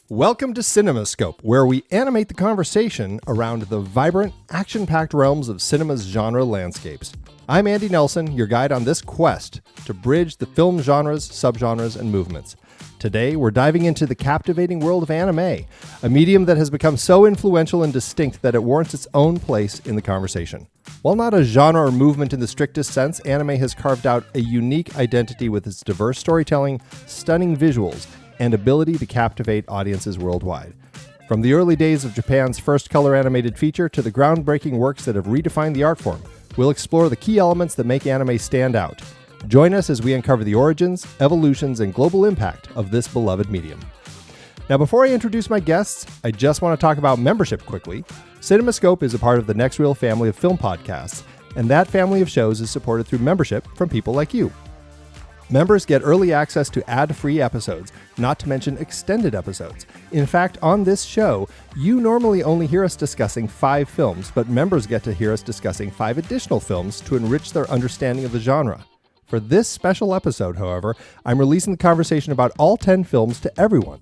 Welcome to CinemaScope, where we animate the conversation around the vibrant, action-packed realms of cinema's genre landscapes. I'm Andy Nelson, your guide on this quest to bridge the film genres, subgenres, and movements. Today, we're diving into the captivating world of anime, a medium that has become so influential and distinct that it warrants its own place in the conversation. While not a genre or movement in the strictest sense, anime has carved out a unique identity with its diverse storytelling, stunning visuals, and ability to captivate audiences worldwide. From the early days of Japan's first color animated feature to the groundbreaking works that have redefined the art form, we'll explore the key elements that make anime stand out. Join us as we uncover the origins, evolutions, and global impact of this beloved medium. Now, before I introduce my guests, I just want to talk about membership quickly. CinemaScope is a part of the Next Reel family of film podcasts, and that family of shows is supported through membership from people like you. Members get early access to ad-free episodes, not to mention extended episodes. In fact, on this show, you normally only hear us discussing 5 films, but members get to hear us discussing 5 additional films to enrich their understanding of the genre. For this special episode, however, I'm releasing the conversation about all 10 films to everyone.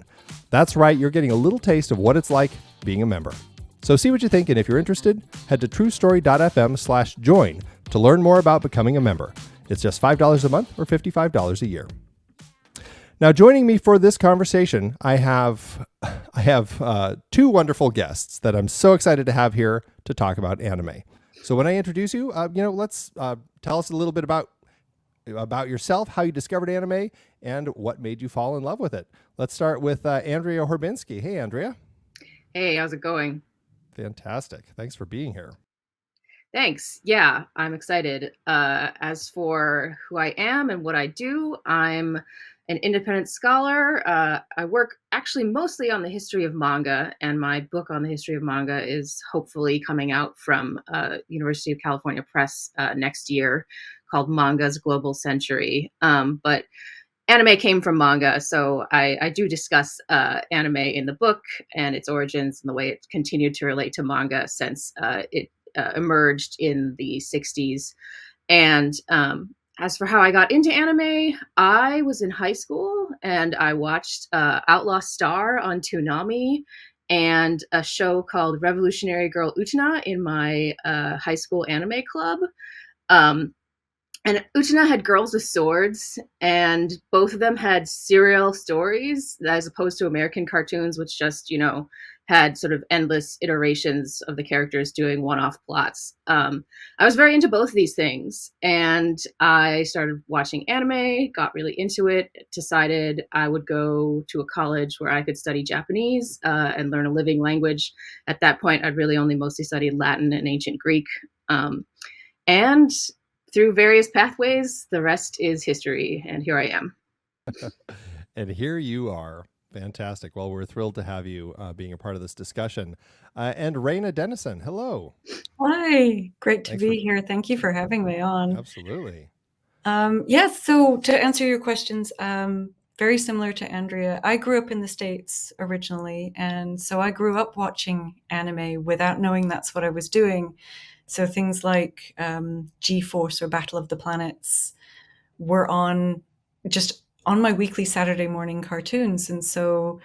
That's right, you're getting a little taste of what it's like being a member. So see what you think, and if you're interested, head to truestory.fm/join to learn more about becoming a member. It's just $5 a month or $55 a year. Now, joining me for this conversation, I have 2 wonderful guests that I'm so excited to have here to talk about anime. So when I introduce you, let's tell us a little bit about yourself, how you discovered anime, and what made you fall in love with it. Let's start with Andrea Horbinski. Hey, Andrea. Hey, how's it going? Fantastic. Thanks for being here. Thanks. Yeah, I'm excited. As for who I am and what I do, I'm an independent scholar. I work actually mostly on the history of manga, and my book on the history of manga is hopefully coming out from University of California Press next year, called Manga's Global Century. But anime came from manga, so I do discuss anime in the book and its origins and the way it continued to relate to manga since it emerged in the 60s. And as for how I got into anime, I was in high school and I watched Outlaw Star on Toonami and a show called Revolutionary Girl Utena in my high school anime club. And Utena had girls with swords, and both of them had serial stories as opposed to American cartoons, which just, had sort of endless iterations of the characters doing one-off plots. I was very into both of these things, and I started watching anime, got really into it, decided I would go to a college where I could study Japanese and learn a living language. At that point, I'd really only mostly studied Latin and ancient Greek. And through various pathways, the rest is history, and here I am. And here you are. Fantastic. Well, we're thrilled to have you being a part of this discussion. And Rayna Denison, hello. Hi, great to be here. Thank you for having me on. Absolutely. Yes, so to answer your questions, very similar to Andrea, I grew up in the States originally, and so I grew up watching anime without knowing that's what I was doing. So things like G-Force or Battle of the Planets were just on my weekly Saturday morning cartoons. And so,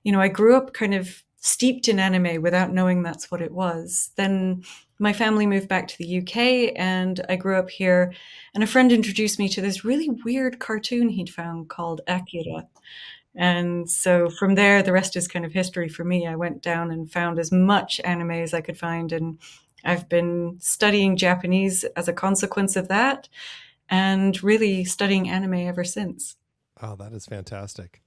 I grew up kind of steeped in anime without knowing that's what it was. Then my family moved back to the UK and I grew up here, and a friend introduced me to this really weird cartoon he'd found called Akira. And so from there, the rest is kind of history for me. I went down and found as much anime as I could find, and I've been studying Japanese as a consequence of that, and really studying anime ever since. Oh, that is fantastic.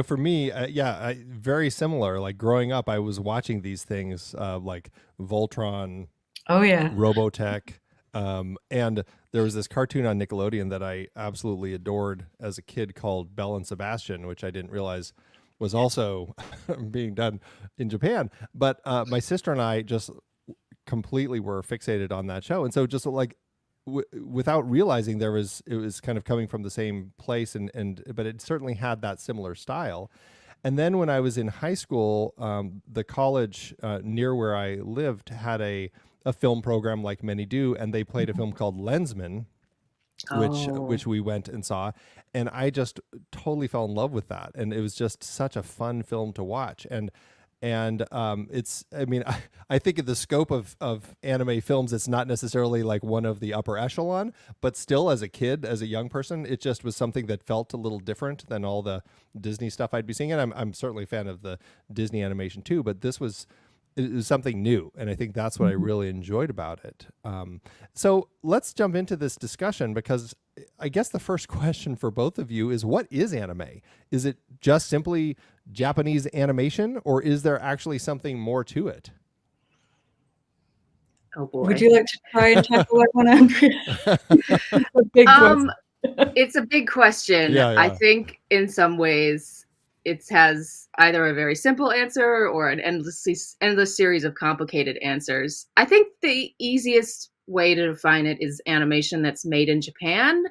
For me, very similar. Like growing up, I was watching these things like Voltron, oh yeah, Robotech, and there was this cartoon on Nickelodeon that I absolutely adored as a kid called Belle and Sebastian, which I didn't realize was also being done in Japan. But my sister and I just completely were fixated on that show, and so just like without realizing it was kind of coming from the same place, but it certainly had that similar style. And then when I was in high school, the college near where I lived had a film program like many do, and they played a film called Lensman, which we went and saw. and I just totally fell in love with that, and it was just such a fun film to watch. And it's, I mean, I think of the scope of anime films, it's not necessarily like one of the upper echelon, but still, as a kid, as a young person, it just was something that felt a little different than all the Disney stuff I'd be seeing. And I'm certainly a fan of the Disney animation too, but it was something new, and I think that's what I really enjoyed about it. So let's jump into this discussion, because I guess the first question for both of you is, what is anime? Is it just simply Japanese animation, or is there actually something more to it? Oh boy. Would you like to try and tackle that one, Andrea? A big question. It's a big question. Yeah. I think in some ways it has either a very simple answer or an endless series of complicated answers. I think the easiest way to define it is animation that's made in Japan,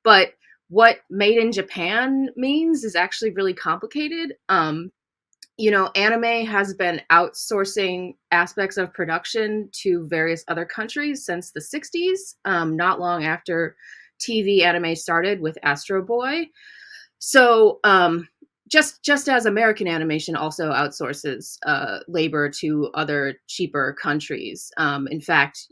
but what made in Japan means is actually really complicated. Anime has been outsourcing aspects of production to various other countries since the 60s, not long after TV anime started with Astro Boy. So just as American animation also outsources labor to other cheaper countries. In fact,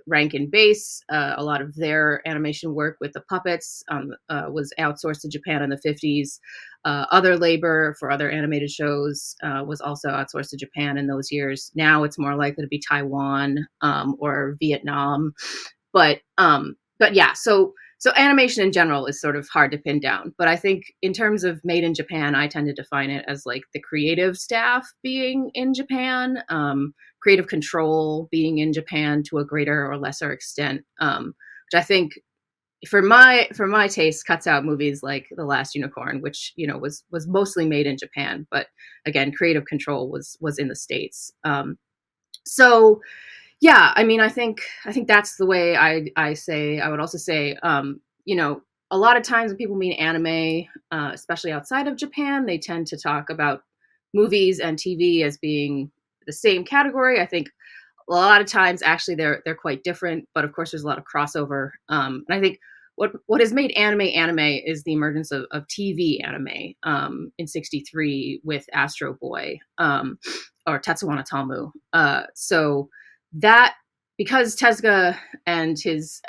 Rank and Base, a lot of their animation work with the puppets was outsourced to Japan in the 50s. Other labor for other animated shows was also outsourced to Japan in those years. Now it's more likely to be Taiwan or Vietnam. But yeah, so animation in general is sort of hard to pin down. But I think in terms of made in Japan, I tend to define it as like the creative staff being in Japan, creative control being in Japan to a greater or lesser extent, which I think for my taste cuts out movies like The Last Unicorn, which was mostly made in Japan, but again, creative control was in the States. So yeah, I mean, I think that's the way I say. I would also say, a lot of times when people mean anime, especially outside of Japan, they tend to talk about movies and TV as being the same category. I think a lot of times actually they're quite different, but of course there's a lot of crossover. And I think what has made anime is the emergence of TV anime in '63 with Astro Boy or Tetsuwan Atamu. So that, because Tezuka and his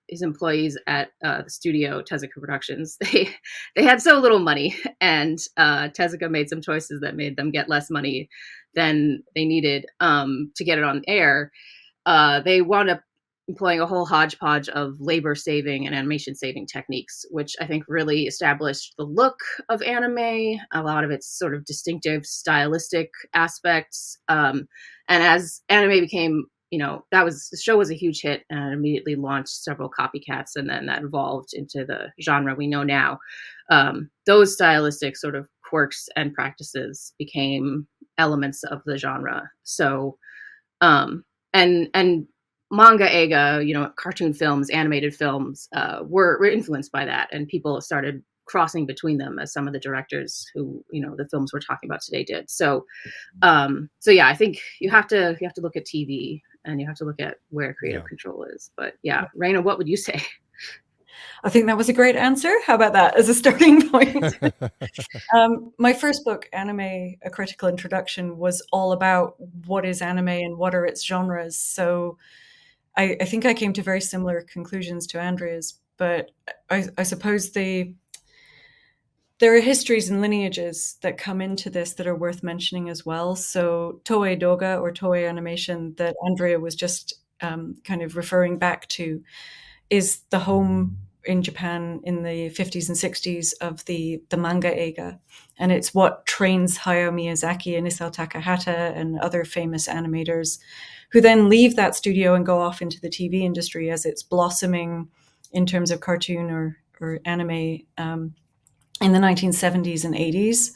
employees at the studio Tezuka Productions, they had so little money, and Tezuka made some choices that made them get less money than they needed to get it on air. They wound up employing a whole hodgepodge of labor saving and animation saving techniques, which I think really established the look of anime, a lot of its sort of distinctive stylistic aspects. And as anime became, the show was a huge hit and immediately launched several copycats, and then that evolved into the genre we know now. Those stylistic sort of quirks and practices became elements of the genre. So, and manga eiga, cartoon films, animated films, were influenced by that, and people started crossing between them, as some of the directors who the films we're talking about today did. So yeah, I think you have to look at TV, and you have to look at where creative control is. But yeah, Rayna, what would you say? I think that was a great answer. How about that as a starting point? My first book, Anime, A Critical Introduction, was all about what is anime and what are its genres. So I think I came to very similar conclusions to Andrea's, but I suppose there are histories and lineages that come into this that are worth mentioning as well. So Toei Doga, or Toei Animation, that Andrea was just kind of referring back to, is the home in Japan in the 50s and 60s of the manga eiga. And it's what trains Hayao Miyazaki and Isao Takahata and other famous animators, who then leave that studio and go off into the TV industry as it's blossoming in terms of cartoon or anime in the 1970s and 80s.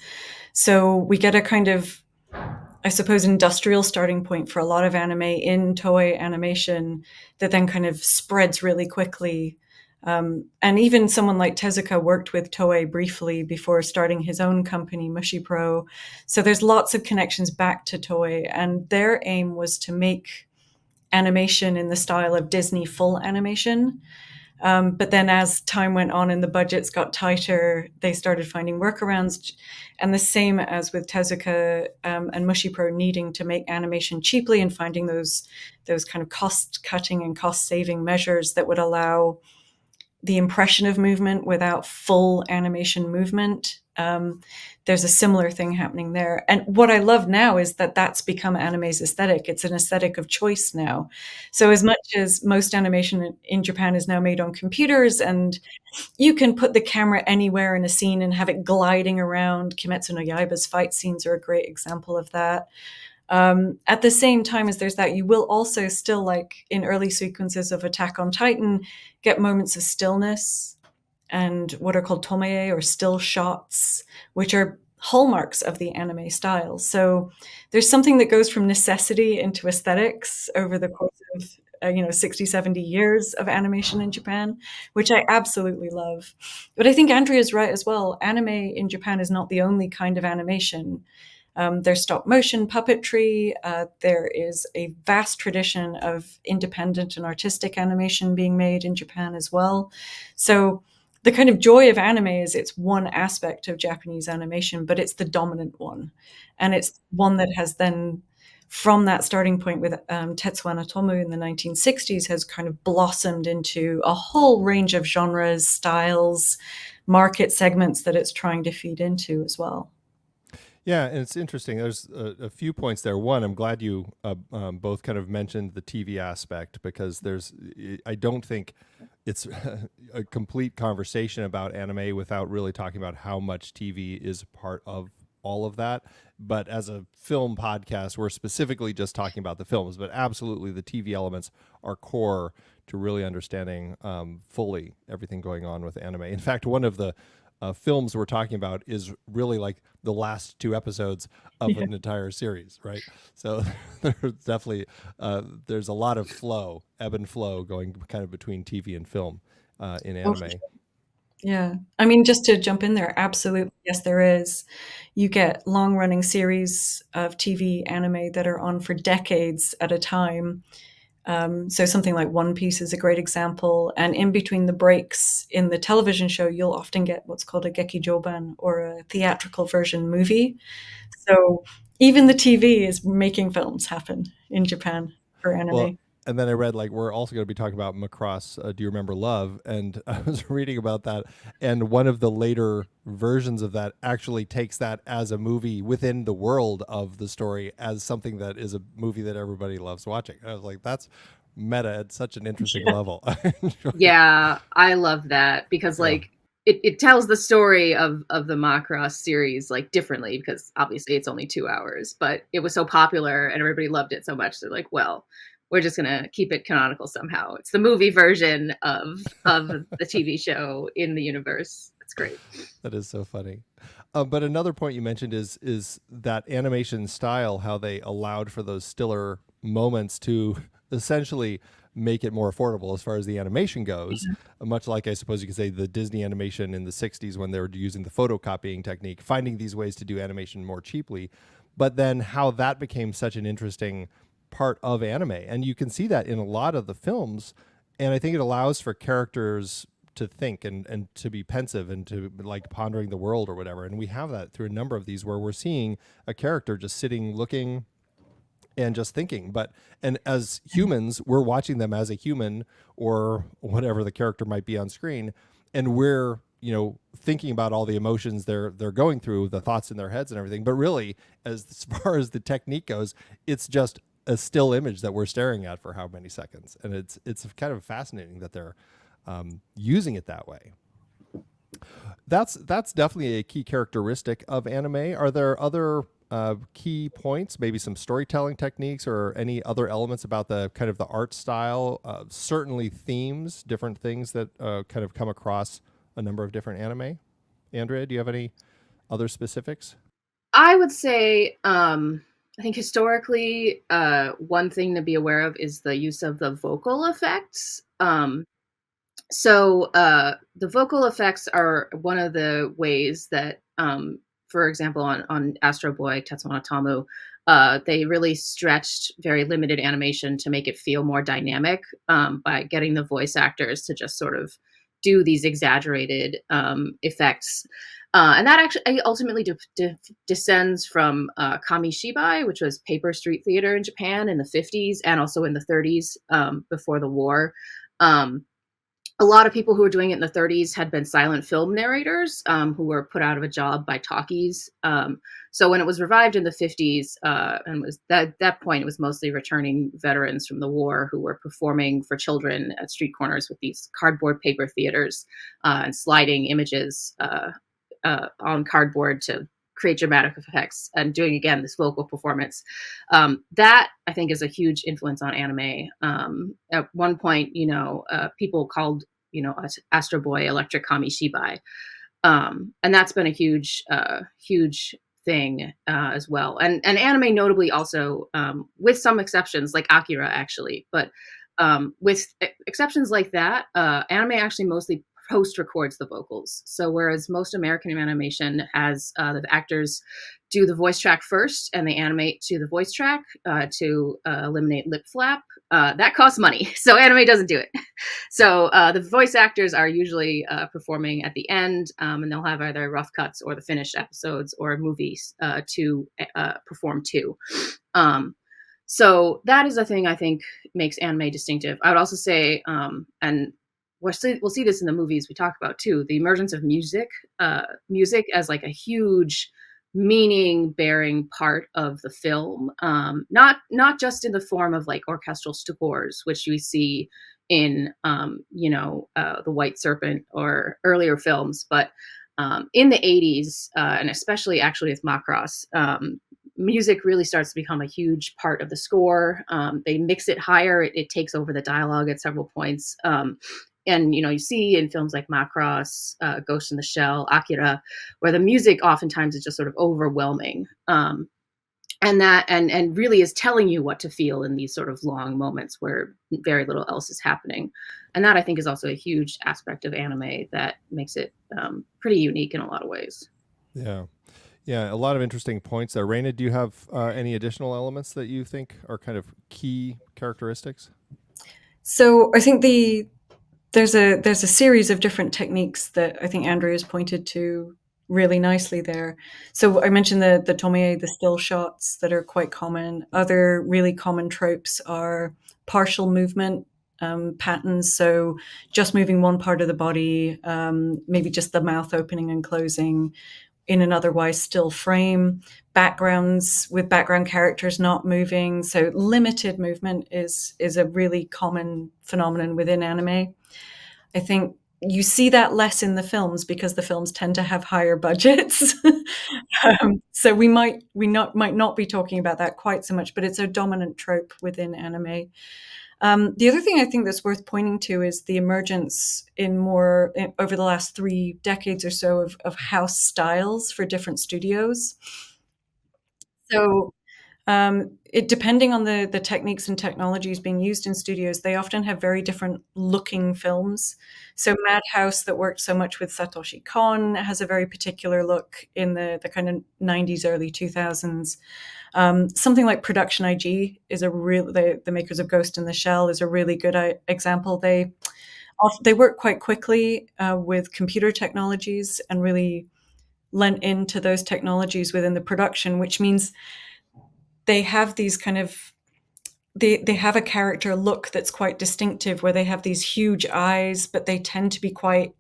So we get a kind of, I suppose, industrial starting point for a lot of anime in Toei Animation that then kind of spreads really quickly. And even someone like Tezuka worked with Toei briefly before starting his own company, Mushi Pro. So there's lots of connections back to Toei, and their aim was to make animation in the style of Disney full animation. But then as time went on and the budgets got tighter, they started finding workarounds. And the same as with Tezuka and Mushipro needing to make animation cheaply and finding those kind of cost cutting and cost saving measures that would allow the impression of movement without full animation movement. There's a similar thing happening there. And what I love now is that that's become anime's aesthetic. It's an aesthetic of choice now. So as much as most animation in Japan is now made on computers, and you can put the camera anywhere in a scene and have it gliding around. Kimetsu no Yaiba's fight scenes are a great example of that. At the same time as there's that, you will also still, like in early sequences of Attack on Titan, get moments of stillness and what are called tomie or still shots, which are hallmarks of the anime style. So there's something that goes from necessity into aesthetics over the course of 60, 70 years of animation in Japan, which I absolutely love. But I think Andrea's right as well. Anime in Japan is not the only kind of animation. There's stop motion puppetry. There is a vast tradition of independent and artistic animation being made in Japan as well. So the kind of joy of anime is it's one aspect of Japanese animation, but it's the dominant one. And it's one that has then, from that starting point with Tetsuo Anatomu in the 1960s, has kind of blossomed into a whole range of genres, styles, market segments that it's trying to feed into as well. Yeah, and it's interesting. There's a few points there. One, I'm glad you both kind of mentioned the TV aspect, because I don't think it's a complete conversation about anime without really talking about how much TV is part of all of that. But as a film podcast, we're specifically just talking about the films, but absolutely the TV elements are core to really understanding fully everything going on with anime. In fact, one of the films we're talking about is really like the last two episodes of an entire series, right? So there's definitely there's a lot of flow, ebb and flow going kind of between TV and film in anime. Yeah. I mean, just to jump in there, absolutely. Yes, there is. You get long running series of TV anime that are on for decades at a time. So something like One Piece is a great example. And in between the breaks in the television show, you'll often get what's called a gekijoban, or a theatrical version movie. So even the TV is making films happen in Japan for anime. Well, and then I read, like, we're also going to be talking about Macross, Do You Remember Love? And I was reading about that, and one of the later versions of that actually takes that as a movie within the world of the story, as something that is a movie that everybody loves watching. And I was like, that's meta at such an interesting level. Yeah, I love that, because like it tells the story of the Macross series like differently, because obviously it's only 2 hours, but it was so popular and everybody loved it so much. They're like, well, we're just gonna keep it canonical somehow. It's the movie version of the TV show in the universe. It's great. That is so funny. But another point you mentioned is that animation style, how they allowed for those stiller moments to essentially make it more affordable as far as the animation goes. Much like, I suppose you could say, the Disney animation in the 60s when they were using the photocopying technique, finding these ways to do animation more cheaply. But then how that became such an interesting part of anime. And you can see that in a lot of the films. And I think it allows for characters to think and to be pensive and to like pondering the world or whatever. And we have that through a number of these where we're seeing a character just sitting, looking, and just thinking. And as humans, we're watching them as a human or whatever the character might be on screen. And we're, thinking about all the emotions they're going through, the thoughts in their heads and everything. But really, as far as the technique goes, it's just a still image that we're staring at for how many seconds. And it's kind of fascinating that they're using it that way. That's definitely a key characteristic of anime. Are there other key points, maybe some storytelling techniques or any other elements about the kind of the art style? Certainly themes, different things that kind of come across a number of different anime. Andrea, do you have any other specifics? I would say, I think historically, one thing to be aware of is the use of the vocal effects. So the vocal effects are one of the ways that for example, on Astro Boy, Tetsuo Tamu, they really stretched very limited animation to make it feel more dynamic, by getting the voice actors to just sort of do these exaggerated effects. And that actually ultimately descends from Kamishibai, which was paper street theater in Japan in the 50s and also in the 30s, before the war. Um, a lot of people who were doing it in the 30s had been silent film narrators, who were put out of a job by talkies. So when it was revived in the 50s, and was that point, it was mostly returning veterans from the war who were performing for children at street corners with these cardboard paper theaters, and sliding images on cardboard to create dramatic effects, and doing again this vocal performance. That I think is a huge influence on anime. At one point, people called Astro Boy Electric Kamishibai, and that's been a huge thing as well. And anime notably also, with some exceptions like Akira actually, but with exceptions like that, anime actually mostly post records the vocals. So whereas most American animation has the actors do the voice track first and they animate to the voice track to eliminate lip flap, that costs money. So anime doesn't do it. So the voice actors are usually performing at the end, and they'll have either rough cuts or the finished episodes or movies to perform to. So that is a thing I think makes anime distinctive. I would also say, and we'll see this in the movies we talk about too, the emergence of music as like a huge meaning bearing part of the film, not just in the form of like orchestral scores, which we see in The White Serpent or earlier films, but in the 80s, and especially actually with Macross, music really starts to become a huge part of the score. They mix it higher. It takes over the dialogue at several points. And you see in films like Macross, Ghost in the Shell, Akira, where the music oftentimes is just sort of overwhelming, and really is telling you what to feel in these sort of long moments where very little else is happening. And that I think is also a huge aspect of anime that makes it pretty unique in a lot of ways. Yeah. Yeah, a lot of interesting points there. Rayna, do you have any additional elements that you think are kind of key characteristics? So I think there's a series of different techniques that I think Andrea's pointed to really nicely there. So I mentioned the tomie, the still shots that are quite common. Other really common tropes are partial movement patterns. So just moving one part of the body, maybe just the mouth opening and closing in an otherwise still frame, backgrounds with background characters not moving. So limited movement is a really common phenomenon within anime. I think you see that less in the films because the films tend to have higher budgets. So we might not be talking about that quite so much, but it's a dominant trope within anime. The other thing I think that's worth pointing to is the emergence over the last 3 decades or so of house styles for different studios. So depending on the techniques and technologies being used in studios, they often have very different looking films. So Madhouse, that worked so much with Satoshi Kon, has a very particular look in the kind of 90s, early 2000s. Something like Production IG is the makers of Ghost in the Shell is a really good example. They work quite quickly with computer technologies and really lent into those technologies within the production, which means they have these kind of they have a character look that's quite distinctive, where they have these huge eyes, but they tend to be quite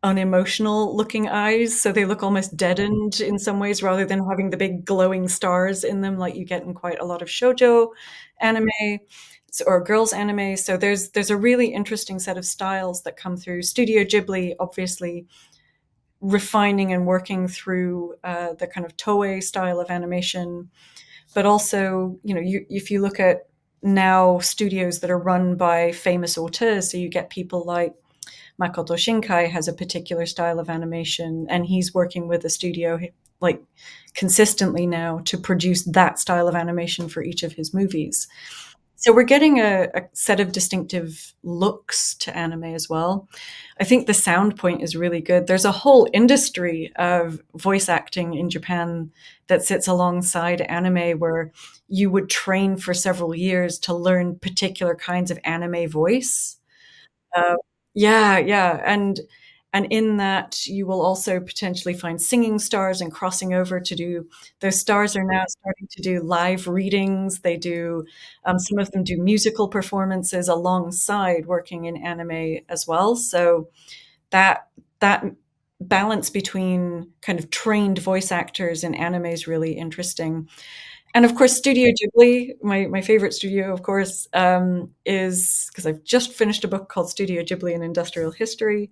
unemotional looking eyes. So they look almost deadened in some ways, rather than having the big glowing stars in them like you get in quite a lot of shoujo anime or girls anime. So there's a really interesting set of styles that come through. Studio Ghibli, obviously, refining and working through the kind of Toei style of animation. But also, if you look at now studios that are run by famous auteurs, so you get people like Makoto Shinkai has a particular style of animation, and he's working with a studio like consistently now to produce that style of animation for each of his movies. So we're getting a set of distinctive looks to anime as well. I think the sound point is really good. There's a whole industry of voice acting in Japan that sits alongside anime, where you would train for several years to learn particular kinds of anime voice. Uh, yeah, yeah, and in that you will also potentially find singing stars and crossing over to do. Those stars are now starting to do live readings. They do some of them do musical performances alongside working in anime as well. So that balance between kind of trained voice actors in anime is really interesting. And of course, Studio Ghibli, my favorite studio, of course, is because I've just finished a book called Studio Ghibli and Industrial History.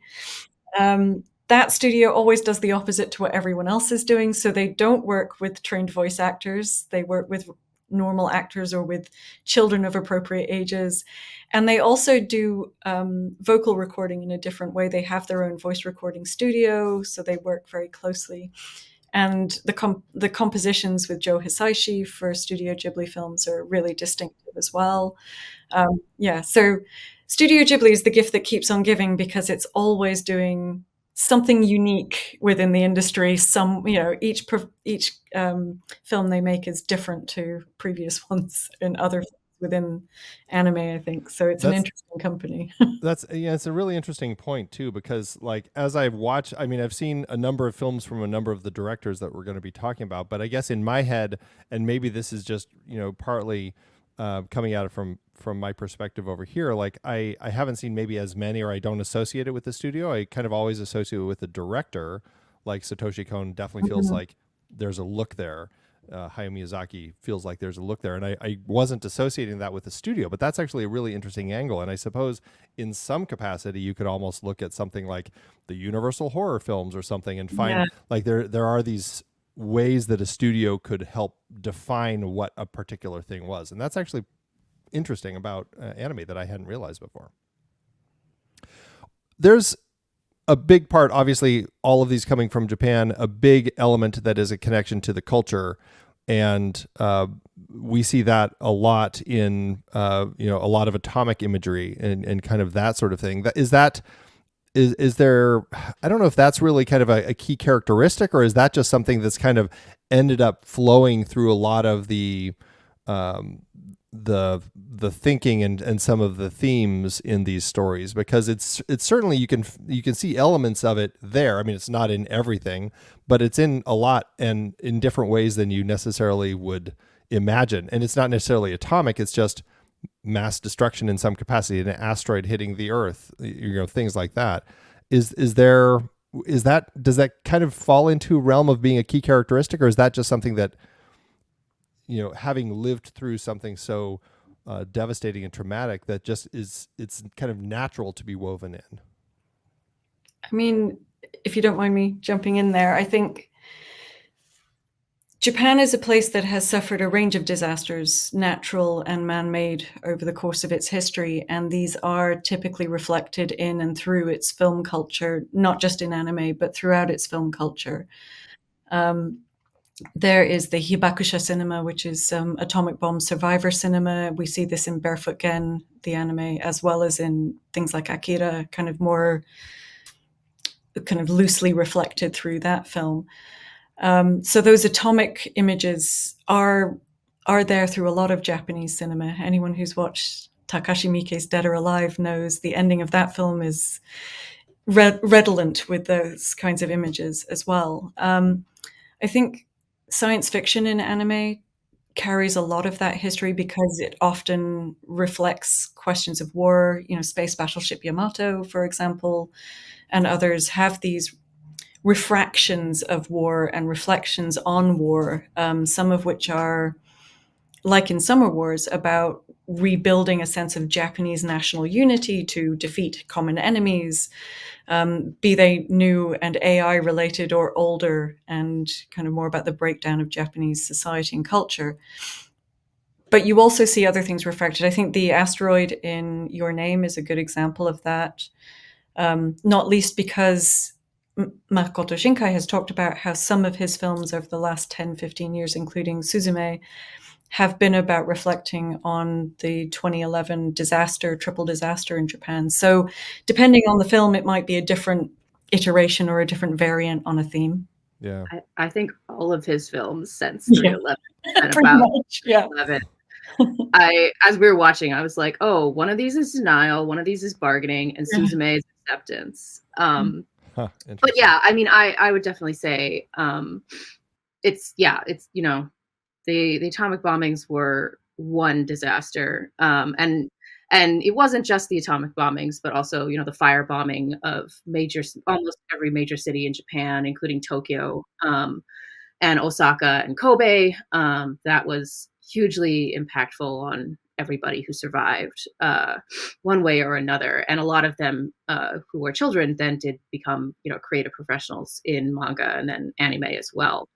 That studio always does the opposite to what everyone else is doing. So they don't work with trained voice actors. They work with normal actors or with children of appropriate ages. And they also do vocal recording in a different way. They have their own voice recording studio, so they work very closely. And the compositions with Joe Hisaishi for Studio Ghibli films are really distinctive as well. Yeah, so Studio Ghibli is the gift that keeps on giving because it's always doing something unique within the industry. Each film they make is different to previous ones in other films within anime, I think. So it's an That's interesting company. That's yeah, it's a really interesting point too, because like as I've watched, I mean, I've seen a number of films from a number of the directors that we're going to be talking about, but I guess in my head, and maybe this is just partly coming at it from my perspective over here, like I haven't seen maybe as many, or I don't associate it with the studio. I kind of always associate it with the director, like Satoshi Kon definitely feels Mhm. like there's a look there. Hayao Miyazaki feels like there's a look there, and I wasn't associating that with the studio, but that's actually a really interesting angle. And I suppose in some capacity, you could almost look at something like the Universal horror films or something, and find Yeah. like there are these ways that a studio could help define what a particular thing was, and that's actually interesting about anime that I hadn't realized before. There's a big part, obviously, all of these coming from Japan, a big element that is a connection to the culture. And we see that a lot in, a lot of atomic imagery and kind of that sort of thing. Is there, I don't know if that's really kind of a key characteristic, or is that just something that's kind of ended up flowing through a lot of um, the thinking and some of the themes in these stories, because it's certainly you can see elements of it there. I mean, it's not in everything, but it's in a lot and in different ways than you necessarily would imagine. And it's not necessarily atomic, it's just mass destruction in some capacity, an asteroid hitting the earth, things like that. Does that kind of fall into realm of being a key characteristic, or is that just something that, having lived through something so devastating and traumatic, that just it's kind of natural to be woven in? I mean, if you don't mind me jumping in there, I think Japan is a place that has suffered a range of disasters, natural and man-made, over the course of its history, and these are typically reflected in and through its film culture, not just in anime, but throughout its film culture. Um, there is the Hibakusha cinema, which is atomic bomb survivor cinema. We see this in Barefoot Gen, the anime, as well as in things like Akira, kind of loosely reflected through that film. So those atomic images are there through a lot of Japanese cinema. Anyone who's watched Takashi Miike's Dead or Alive knows the ending of that film is redolent with those kinds of images as well. I think science fiction in anime carries a lot of that history because it often reflects questions of war. Space Battleship Yamato, for example, and others have these refractions of war and reflections on war, some of which are, like in Summer Wars, about rebuilding a sense of Japanese national unity to defeat common enemies, be they new and AI related or older, and kind of more about the breakdown of Japanese society and culture. But you also see other things reflected. I think the asteroid in Your Name is a good example of that, not least because Makoto Shinkai has talked about how some of his films over the last 10, 15 years, including Suzume, have been about reflecting on the 2011 triple disaster in Japan. So depending on the film, it might be a different iteration or a different variant on a theme. Yeah. I think all of his films since Yeah. 311 and Pretty about much, yeah. 11. As we were watching, I was like, oh, one of these is denial, one of these is bargaining, and Yeah. Suzume is acceptance. Huh, But yeah, I mean, I would definitely say it's you know, the atomic bombings were one disaster, and it wasn't just the atomic bombings, but also, you know, the firebombing of almost every major city in Japan, including Tokyo, and Osaka and Kobe. That was hugely impactful on everybody who survived, one way or another. And a lot of them, who were children, then did become, you know, creative professionals in manga and then anime as well.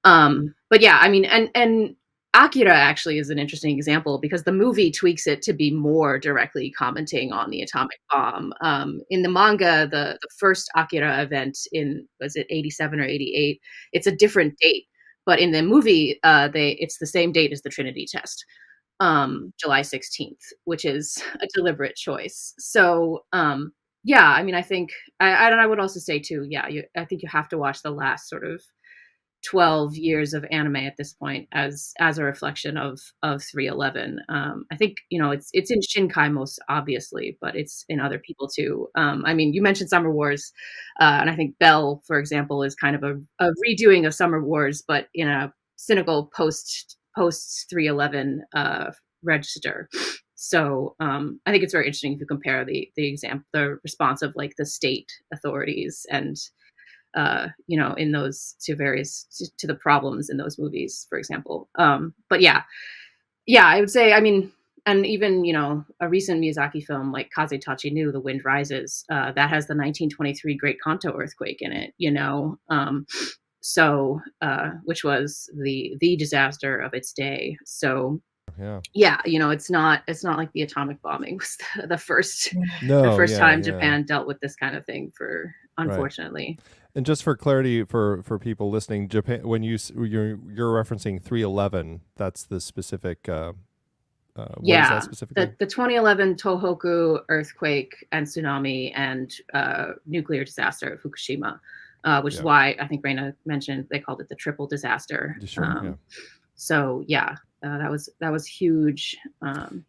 But yeah, I mean, and Akira actually is an interesting example because the movie tweaks it to be more directly commenting on the atomic bomb. In the manga, the first Akira event was it 87 or 88? It's a different date, but in the movie, it's the same date as the Trinity test, July 16th, which is a deliberate choice. So, yeah, I mean, I think I would also say too, yeah, I think you have to watch the last sort of 12 years of anime at this point as a reflection of 311. I think, you know, it's in Shinkai most obviously, but it's in other people too. I mean, you mentioned Summer Wars, and I think Bell, for example, is kind of a redoing of Summer Wars, but in a cynical post 311 register. So I think it's very interesting if you compare the response of like the state authorities and you know, in those to the problems in those movies, for example. But yeah, I would say, I mean, and even, you know, a recent Miyazaki film like Kaze Tachi Nu, The Wind Rises, that has the 1923 Great Kanto earthquake in it, you know, so which was the disaster of its day. So yeah, you know, it's not like the atomic bombing was the first time Japan dealt with this kind of thing, unfortunately. Right. And just for clarity for people listening, Japan, when you're referencing 311, that's the specific what is that specifically? The 2011 Tohoku earthquake and tsunami and nuclear disaster of Fukushima, which is why I think Rayna mentioned they called it the triple disaster. Sure, so yeah, that was huge,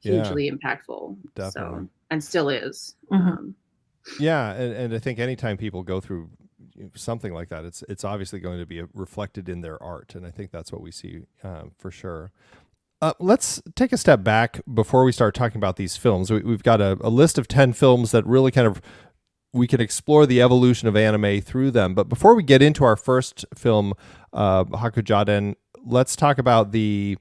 hugely impactful. Definitely. So, and still is. Yeah, and I think anytime people go through something like that, it's obviously going to be reflected in their art, and I think that's what we see for sure. Let's take a step back before we start talking about these films. We've got a list of 10 films that really kind of we can explore the evolution of anime through them. But before we get into our first film, Hakujaden, let's talk about the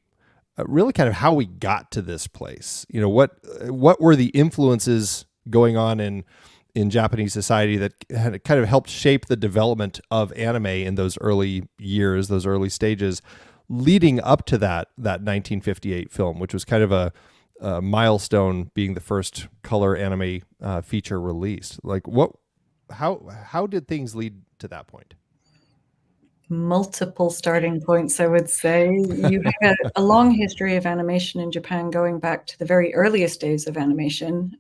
really kind of how we got to this place. You know, what were the influences going on in Japanese society that had kind of helped shape the development of anime in those early years, those early stages, leading up to that 1958 film, which was kind of a milestone, being the first color anime feature released. Like how did things lead to that point? Multiple starting points, I would say. You have a long history of animation in Japan going back to the very earliest days of animation.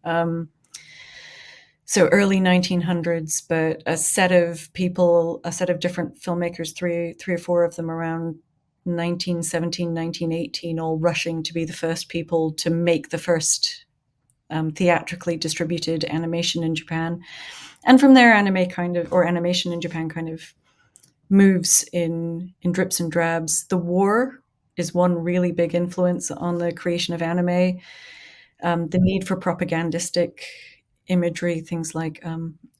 So early 1900s, but a set of different filmmakers, three or four of them around 1917, 1918, all rushing to be the first people to make the first theatrically distributed animation in Japan. And from there, animation in Japan kind of moves in drips and drabs. The war is one really big influence on the creation of anime. The need for propagandistic imagery, things like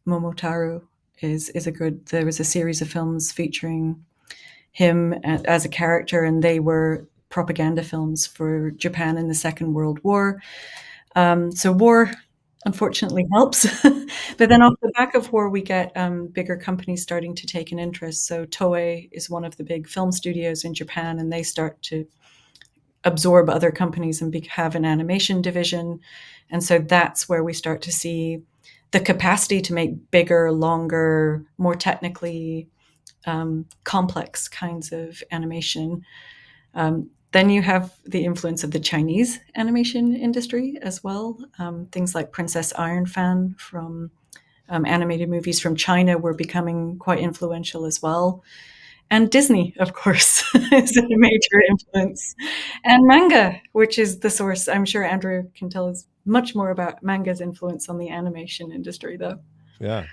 Momotaro is a good. There was a series of films featuring him as a character, and they were propaganda films for Japan in the Second World War. So war, unfortunately, helps. But then off the back of war, we get bigger companies starting to take an interest. So Toei is one of the big film studios in Japan, and they start to absorb other companies and have an animation division. And so that's where we start to see the capacity to make bigger, longer, more technically complex kinds of animation. Then Then you have the influence of the Chinese animation industry as well. Things like Princess Iron Fan from animated movies from China were becoming quite influential as well. And Disney, of course, is a major influence. And manga, which is the source. I'm sure Andrew can tell us much more about manga's influence on the animation industry, though. Yeah.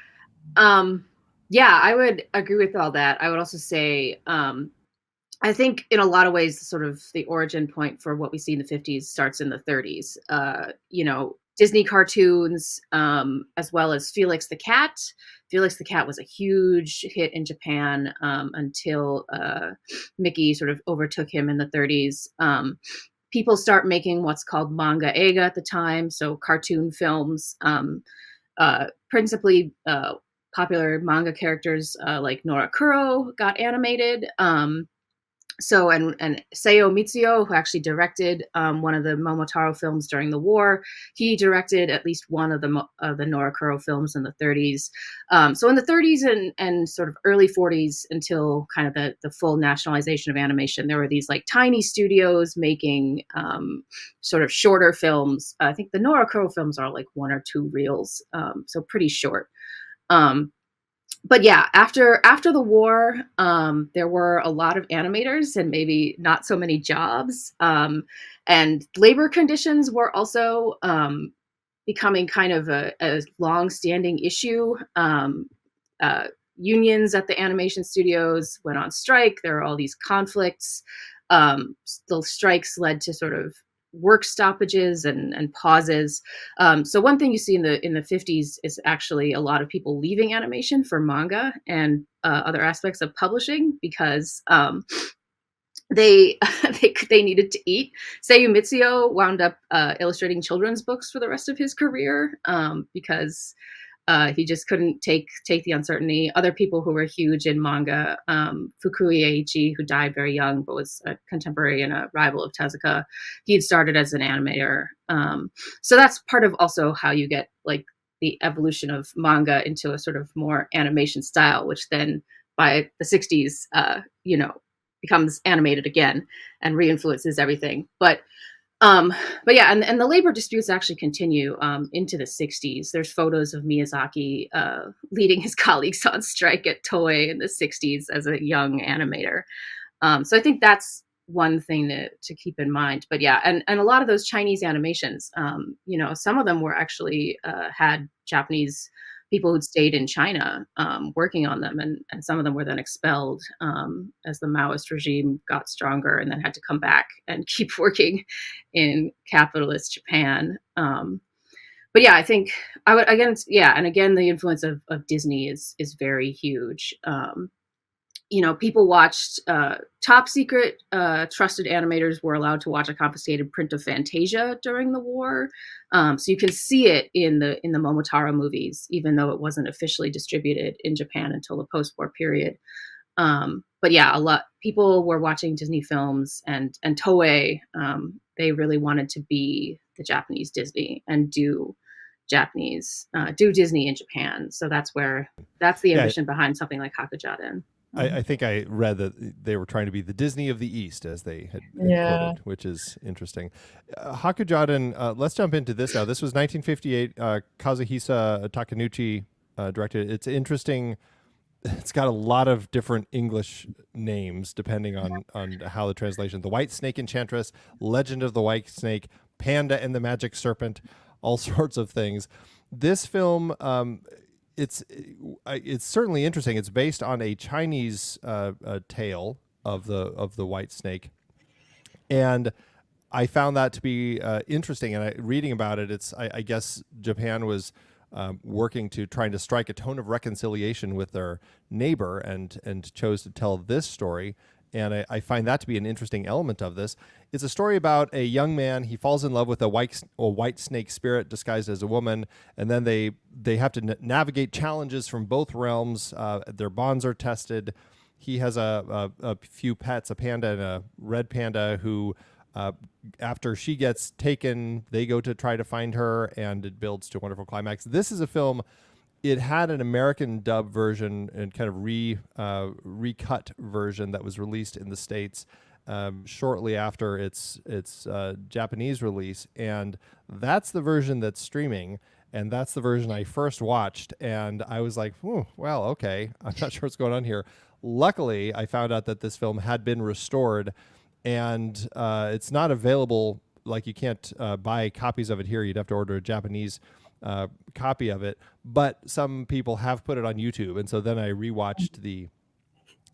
Yeah, I would agree with all that. I would also say, I think in a lot of ways, sort of the origin point for what we see in the 50s starts in the 30s. Disney cartoons, as well as Felix the Cat. Felix the Cat was a huge hit in Japan until Mickey sort of overtook him in the 30s. People start making what's called manga ega at the time, so cartoon films, principally popular manga characters like Nora Kuro got animated. And Seio Mitsuyo, who actually directed one of the Momotaro films during the war, he directed at least one of the Norakuro films in the 30s. So in the 30s and sort of early 40s until kind of the full nationalization of animation, there were these like tiny studios making sort of shorter films. I think the Norakuro films are like 1 or 2 reels, so pretty short. But yeah, after the war, there were a lot of animators and maybe not so many jobs. And labor conditions were also becoming kind of a long-standing issue. Unions at the animation studios went on strike. There are all these conflicts. The strikes led to sort of work stoppages and pauses. So one thing you see in the 50s is actually a lot of people leaving animation for manga and other aspects of publishing because they needed to eat. Seiyuu Mitsuyo wound up illustrating children's books for the rest of his career because he just couldn't take the uncertainty. Other people who were huge in manga, Fukui Eiichi, who died very young but was a contemporary and a rival of Tezuka, he had started as an animator. So that's part of also how you get like the evolution of manga into a sort of more animation style, which then by the 60s, becomes animated again and re-influences everything. But yeah, and the labor disputes actually continue into the 60s. There's photos of Miyazaki leading his colleagues on strike at Toei in the 60s as a young animator. So I think that's one thing to keep in mind. But yeah, and a lot of those Chinese animations, some of them were actually had Japanese people who'd stayed in China working on them, and some of them were then expelled as the Maoist regime got stronger and then had to come back and keep working in capitalist Japan. But yeah, I think I would again, the influence of Disney is very huge. People watched top secret trusted animators were allowed to watch a confiscated print of Fantasia during the war. So you can see it in the Momotaro movies, even though it wasn't officially distributed in Japan until the post-war period. But yeah, a lot people were watching Disney films and Toei. They really wanted to be the Japanese Disney and do Disney in Japan. So that's the ambition behind something like Hakujaden. I think I read that they were trying to be the Disney of the East, as they had quoted, which is interesting. Hakujaden, let's jump into this now. This was 1958. Kazuhisa Takenouchi directed it. It's interesting. It's got a lot of different English names depending on how the translation. The White Snake Enchantress, Legend of the White Snake, Panda and the Magic Serpent, all sorts of things. This film, it's certainly interesting. It's based on a Chinese tale of the white snake, and I found that to be interesting. And reading about it, I guess Japan was working to trying to strike a tone of reconciliation with their neighbor, and chose to tell this story. And I find that to be an interesting element of this. It's a story about a young man. He falls in love with a white snake spirit disguised as a woman, and then they have to navigate challenges from both realms. Their bonds are tested. He has a few pets, a panda and a red panda, who after she gets taken, they go to try to find her, and it builds to a wonderful climax. This is a film. It had an American dub version and kind of recut version that was released in the States. shortly after its Japanese release, and that's the version that's streaming. And that's the version I first watched, and I was like, well, okay, I'm not sure what's going on here. Luckily, I found out that this film had been restored, and it's not available. Like, you can't buy copies of it here. You'd have to order a Japanese copy of it. But some people have put it on YouTube, and so then I rewatched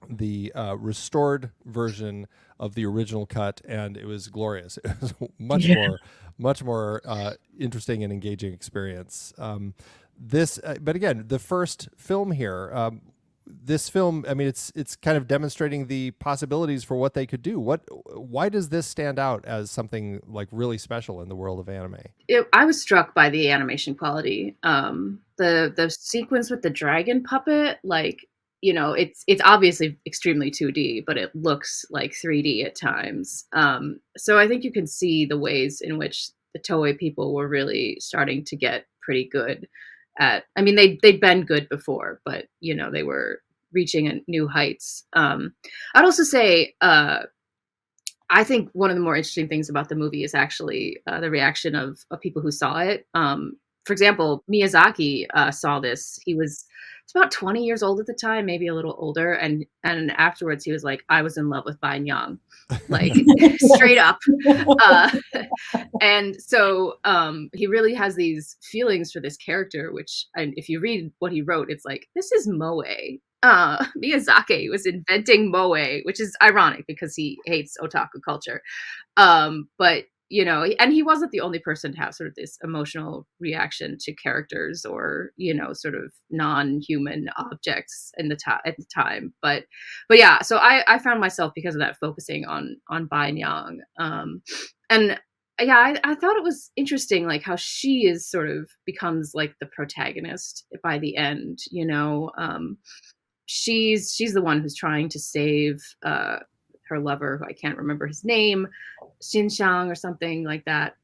the restored version of the original cut, and it was glorious. It was much more interesting and engaging experience. But again, the first film here, this film, I mean, it's kind of demonstrating the possibilities for what they could do. Why does this stand out as something like really special in the world of anime? I was struck by the animation quality. The sequence with the dragon puppet, like, it's obviously extremely 2D, but it looks like 3D at times. So I think you can see the ways in which the Toei people were really starting to get pretty good at. I mean, they'd been good before, but they were reaching new heights. I'd also say I think one of the more interesting things about the movie is actually the reaction of people who saw it. For example, Miyazaki saw this. He was about 20 years old at the time, maybe a little older, and afterwards he was like, "I was in love with Bai Yang," like straight up. And so he really has these feelings for this character, which, and if you read what he wrote, it's like, this is moe. Miyazaki was inventing moe, which is ironic because he hates otaku culture. But and he wasn't the only person to have sort of this emotional reaction to characters or sort of non-human objects at the time. But yeah, so I found myself, because of that, focusing on Bai Yang, and yeah, I thought it was interesting, like how she is sort of becomes like the protagonist by the end. She's the one who's trying to save her lover, who I can't remember his name, Xinxiang or something like that.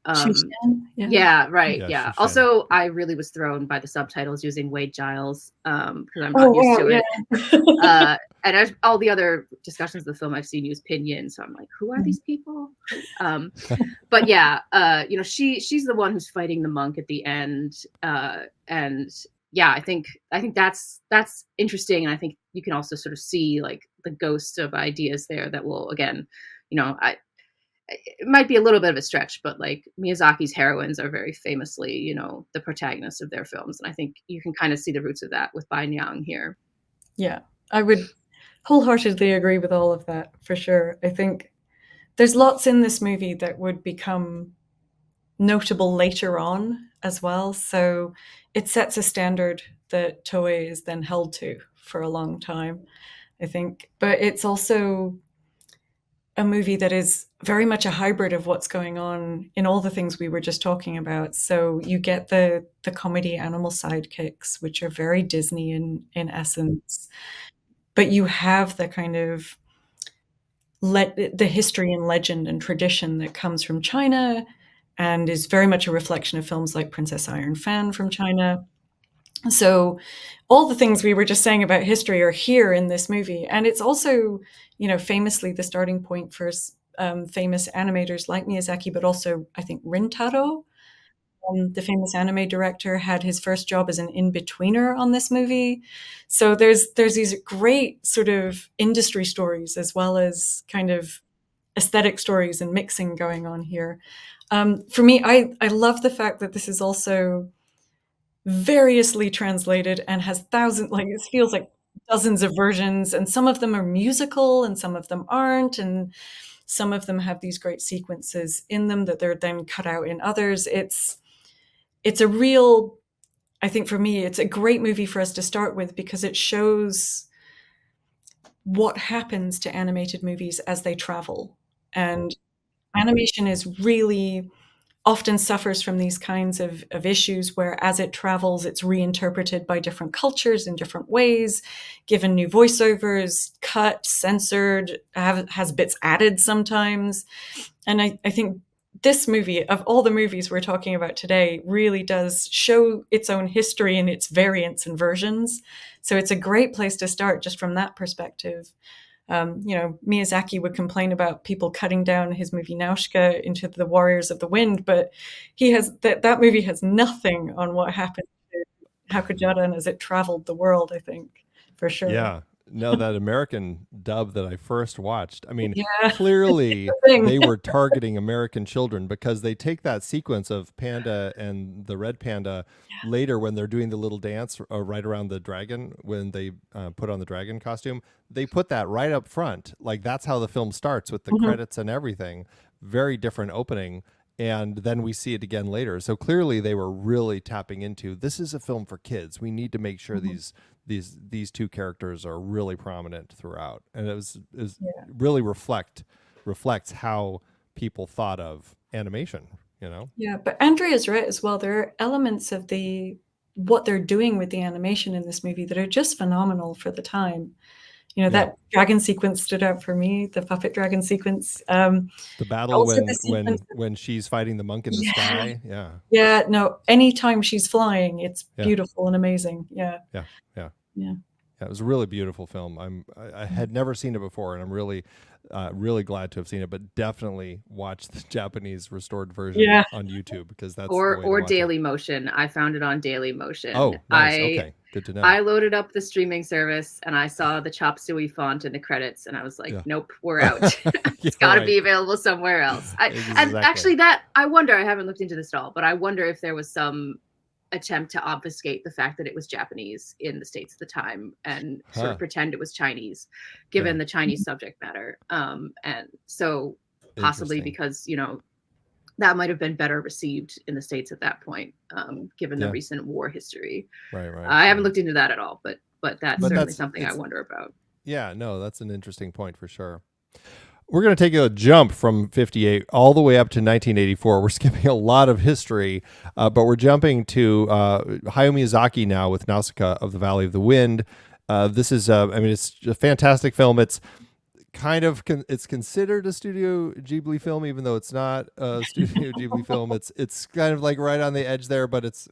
Yeah, right. Yeah. Also, I really was thrown by the subtitles using Wade Giles because I'm not used to it. And as all the other discussions of the film I've seen use pinyin, so I'm like, who are these people? But yeah, she's the one who's fighting the monk at the end, and yeah, I think that's interesting, and I think you can also sort of see like the ghosts of ideas there that will, again, it might be a little bit of a stretch, but like Miyazaki's heroines are very famously, the protagonists of their films, and I think you can kind of see the roots of that with Bai Yang here. Yeah, I would wholeheartedly agree with all of that, for sure. I think there's lots in this movie that would become notable later on as well. So it sets a standard that Toei is then held to for a long time, I think. But it's also a movie that is very much a hybrid of what's going on in all the things we were just talking about. So you get the comedy animal sidekicks, which are very Disney in essence. But you have the kind of the history and legend and tradition that comes from China and is very much a reflection of films like Princess Iron Fan from China. So all the things we were just saying about history are here in this movie. And it's also, famously the starting point for famous animators like Miyazaki, but also I think Rintaro, the famous anime director, had his first job as an in-betweener on this movie. So there's these great sort of industry stories as well as kind of aesthetic stories and mixing going on here. For me, I love the fact that this is also variously translated and has it feels like dozens of versions, and some of them are musical and some of them aren't, and some of them have these great sequences in them that they're then cut out in others. It's a real, I think for me, it's a great movie for us to start with because it shows what happens to animated movies as they travel. And animation is really often suffers from these kinds of issues where as it travels, it's reinterpreted by different cultures in different ways, given new voiceovers, cut, censored, has bits added sometimes. And I think this movie, of all the movies we're talking about today, really does show its own history and its variants and versions. So it's a great place to start just from that perspective. Miyazaki would complain about people cutting down his movie Nausicaa into the Warriors of the Wind, but that movie has nothing on what happened to Hakujadan as it traveled the world, I think, for sure. Yeah. No, that American dub that I first watched, I mean, Yeah. clearly Thing. they were targeting American children, because they take that sequence of Panda and the red panda later when they're doing the little dance right around the dragon, when they put on the dragon costume. They put that right up front. Like, that's how the film starts, with the credits and everything. Very different opening. And then we see it again later. So clearly they were really tapping into, this is a film for kids. We need to make sure these two characters are really prominent throughout. And it was really reflects how people thought of animation, you know? Yeah, but Andrea's right as well. There are elements of what they're doing with the animation in this movie that are just phenomenal for the time. That dragon sequence stood out for me, the puppet dragon sequence. The battle when she's fighting the monk in the sky. Yeah. Yeah, no, anytime she's flying, it's beautiful and amazing. Yeah. It was a really beautiful film. I had never seen it before, and I'm really glad to have seen it, but definitely watch the Japanese restored version on YouTube, because that's or Daily Motion. I found it on Daily Motion. Oh, nice. Okay, good to know. I loaded up the streaming service and I saw the Chop Suey font in the credits, and I was like, nope, we're out. It's got to be available somewhere else. And actually, I wonder, I haven't looked into this at all, but I wonder if there was some attempt to obfuscate the fact that it was Japanese in the States at the time, and sort of pretend it was Chinese, given the Chinese subject matter. And so possibly because, that might have been better received in the States at that point, given the recent war history. Right. I haven't looked into that at all, but that's certainly something I wonder about. Yeah, no, that's an interesting point for sure. We're going to take a jump from 58 all the way up to 1984. We're skipping a lot of history, but we're jumping to Hayao Miyazaki now with Nausicaa of the Valley of the Wind. This is, it's a fantastic film. It's kind of, it's considered a Studio Ghibli film, even though it's not a Studio Ghibli film. It's kind of like right on the edge there, but it's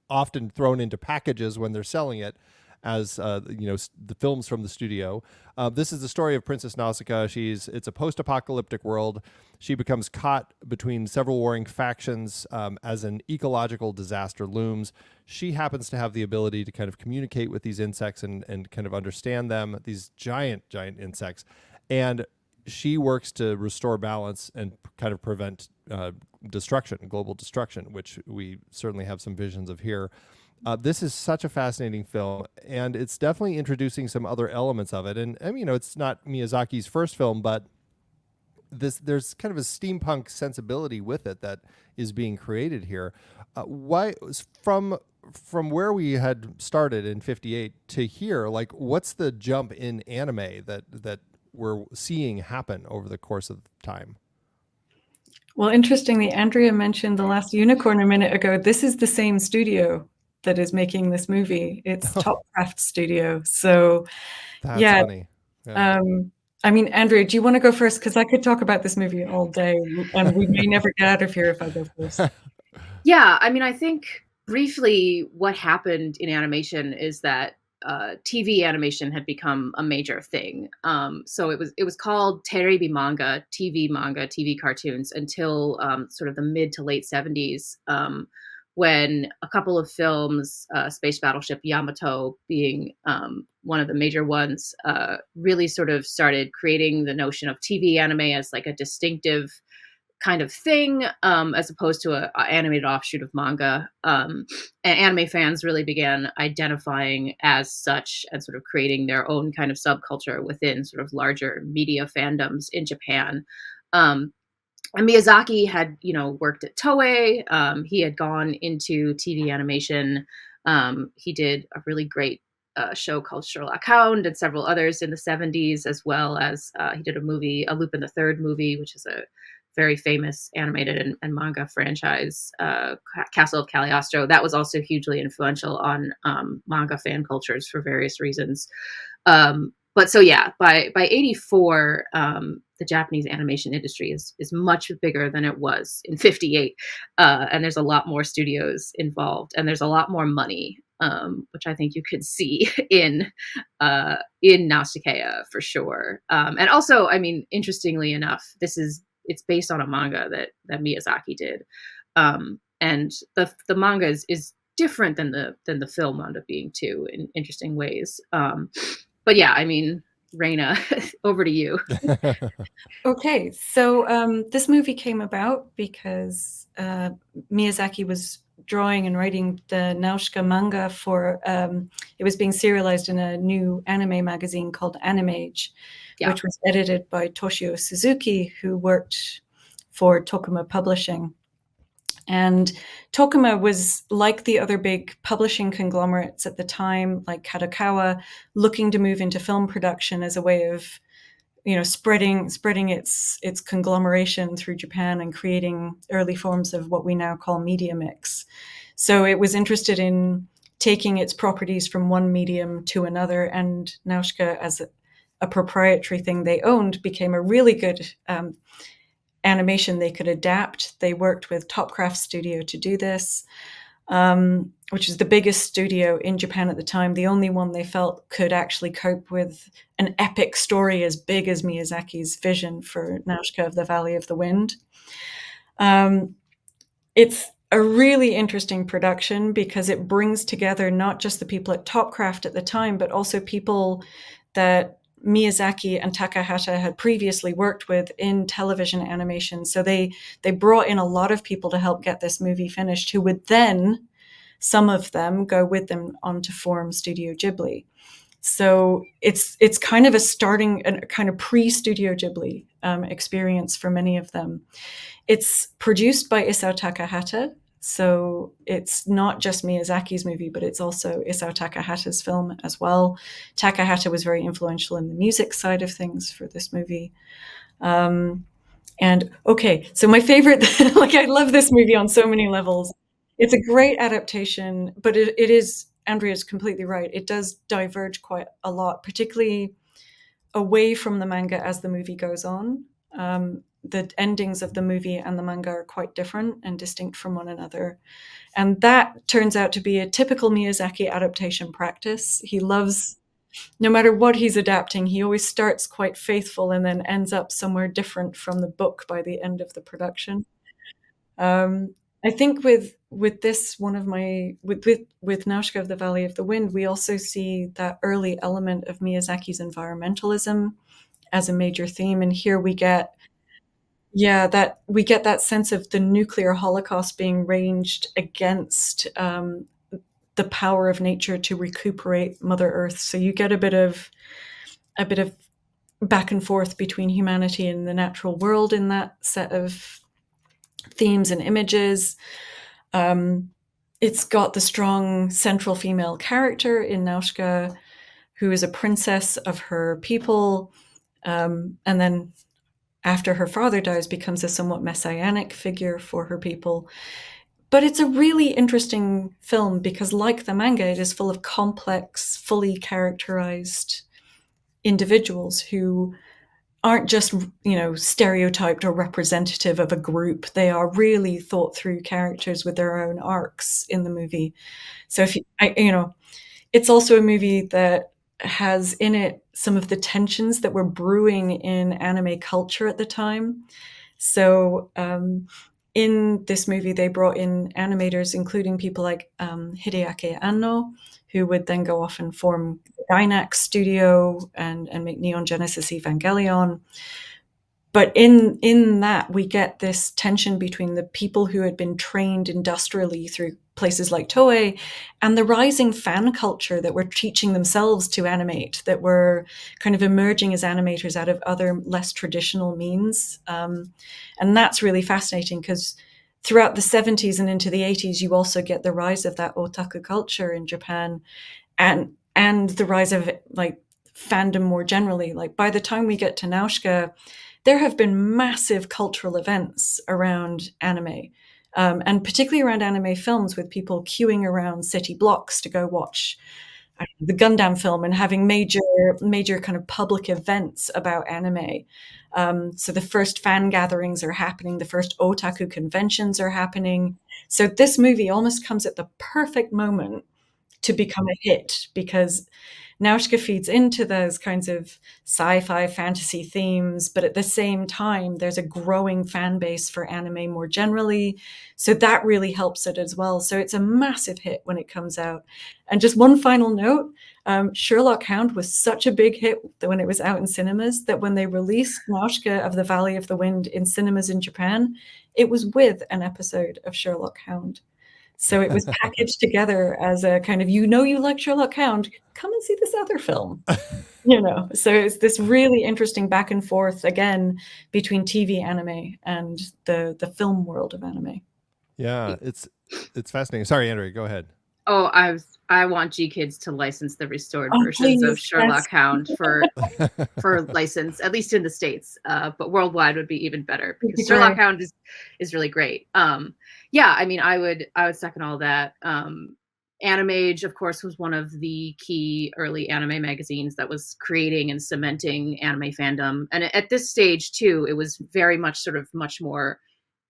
often thrown into packages when they're selling it as the films from the studio. This is the story of Princess Nausicaa. It's a post-apocalyptic world. She becomes caught between several warring factions as an ecological disaster looms. She happens to have the ability to kind of communicate with these insects and kind of understand them, these giant insects. And she works to restore balance and kind of prevent global destruction, which we certainly have some visions of here. This is such a fascinating film, and it's definitely introducing some other elements of it. And it's not Miyazaki's first film, but there's kind of a steampunk sensibility with it that is being created here. Why, from where we had started in 58 to here, like, what's the jump in anime that we're seeing happen over the course of time? Well, interestingly, Andrea mentioned The Last Unicorn a minute ago. This is the same studio that is making this movie. It's Topcraft Studio. So that's funny. Yeah. Andrea, do you want to go first? Because I could talk about this movie all day, and we may never get out of here if I go first. Yeah, I think briefly what happened in animation is that TV animation had become a major thing. So it was called terebi manga, TV cartoons, until sort of the mid to late 70s, when a couple of films, Space Battleship Yamato being one of the major ones, really sort of started creating the notion of TV anime as like a distinctive kind of thing, as opposed to a animated offshoot of manga. And anime fans really began identifying as such and sort of creating their own kind of subculture within sort of larger media fandoms in Japan. And Miyazaki had, worked at Toei. He had gone into TV animation. He did a really great show called Sherlock Hound and several others in the 70s, as well as he did a Lupin the Third movie, which is a very famous animated and manga franchise, Castle of Cagliostro. That was also hugely influential on manga fan cultures for various reasons. But so yeah, by 84, the Japanese animation industry is much bigger than it was in 58. And there's a lot more studios involved, and there's a lot more money. which I think you could see in Nausicaa for sure. And also, I mean, interestingly enough, it's based on a manga that Miyazaki did, and the manga is different than the film wound up being too, in interesting ways. But yeah, I mean, Rayna, over to you. Okay, so this movie came about because Miyazaki was drawing and writing the Nausicaa manga for it was being serialized in a new anime magazine called Animage, Yeah. which was edited by Toshio Suzuki, who worked for Tokuma Publishing. And Tokuma was, like the other big publishing conglomerates at the time, like Kadokawa, looking to move into film production as a way of, you know, spreading its conglomeration through Japan and creating early forms of what we now call media mix. So it was interested in taking its properties from one medium to another, and Nausicaa, as a proprietary thing they owned, became a really good animation they could adapt. They worked with Topcraft Studio to do this, which is the biggest studio in Japan at the time, the only one they felt could actually cope with an epic story as big as Miyazaki's vision for Nausicaa of the Valley of the Wind. It's a really interesting production because it brings together not just the people at Topcraft at the time, but also people that Miyazaki and Takahata had previously worked with in television animation. So they brought in a lot of people to help get this movie finished, who would then, some of them, go with them on to form Studio Ghibli. So it's kind of a kind of pre-Studio Ghibli experience for many of them. It's produced by Isao Takahata, so it's not just Miyazaki's movie, but it's also Isao Takahata's film as well. Takahata was very influential in the music side of things for this movie. And okay, so my favorite, like, I love this movie on so many levels. It's a great adaptation, but it is, Andrea's completely right, it does diverge quite a lot, particularly away from the manga as the movie goes on. The endings of the movie and the manga are quite different and distinct from one another. And that turns out to be a typical Miyazaki adaptation practice. He loves, no matter what he's adapting, he always starts quite faithful and then ends up somewhere different from the book by the end of the production. I think with this, one of my, with Nausicaa of the Valley of the Wind, we also see that early element of Miyazaki's environmentalism as a major theme. And here we get, that sense of the nuclear holocaust being raged against the power of nature to recuperate Mother Earth. So you get a bit of back and forth between humanity and the natural world in that set of themes and images. It's got the strong central female character in Nausicaa, who is a princess of her people, and then after her father dies, becomes a somewhat messianic figure for her people. But it's a really interesting film because, like the manga, it is full of complex, fully characterized individuals who aren't just, you know, stereotyped or representative of a group. They are really thought through characters with their own arcs in the movie. So it's also a movie that has in it some of the tensions that were brewing in anime culture at the time. So in this movie, they brought in animators, including people like Hideaki Anno, who would then go off and form Gainax Studio and make Neon Genesis Evangelion. But in that, we get this tension between the people who had been trained industrially through places like Toei and the rising fan culture that were teaching themselves to animate, that were kind of emerging as animators out of other less traditional means. And that's really fascinating because throughout the 70s and into the 80s, you also get the rise of that otaku culture in Japan and the rise of like fandom more generally. Like by the time we get to Nausicaa, there have been massive cultural events around anime, and particularly around anime films, with people queuing around city blocks to go watch the Gundam film and having major kind of public events about anime. So the first fan gatherings are happening, the first otaku conventions are happening. So this movie almost comes at the perfect moment to become a hit, because Nausicaa feeds into those kinds of sci-fi fantasy themes, but at the same time, there's a growing fan base for anime more generally. So that really helps it as well. So it's a massive hit when it comes out. And just one final note, Sherlock Hound was such a big hit when it was out in cinemas that when they released Nausicaa of the Valley of the Wind in cinemas in Japan, it was with an episode of Sherlock Hound. So it was packaged together as a kind of, you like Sherlock Hound, come and see this other film. So it's this really interesting back and forth again between TV anime and the film world of anime. Yeah, it's fascinating. Sorry, Andrea, go ahead. Oh, I want G Kids to license the restored versions of Sherlock Hound for license, at least in the States. But worldwide would be even better, because Sherlock Hound is really great. Yeah, I mean, I would second all that. Animage, of course, was one of the key early anime magazines that was creating and cementing anime fandom. And at this stage too, it was very much sort of much more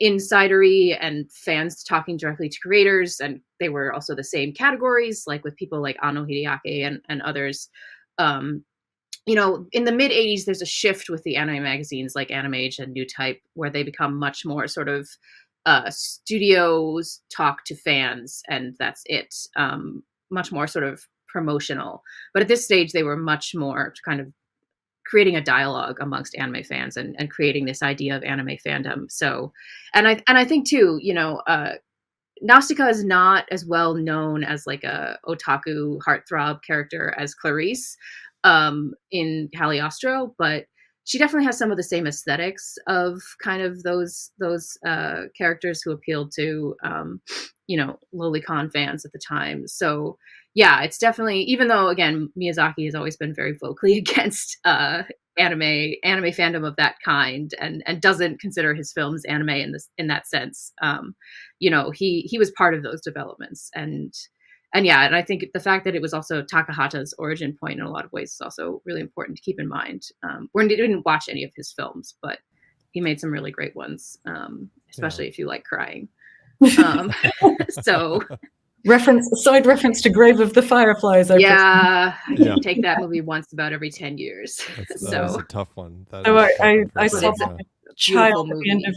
insidery and fans talking directly to creators, and they were also the same categories, like with people like Ano Hideaki and others. In the mid 80s, there's a shift with the anime magazines like Animage and New Type, where they become much more sort of studios talk to fans, and that's it. Much more sort of promotional. But at this stage, they were much more kind of creating a dialogue amongst anime fans and creating this idea of anime fandom. So, and I think too, Nausicaa is not as well known as like a otaku heartthrob character as Clarice in Cagliostro, but she definitely has some of the same aesthetics of kind of those characters who appealed to lolicon fans at the time. So yeah, it's definitely, even though again Miyazaki has always been very vocally against anime fandom of that kind, and doesn't consider his films anime in that sense. He was part of those developments, and I think the fact that it was also Takahata's origin point in a lot of ways is also really important to keep in mind. We didn't watch any of his films, but he made some really great ones, especially if you like crying. So side reference to Grave of the Fireflies. I can take that movie once about every 10 years. That was a tough one. I saw Black Child at the end of.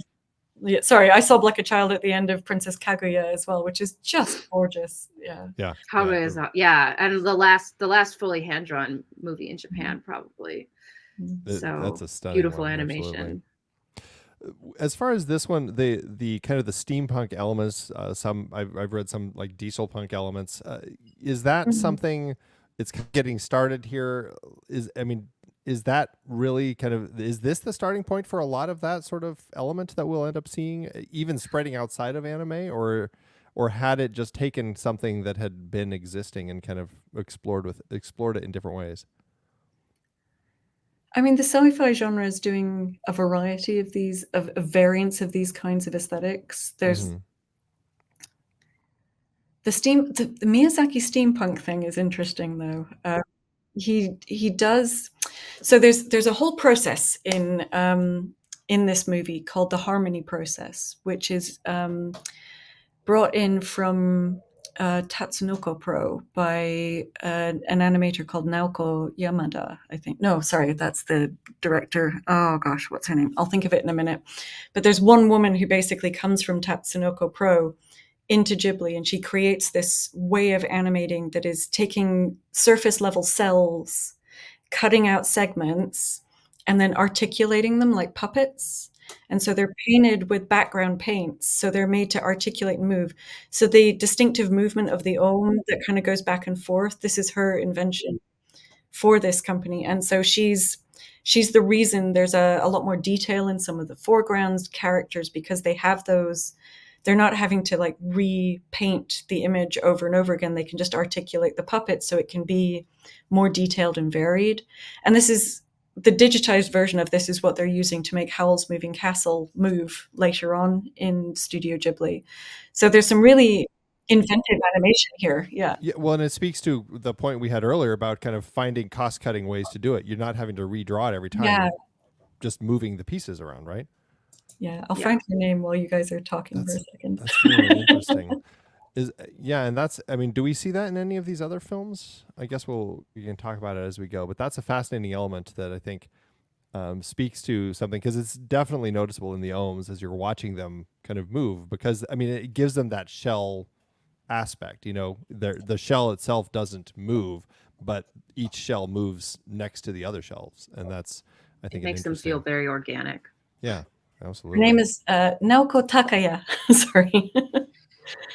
Yeah, sorry, I saw Like a Child at the end of Princess Kaguya as well, which is just gorgeous. Yeah. Kaguya is and the last fully hand-drawn movie in Japan, probably. So that's a stunning beautiful animation. Absolutely. As far as this one, the kind of the steampunk elements, I've read some like diesel punk elements. Is that something? It's getting started here. Is that really is this the starting point for a lot of that sort of element that we'll end up seeing, even spreading outside of anime, or had it just taken something that had been existing and kind of explored it in different ways? I mean, the sci-fi genre is doing a variety of these of variants of these kinds of aesthetics. There's the Miyazaki steampunk thing is interesting though. He does, so there's a whole process in this movie called the harmony process, which is brought in from Tatsunoko Pro by an animator called Naoko Yamada, I think. No, sorry, that's the director. Oh gosh, what's her name? I'll think of it in a minute. But there's one woman who basically comes from Tatsunoko Pro into Ghibli, and she creates this way of animating that is taking surface level cells, cutting out segments, and then articulating them like puppets. And so they're painted with background paints. So they're made to articulate and move. So the distinctive movement of the Om that kind of goes back and forth, this is her invention for this company. And so she's the reason there's a lot more detail in some of the foreground characters, because they have those, they're not having to like repaint the image over and over again. They can just articulate the puppet so it can be more detailed and varied. And this is the digitized version of this is what they're using to make Howl's Moving Castle move later on in Studio Ghibli. So there's some really inventive animation here. Yeah. Well, and it speaks to the point we had earlier about kind of finding cost-cutting ways to do it. You're not having to redraw it every time. You're just moving the pieces around, right? Yeah, I'll find your name while you guys are talking for a second. That's really interesting. Is Yeah, and that's, I mean, do we see that in any of these other films? I guess we can talk about it as we go, but that's a fascinating element that I think speaks to something, because it's definitely noticeable in the ohms as you're watching them kind of move, because I mean it gives them that shell aspect. The shell itself doesn't move, but each shell moves next to the other shells, and that's, I It think, an makes them feel interesting. very organic. Yeah, Her name absolutely. is Naoko Takaya. Sorry. um,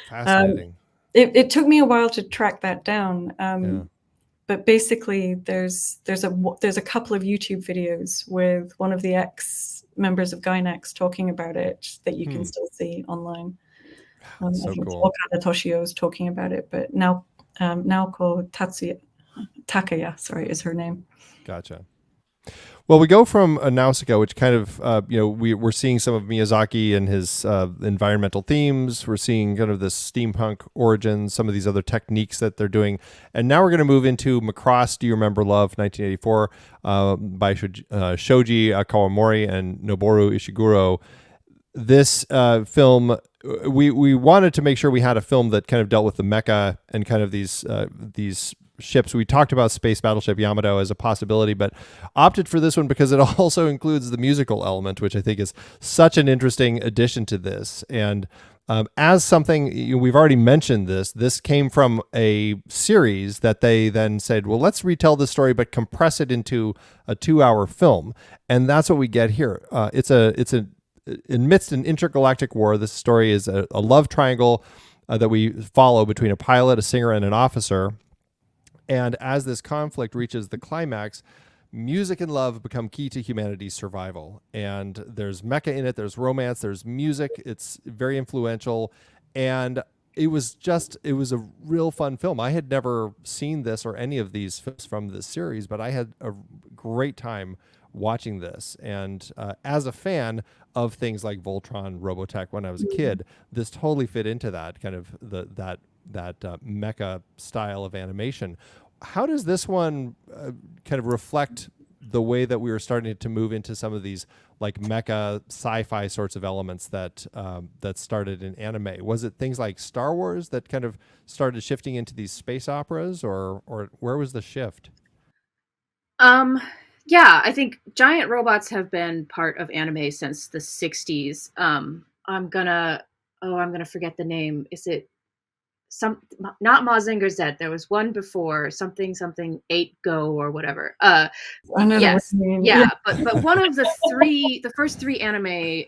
Fascinating. it took me a while to track that down. Yeah. But basically, there's a couple of YouTube videos with one of the ex members of Gainax talking about it that you can still see online. I So think it's cool. Okada Toshio is talking about it, but now Naoko Takaya, sorry, is her name. Gotcha. Well, we go from Nausicaa, which kind of, we're seeing some of Miyazaki and his environmental themes. We're seeing kind of this steampunk origins, some of these other techniques that they're doing. And now we're going to move into Macross, Do You Remember Love, 1984, by Shoji Kawamori and Noboru Ishiguro. This film, we wanted to make sure we had a film that kind of dealt with the mecha and kind of these ships. We talked about Space Battleship Yamato as a possibility, but opted for this one because it also includes the musical element, which I think is such an interesting addition to this. And as something, we've already mentioned this came from a series that they then said, well, let's retell this story, but compress it into a 2-hour film. And that's what we get here. It's amidst an intergalactic war. This story is a love triangle that we follow between a pilot, a singer, and an officer. And as this conflict reaches the climax, music and love become key to humanity's survival. And there's mecha in it, there's romance, there's music. It's very influential. And it was a real fun film. I had never seen this or any of these films from this series, but I had a great time watching this. And as a fan of things like Voltron, Robotech when I was a kid, this totally fit into that kind of that mecha style of animation. How does this one kind of reflect the way that we were starting to move into some of these like mecha sci-fi sorts of elements that started in anime? Was it things like Star Wars that kind of started shifting into these space operas, or where was the shift? Yeah, I think giant robots have been part of anime since the 60s. I'm gonna forget the name. Is it some not Mazinger Z? There was one before, something 8 Go or whatever. I know what Yes, you mean. yeah, but one of the first three anime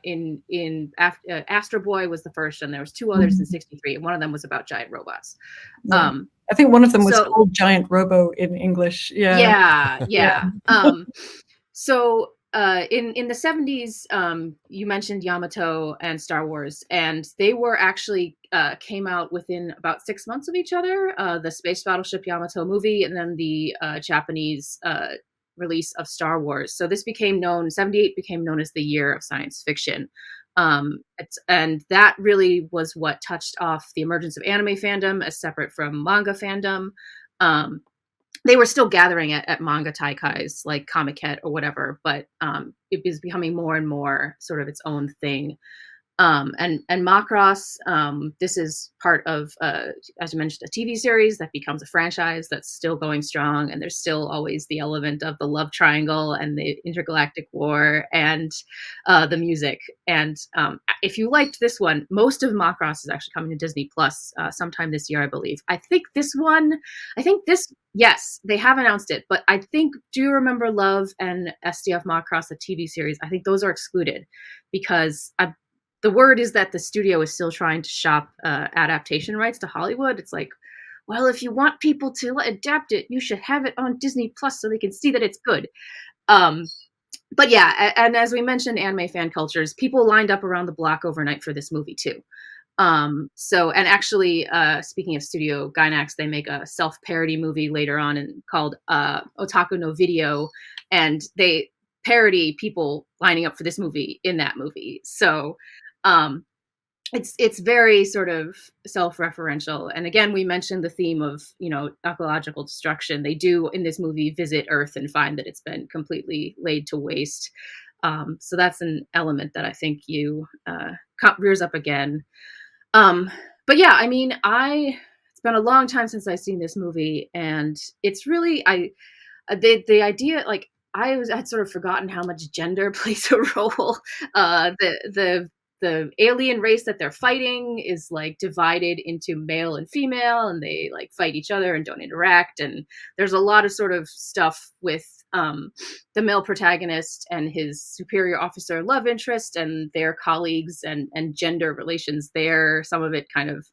Astro Boy was the first, and there was two others in '63, and one of them was about giant robots. Yeah. Um, I think one of them was so called Giant Robo in English. yeah. So in the '70s, you mentioned Yamato and Star Wars, and they were actually came out within about 6 months of each other. The Space Battleship Yamato movie, and then the Japanese release of Star Wars. So this became known. '78 became known as the year of science fiction. And that really was what touched off the emergence of anime fandom as separate from manga fandom. Um, they were still gathering at manga taikais like Comiket or whatever, but it was becoming more and more sort of its own thing. And Macross, this is part of, as you mentioned, a TV series that becomes a franchise that's still going strong, and there's still always the element of the love triangle and the intergalactic war and the music. And if you liked this one, most of Macross is actually coming to Disney Plus sometime this year, I believe. Yes, they have announced it, but I think Do You Remember Love and SDF Macross, the TV series, I think those are excluded because the word is that the studio is still trying to shop adaptation rights to Hollywood. It's like, well, if you want people to adapt it, you should have it on Disney Plus so they can see that it's good. But yeah, and as we mentioned, anime fan cultures, people lined up around the block overnight for this movie too. And actually, speaking of Studio Gainax, they make a self-parody movie later on called Otaku no Video, and they parody people lining up for this movie in that movie. So um, it's very sort of self-referential. And again, we mentioned the theme of ecological destruction. They do in this movie visit Earth and find that it's been completely laid to waste. So that's an element that I think rears up again. But yeah, I mean, it's been a long time since I've seen this movie, and it's really the idea, like, had sort of forgotten how much gender plays a role. The alien race that they're fighting is like divided into male and female, and they like fight each other and don't interact. And there's a lot of sort of stuff with the male protagonist and his superior officer love interest and their colleagues, and gender relations there. Some of it kind of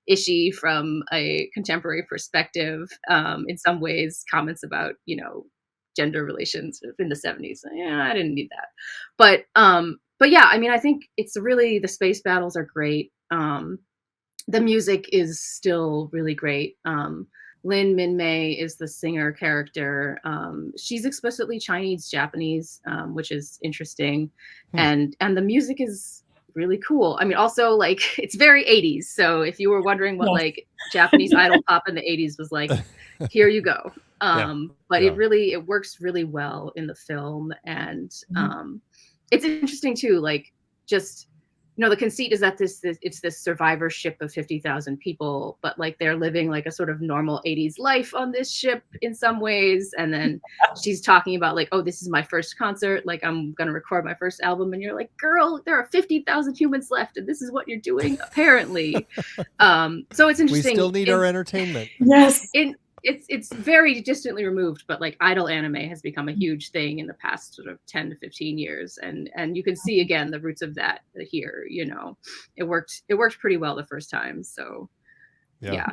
ishy from a contemporary perspective. In some ways, comments about, gender relations in the 70s. Yeah, I didn't need that. But yeah, I mean, I think it's really, the space battles are great. The music is still really great. Lin Min-mei is the singer character. She's explicitly Chinese Japanese, which is interesting. And the music is really cool. I mean, also, like, it's very 80s. So if you were wondering what like Japanese idol pop in the 80s was like, here you go. But it works really well in the film. And it's interesting too, like, just, the conceit is that it's this survivorship of 50,000 people, but like they're living like a sort of normal 80s life on this ship in some ways. And then she's talking about like, oh, this is my first concert, like I'm gonna record my first album, and you're like, girl, there are 50,000 humans left, and this is what you're doing apparently. So it's interesting. We still need our entertainment. Yes. It's very distantly removed, but like idol anime has become a huge thing in the past sort of 10 to 15 years, and you can see again the roots of that here. It worked pretty well the first time. So yeah.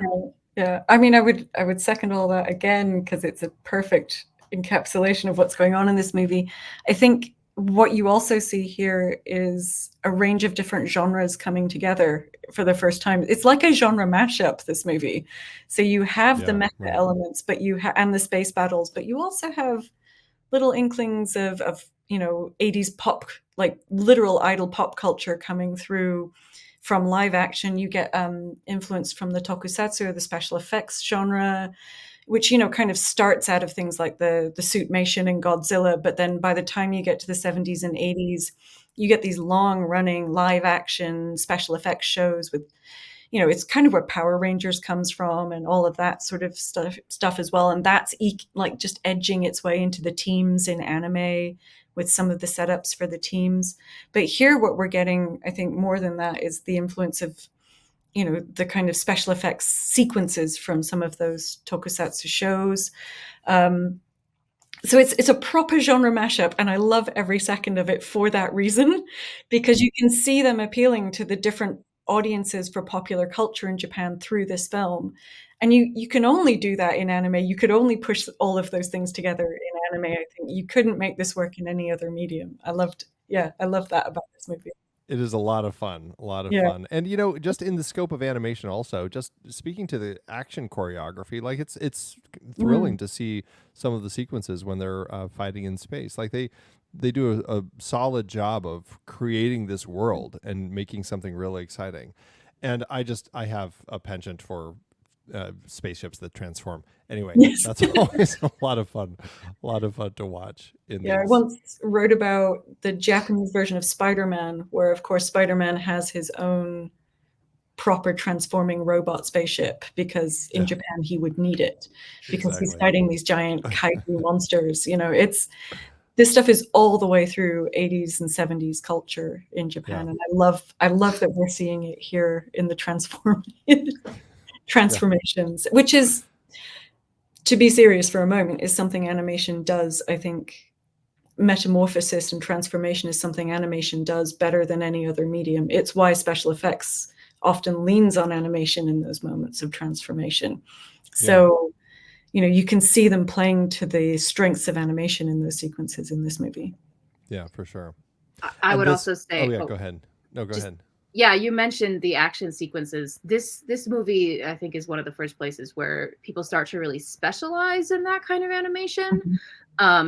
I mean, I would second all that again, because it's a perfect encapsulation of what's going on in this movie. I think what you also see here is a range of different genres coming together for the first time. It's like a genre mashup, this movie. So you have the mecha elements, but and the space battles, but you also have little inklings of 80s pop, like literal idol pop culture coming through from live action. You get influence from the tokusatsu, or the special effects genre, which, kind of starts out of things like the Suitmation and Godzilla. But then by the time you get to the 70s and 80s, you get these long running live action special effects shows with, it's kind of where Power Rangers comes from and all of that sort of stuff as well. And that's like just edging its way into the teams in anime with some of the setups for the teams. But here, what we're getting, I think more than that, is the influence of, the kind of special effects sequences from some of those tokusatsu shows. So it's a proper genre mashup, and I love every second of it for that reason, because you can see them appealing to the different audiences for popular culture in Japan through this film. And you can only do that in anime. You could only push all of those things together in anime. I think you couldn't make this work in any other medium. I love that about this movie. It is a lot of fun, fun. And, just in the scope of animation also, just speaking to the action choreography, like it's thrilling to see some of the sequences when they're fighting in space. Like they do a solid job of creating this world and making something really exciting. And I have a penchant for spaceships that transform. Anyway, that's always a lot of fun to watch. I once wrote about the Japanese version of Spider-Man, where of course Spider-Man has his own proper transforming robot spaceship, because in Japan he would need it, because he's fighting these giant kaiju monsters. This stuff is all the way through 80s and 70s culture in Japan, and I love that we're seeing it here in the transformations, which is, to be serious for a moment, is something animation does. I think metamorphosis and transformation is something animation does better than any other medium. It's why special effects often leans on animation in those moments of transformation. So, you can see them playing to the strengths of animation in those sequences in this movie. Yeah, for sure. I would also say... go ahead. No, go ahead. Yeah, you mentioned the action sequences. This movie, I think, is one of the first places where people start to really specialize in that kind of animation.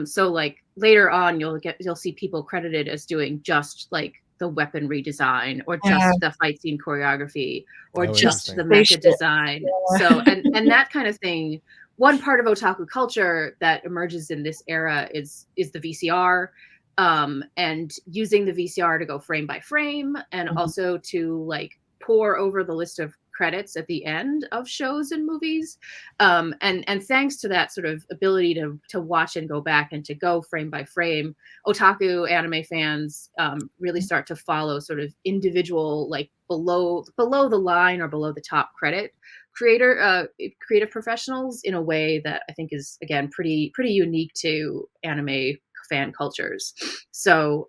So like later on, you'll see people credited as doing just like the weapon redesign, or just the fight scene choreography, or just the mecha design. So and that kind of thing. One part of otaku culture that emerges in this era is the VCR. And using the VCR to go frame by frame, and also to like pour over the list of credits at the end of shows and movies. And thanks to that sort of ability to watch and go back and to go frame by frame, otaku anime fans really start to follow sort of individual, like below the line or below the top credit creative professionals in a way that I think is, again, pretty unique to anime fan cultures. So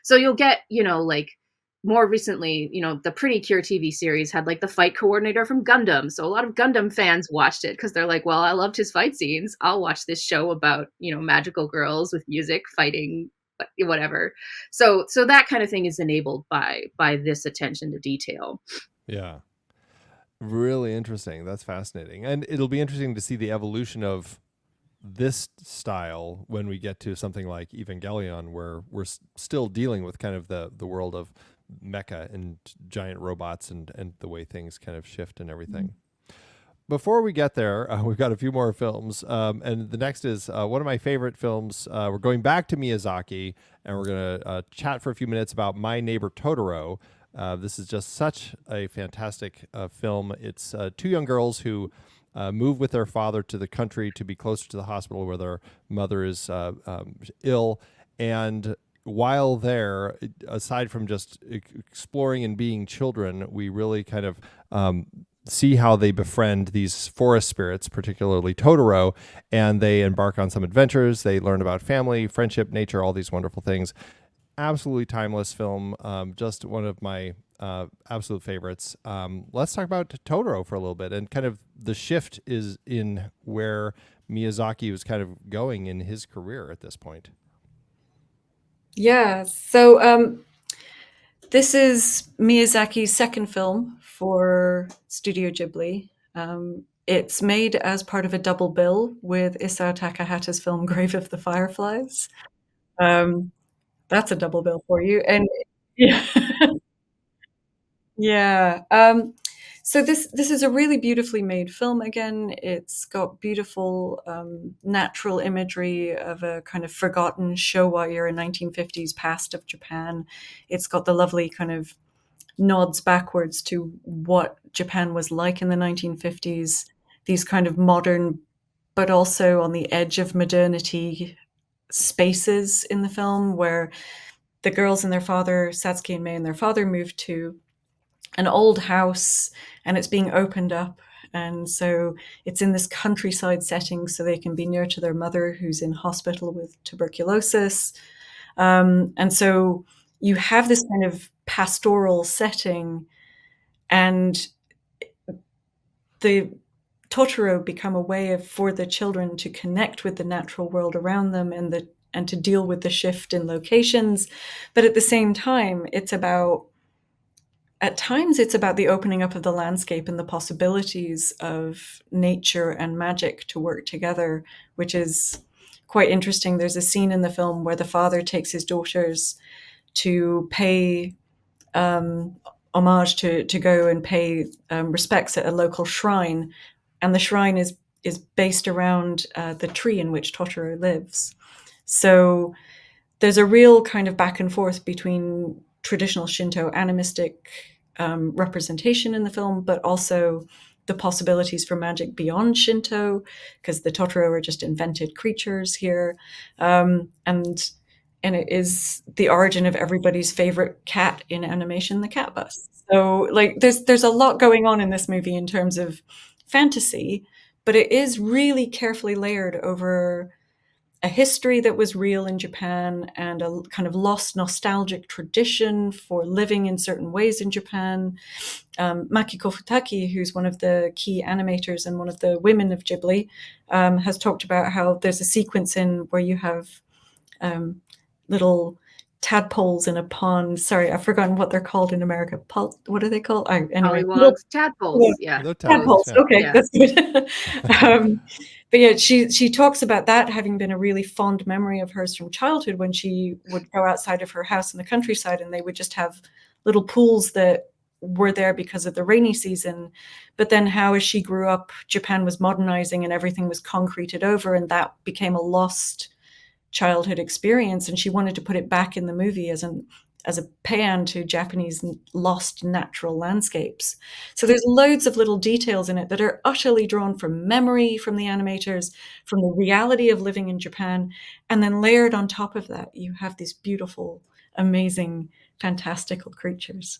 so you'll get, like, more recently, the Pretty Cure TV series had like the fight coordinator from Gundam. So a lot of Gundam fans watched it because they're like, well, I loved his fight scenes. I'll watch this show about, magical girls with music fighting whatever. So that kind of thing is enabled by this attention to detail. Yeah. Really interesting. That's fascinating. And it'll be interesting to see the evolution of this style when we get to something like Evangelion, where we're still dealing with kind of the world of mecha and giant robots and the way things kind of shift and everything. Before we get there, we've got a few more films. And the next is one of my favorite films. We're going back to Miyazaki, and we're going to chat for a few minutes about My Neighbor Totoro. This is just such a fantastic film. It's two young girls who move with their father to the country to be closer to the hospital where their mother is ill. And while there, aside from just exploring and being children, we really kind of see how they befriend these forest spirits, particularly Totoro, and they embark on some adventures. They learn about family, friendship, nature, all these wonderful things. Absolutely timeless film. Just one of my absolute favorites. Let's talk about Totoro for a little bit, and kind of the shift is in where Miyazaki was kind of going in his career at this point. Yeah, so this is Miyazaki's second film for Studio Ghibli. It's made as part of a double bill with Isao Takahata's film Grave of the Fireflies. That's a double bill for you. And yeah, yeah. So this is a really beautifully made film. Again, it's got beautiful natural imagery of a kind of forgotten Showa era 1950s past of Japan. It's got the lovely kind of nods backwards to what Japan was like in the 1950s. These kind of modern, but also on the edge of modernity spaces in the film, where the girls and their father, Satsuki and Mei, and their father moved to an old house, and it's being opened up. And so it's in this countryside setting so they can be near to their mother, who's in hospital with tuberculosis. And so you have this kind of pastoral setting, and the Totoro become a way for the children to connect with the natural world around them and to deal with the shift in locations. But at the same time, at times it's about the opening up of the landscape and the possibilities of nature and magic to work together, which is quite interesting. There's a scene in the film where the father takes his daughters to pay homage, to go and pay respects at a local shrine, and the shrine is based around the tree in which Totoro lives. So there's a real kind of back and forth between traditional Shinto animistic representation in the film, but also the possibilities for magic beyond Shinto, because the Totoro are just invented creatures here. And it is the origin of everybody's favorite cat in animation, the cat bus. So like there's a lot going on in this movie in terms of fantasy, but it is really carefully layered over a history that was real in Japan and a kind of lost nostalgic tradition for living in certain ways in Japan. Makiko Futaki, who's one of the key animators and one of the women of Ghibli, has talked about how there's a sequence in where you have little tadpoles in a pond. Sorry, I've forgotten what they're called in America. What are they called? Anyway, Pollywogs, tadpoles. Yeah, tadpoles. Yeah. Okay, Yeah. that's good. But yeah, she talks about that having been a really fond memory of hers from childhood, when she would go outside of her house in the countryside and they would just have little pools that were there because of the rainy season. But then how, as she grew up, Japan was modernizing and everything was concreted over, and that became a lost childhood experience, and she wanted to put it back in the movie as as a paean to Japanese lost natural landscapes. So there's loads of little details in it that are utterly drawn from memory from the animators, from the reality of living in Japan, and then layered on top of that, you have these beautiful, amazing, fantastical creatures.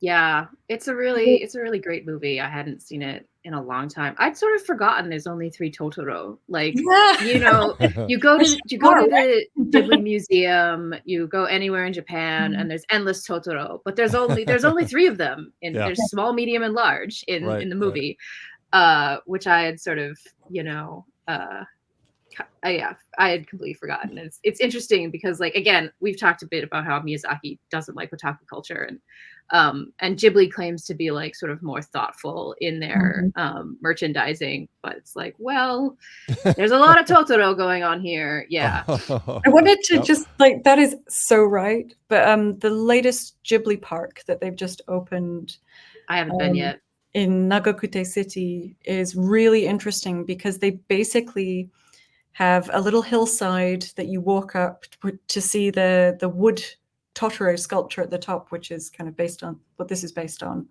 Yeah, it's a really great movie. I hadn't seen it in a long time. I'd sort of forgotten there's only 3 Totoro. Like, you know, you go to the Ghibli Museum, you go anywhere in Japan, and there's endless Totoro, but there's only 3 of them, and Yeah. there's small, medium, and large in Right, the right. movie, which I had sort of, yeah, I had completely forgotten. It's interesting because, like, again, we've talked a bit about how Miyazaki doesn't like otaku culture, and Ghibli claims to be like sort of more thoughtful in their merchandising, but it's like, well, there's a lot of Totoro going on here. Yeah. I wanted to just like, that is so right. But the latest Ghibli park that they've just opened, I haven't been yet, in Nagakute City, is really interesting because they basically have a little hillside that you walk up to see the wood Totoro sculpture at the top, which is kind of based on what this is based on.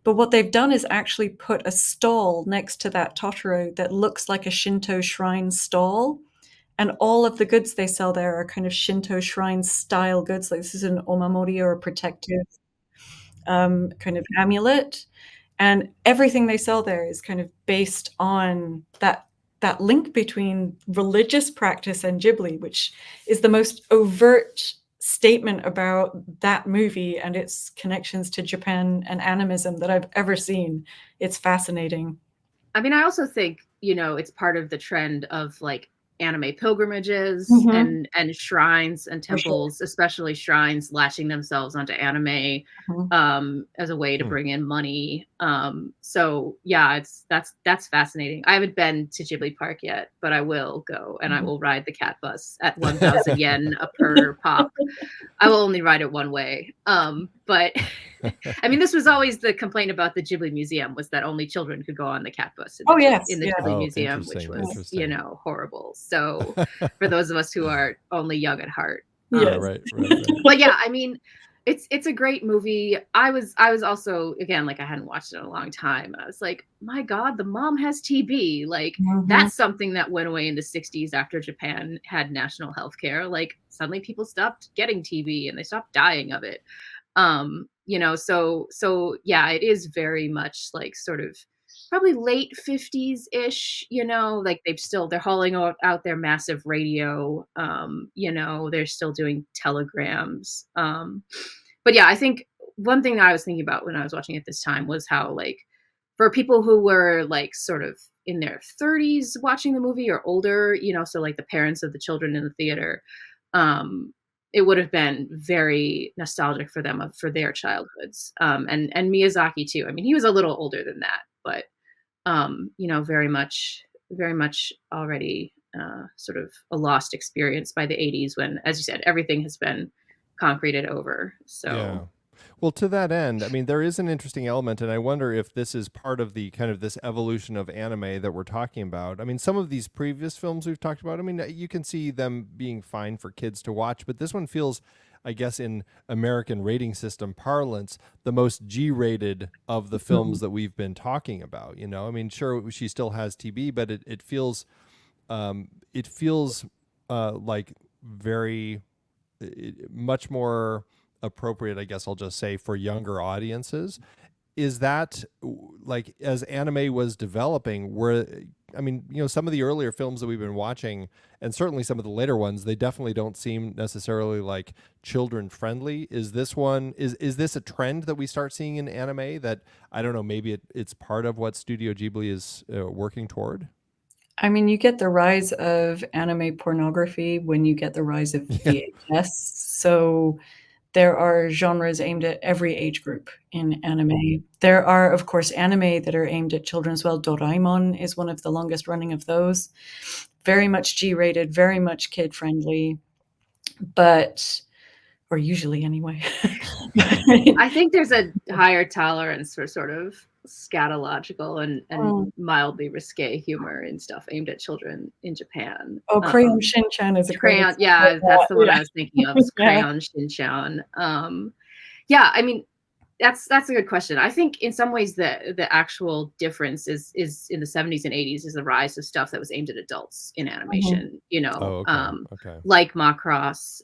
But what they've done is actually put a stall next to that Totoro that looks like a Shinto shrine stall. And all of the goods they sell there are kind of Shinto shrine style goods. Like, this is an omamori, or a protective kind of amulet. And everything they sell there is kind of based on that link between religious practice and Ghibli, which is the most overt statement about that movie and its connections to Japan and animism that I've ever seen. It's fascinating. I mean, I also think, it's part of the trend of like anime pilgrimages and shrines and temples, especially shrines, latching themselves onto anime as a way to bring in money. So yeah, that's fascinating. I haven't been to Ghibli Park yet, but I will go, and I will ride the cat bus at 1,000 yen a per pop. I will only ride it one way. But I mean, this was always the complaint about the Ghibli Museum, was that only children could go on the cat bus in the Ghibli Museum, which was, horrible. So for those of us who are only young at heart. Right. But yeah, I mean, it's a great movie. I was also, again, like, I hadn't watched it in a long time. I was like, my God, the mom has TB. Like, that's something that went away in the 60s after Japan had national health care. Like, suddenly people stopped getting TB and they stopped dying of it. So yeah, it is very much like sort of probably late 50s ish, like they're hauling out their massive radio, they're still doing telegrams. But yeah, I think one thing that I was thinking about when I was watching it this time was how, like, for people who were like sort of in their 30s watching the movie or older, so like the parents of the children in the theater, it would have been very nostalgic for them, for their childhoods. And Miyazaki too. I mean, he was a little older than that, but very much already sort of a lost experience by the 80s, when, as you said, everything has been concreted over. So yeah. Well, to that end, I mean, there is an interesting element, and I wonder if this is part of the kind of this evolution of anime that we're talking about. I mean, some of these previous films we've talked about, I mean, you can see them being fine for kids to watch, but this one feels, I guess, in American rating system parlance, the most G-rated of the films that we've been talking about. I mean, sure, she still has TB, but it feels like very much more appropriate, I guess I'll just say, for younger audiences. Is that, like, as anime was developing, some of the earlier films that we've been watching, and certainly some of the later ones, they definitely don't seem necessarily like children friendly. Is this one, is this a trend that we start seeing in anime that, I don't know, maybe it's part of what Studio Ghibli is working toward? I mean, you get the rise of anime pornography when you get the rise of VHS. So there are genres aimed at every age group in anime. There are, of course, anime that are aimed at children as well. Doraemon is one of the longest running of those. Very much G-rated, very much kid-friendly, or usually anyway. I think there's a higher tolerance for sort of scatological and mildly risque humor and stuff aimed at children in Japan. Oh, Crayon Shin-chan is a great Crayon, example yeah, of that's that. the one Yeah. I was thinking of. Is Yeah. Crayon Shin-chan. Yeah, I mean, that's a good question. I think in some ways the actual difference is in the 70s and 80s is the rise of stuff that was aimed at adults in animation, Oh, okay. Okay. like Macross,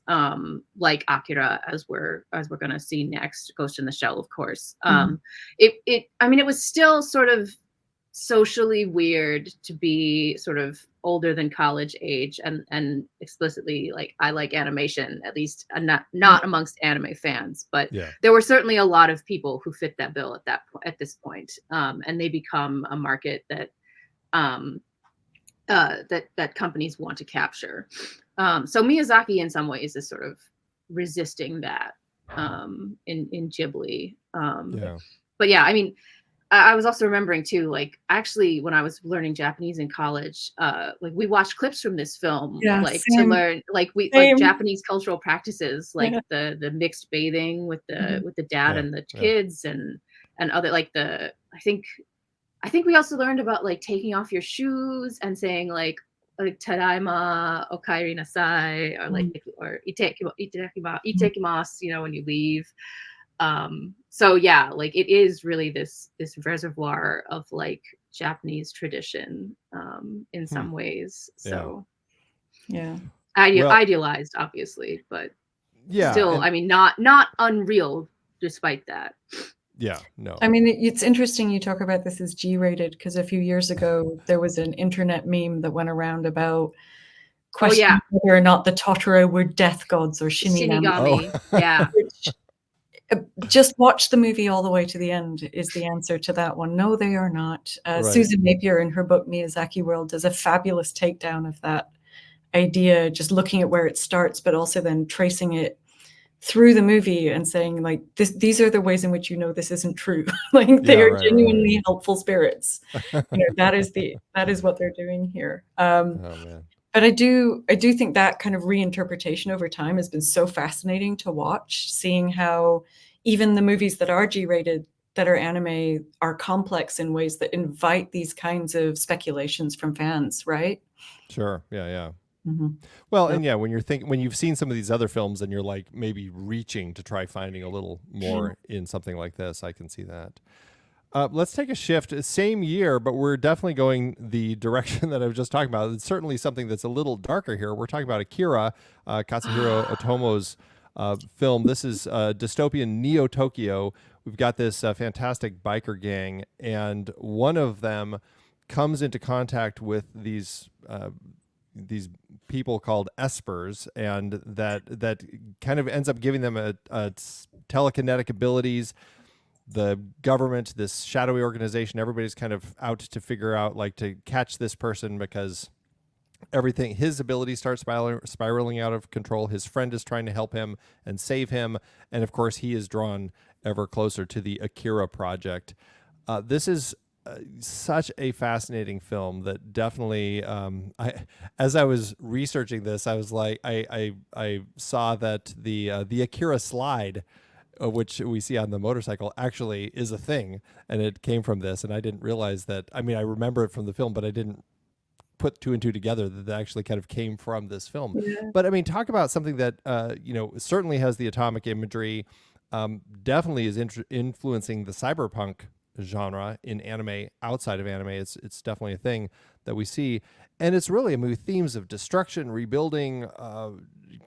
like Akira, as we're gonna see next, Ghost in the Shell, of course. I mean, it was still sort of socially weird to be sort of older than college age and explicitly like I like animation, at least not amongst anime fans, but Yeah. there were certainly a lot of people who fit that bill at this point, and they become a market that that companies want to capture. So Miyazaki in some ways is sort of resisting that in Ghibli. Yeah. But yeah, I mean, I was also remembering too, like actually when I was learning Japanese in college, like we watched clips from this film, Yeah, like to same. learn like Same. Japanese cultural practices, like Yeah. the mixed bathing with the dad Yeah, and the yeah. kids and other like I think we also learned about like taking off your shoes and saying like tadaima, okaeri nasai, or like or itekimasu, when you leave. So yeah, like it is really this reservoir of like Japanese tradition in some ways. So Yeah. Well- idealized, obviously, but Yeah. still, and- I mean, not unreal despite that. yeah. No. I mean, it's interesting you talk about this as G-rated because a few years ago there was an internet meme that went around about questioning whether or not the Totoro were death gods or shinigami. Shinigami. Yeah. Which, just watch the movie all the way to the end is the answer to that one. No, they are not. Right. Susan Napier in her book Miyazaki World does a fabulous takedown of that idea, just looking at where it starts, but also then tracing it through the movie and saying like these are the ways in which this isn't true. Like they are genuinely helpful spirits. That is what they're doing here. Oh man. But I do think that kind of reinterpretation over time has been so fascinating to watch, seeing how even the movies that are G-rated that are anime are complex in ways that invite these kinds of speculations from fans, right? Sure. Yeah. Yeah. Mm-hmm. Well, and yeah, when you've seen some of these other films and you're like maybe reaching to try finding a little more in something like this, I can see that. Let's take a shift. Same year, but we're definitely going the direction that I was just talking about. It's certainly something that's a little darker here. We're talking about Akira, Katsuhiro Otomo's film. This is dystopian Neo Tokyo. We've got this fantastic biker gang, and one of them comes into contact with these people called espers, and that kind of ends up giving them a telekinetic abilities. The government, this shadowy organization, everybody's kind of out to figure out, like, to catch this person because his abilities start spiraling out of control. His friend is trying to help him and save him, and of course he is drawn ever closer to the Akira project. This is such a fascinating film that definitely, as I was researching this, I was like, I saw that the Akira slide, which we see on the motorcycle, actually is a thing, and it came from this. And I didn't realize that. I mean, I remember it from the film, but I didn't put two and two together that actually kind of came from this film. Yeah. But I mean, talk about something that certainly has the atomic imagery, definitely is influencing the cyberpunk genre in anime. Outside of anime, it's definitely a thing that we see, and it's really a movie with themes of destruction, rebuilding,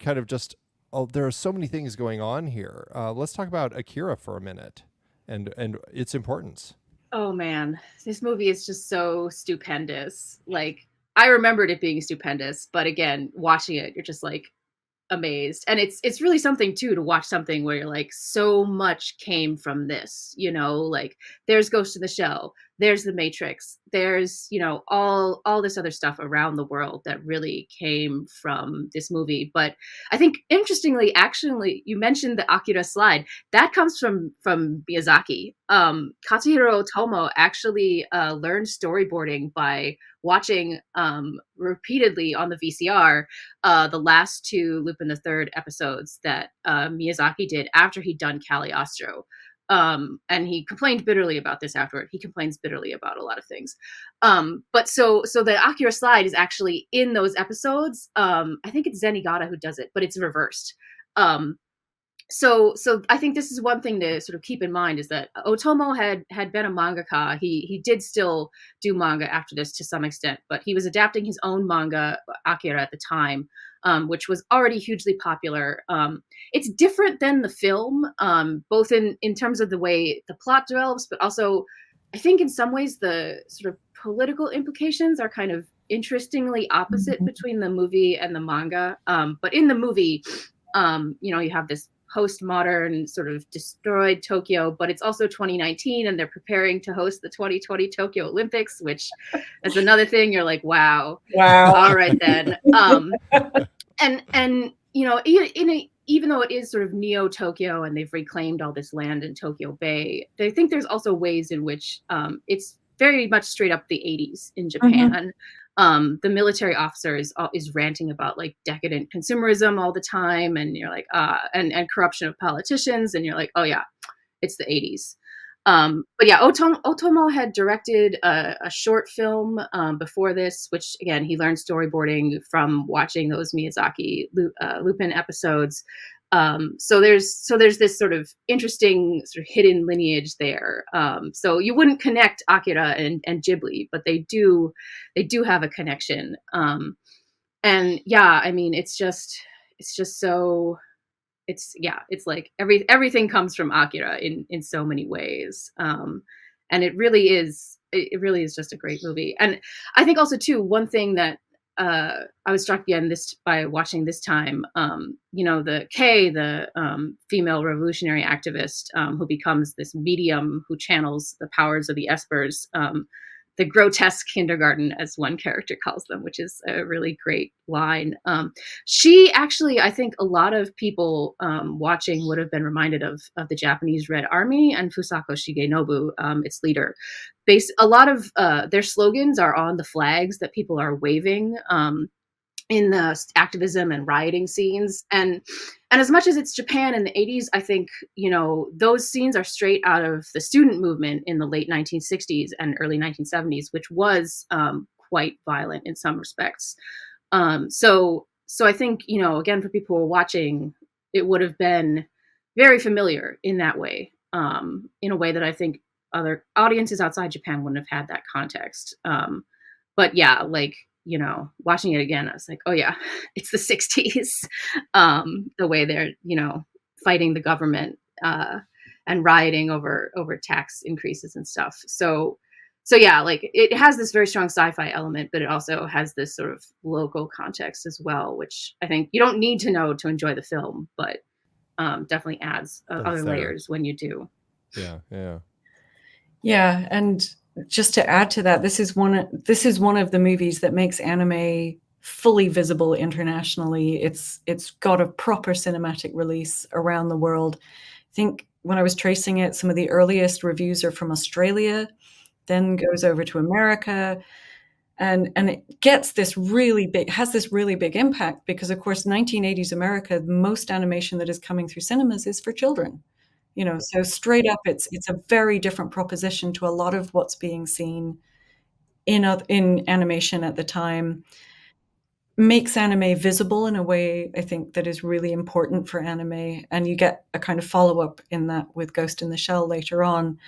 kind of just. Oh, there are so many things going on here. Let's talk about Akira for a minute and its importance. Oh man, this movie is just so stupendous. Like, I remembered it being stupendous, but again, watching it, you're just like amazed. And it's really something too to watch something where you're like, so much came from this, like there's Ghost in the Shell, there's The Matrix, there's, all this other stuff around the world that really came from this movie. But I think interestingly, actually, you mentioned the Akira slide. That comes from Miyazaki. Katsuhiro Otomo actually learned storyboarding by watching repeatedly on the VCR the last two Lupin the Third episodes that Miyazaki did after he'd done Cagliostro. And he complained bitterly about this afterward. He complains bitterly about a lot of things. But so the Akira slide is actually in those episodes. I think it's Zenigata who does it, but it's reversed. So I think this is one thing to sort of keep in mind, is that Otomo had been a mangaka. He did still do manga after this to some extent, but he was adapting his own manga, Akira, at the time, which was already hugely popular. It's different than the film, both in terms of the way the plot develops, but also I think in some ways the sort of political implications are kind of interestingly opposite between the movie and the manga. But in the movie, you have this postmodern sort of destroyed Tokyo, but it's also 2019 and they're preparing to host the 2020 Tokyo Olympics, which is another thing. You're like, wow. All right then. And even though it is sort of neo Tokyo and they've reclaimed all this land in Tokyo Bay, I think there's also ways in which it's very much straight up the 80s in Japan. The military officer is ranting about like decadent consumerism all the time, and you're like, and corruption of politicians, and you're like, oh yeah, it's the 80s. But yeah, Otomo had directed a short film before this, which again he learned storyboarding from watching those Miyazaki Lupin episodes. So there's this sort of interesting sort of hidden lineage there. So you wouldn't connect Akira and Ghibli, but they do have a connection. And yeah, I mean, it's just so it's like everything comes from Akira in so many ways. And it really is just a great movie. And I think also too, one thing that I was struck again by watching this time, the female revolutionary activist who becomes this medium who channels the powers of the espers, the grotesque kindergarten, as one character calls them, which is a really great line. She actually, I think a lot of people watching would have been reminded of the Japanese Red Army and Fusako Shigenobu, its leader. A lot of their slogans are on the flags that people are waving in the activism and rioting scenes. And as much as it's Japan in the 80s, I think, those scenes are straight out of the student movement in the late 1960s and early 1970s, which was quite violent in some respects. So I think, again, for people watching, it would have been very familiar in that way, in a way that I think other audiences outside Japan wouldn't have had that context. But yeah, like, watching it again, I was like, oh yeah, it's the 60s. The way they're, fighting the government and rioting over tax increases and stuff. So yeah, like it has this very strong sci-fi element, but it also has this sort of local context as well, which I think you don't need to know to enjoy the film, but definitely adds other layers when you do. Yeah, and just to add to that, this is one of the movies that makes anime fully visible internationally. It's got a proper cinematic release around the world. I think when I was tracing it, some of the earliest reviews are from Australia, then goes over to America, and it gets this really big impact because, of course, 1980s America, most animation that is coming through cinemas is for children. So straight up, it's a very different proposition to a lot of what's being seen in animation at the time. Makes anime visible in a way, I think, that is really important for anime, and you get a kind of follow-up in that with Ghost in the Shell later on.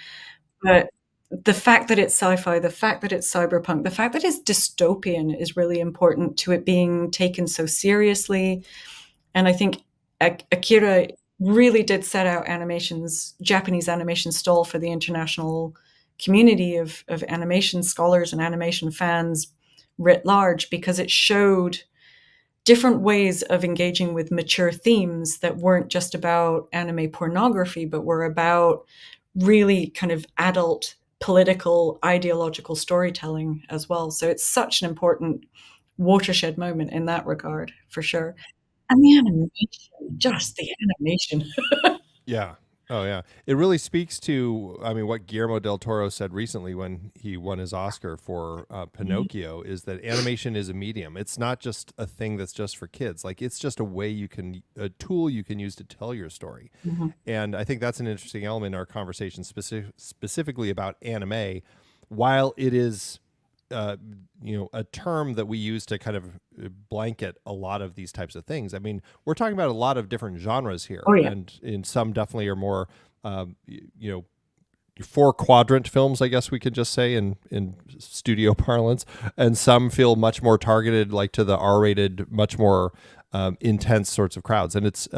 But the fact that it's sci-fi, the fact that it's cyberpunk, the fact that it's dystopian is really important to it being taken so seriously. And I think Akira really did set out Japanese animation stall for the international community of animation scholars and animation fans writ large, because it showed different ways of engaging with mature themes that weren't just about anime pornography, but were about really kind of adult political ideological storytelling as well. So it's such an important watershed moment in that regard, for sure. And the animation, just the animation. Yeah. Oh yeah, it really speaks to, I mean, what Guillermo del Toro said recently when he won his Oscar for Pinocchio is that animation is a medium. It's not just a thing that's just for kids. Like it's just a tool you can use to tell your story. Mhm. And I think that's an interesting element in our conversation, specifically about anime. While it is a term that we use to kind of blanket a lot of these types of things. I mean, we're talking about a lot of different genres here, Oh yeah. and in some definitely are more, you know, four quadrant films, I guess we could just say in studio parlance, and some feel much more targeted, like to the R-rated, much more intense sorts of crowds. And it's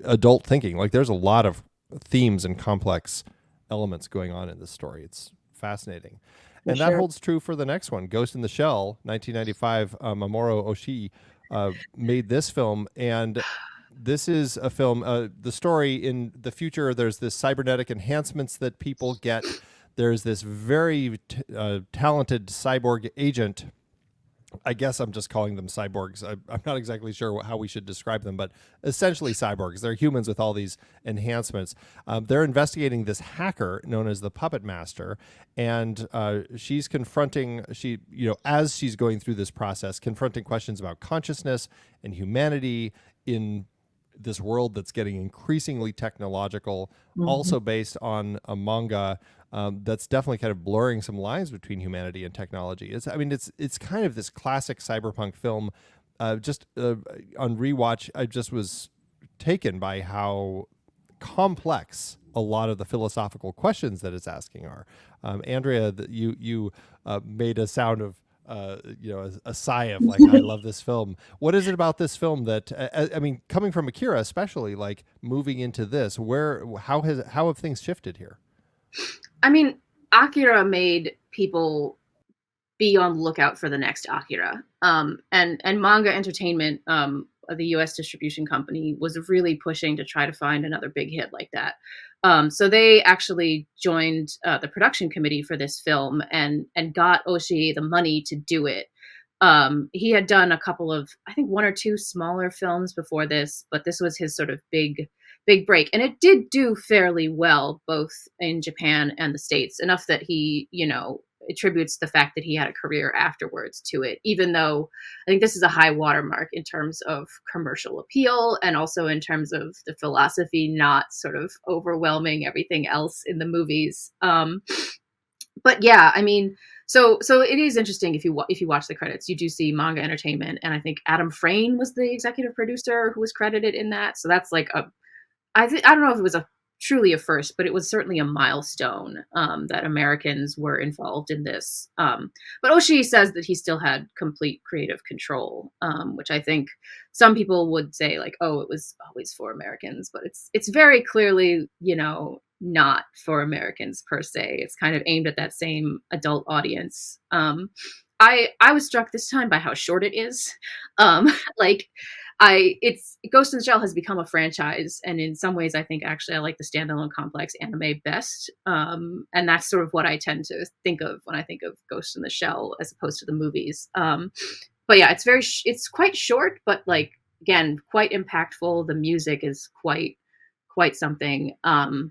adult thinking. Like there's a lot of themes and complex elements going on in this story. It's fascinating. For And that sure. holds true for the next one, Ghost in the Shell, 1995. Mamoru Oshii made this film, and this is a film. The story in the future, there's this cybernetic enhancements that people get. There's this very talented cyborg agent. I guess I'm just calling them cyborgs. I'm not exactly sure how we should describe them, but essentially cyborgs. They're humans with all these enhancements. They're investigating this hacker known as the Puppet Master, and she's confronting, as she's going through this process, confronting questions about consciousness and humanity in this world that's getting increasingly technological, also based on a manga that's definitely kind of blurring some lines between humanity and technology. It's kind of this classic cyberpunk film. Just on rewatch, I just was taken by how complex a lot of the philosophical questions that it's asking are. Andrea, you made a sound of a sigh of like, I love this film. What is it about this film that I mean, coming from Akira, especially, like moving into this, how have things shifted here? I mean, Akira made people be on the lookout for the next Akira. And Manga Entertainment, the U.S. distribution company, was really pushing to try to find another big hit like that. So they actually joined the production committee for this film and got Oshii the money to do it. He had done a couple of, I think, one or two smaller films before this, but this was his sort of big break. And it did do fairly well, both in Japan and the States, enough that he, attributes the fact that he had a career afterwards to it, even though I think this is a high watermark in terms of commercial appeal and also in terms of the philosophy not sort of overwhelming everything else in the movies. But yeah, I mean, so it is interesting if you watch the credits, you do see Manga Entertainment, and I think Adam Frayne was the executive producer who was credited in that. So that's like I don't know if it was truly a first, but it was certainly a milestone that Americans were involved in this. But Oshii says that he still had complete creative control, which I think some people would say like, oh, it was always for Americans, but it's very clearly, not for Americans per se. It's kind of aimed at that same adult audience. I was struck this time by how short it is. Like Ghost in the Shell has become a franchise, and in some ways I think actually I like the standalone complex anime best. And that's sort of what I tend to think of when I think of Ghost in the Shell as opposed to the movies. But yeah, it's quite short, but like again, quite impactful. The music is quite something. I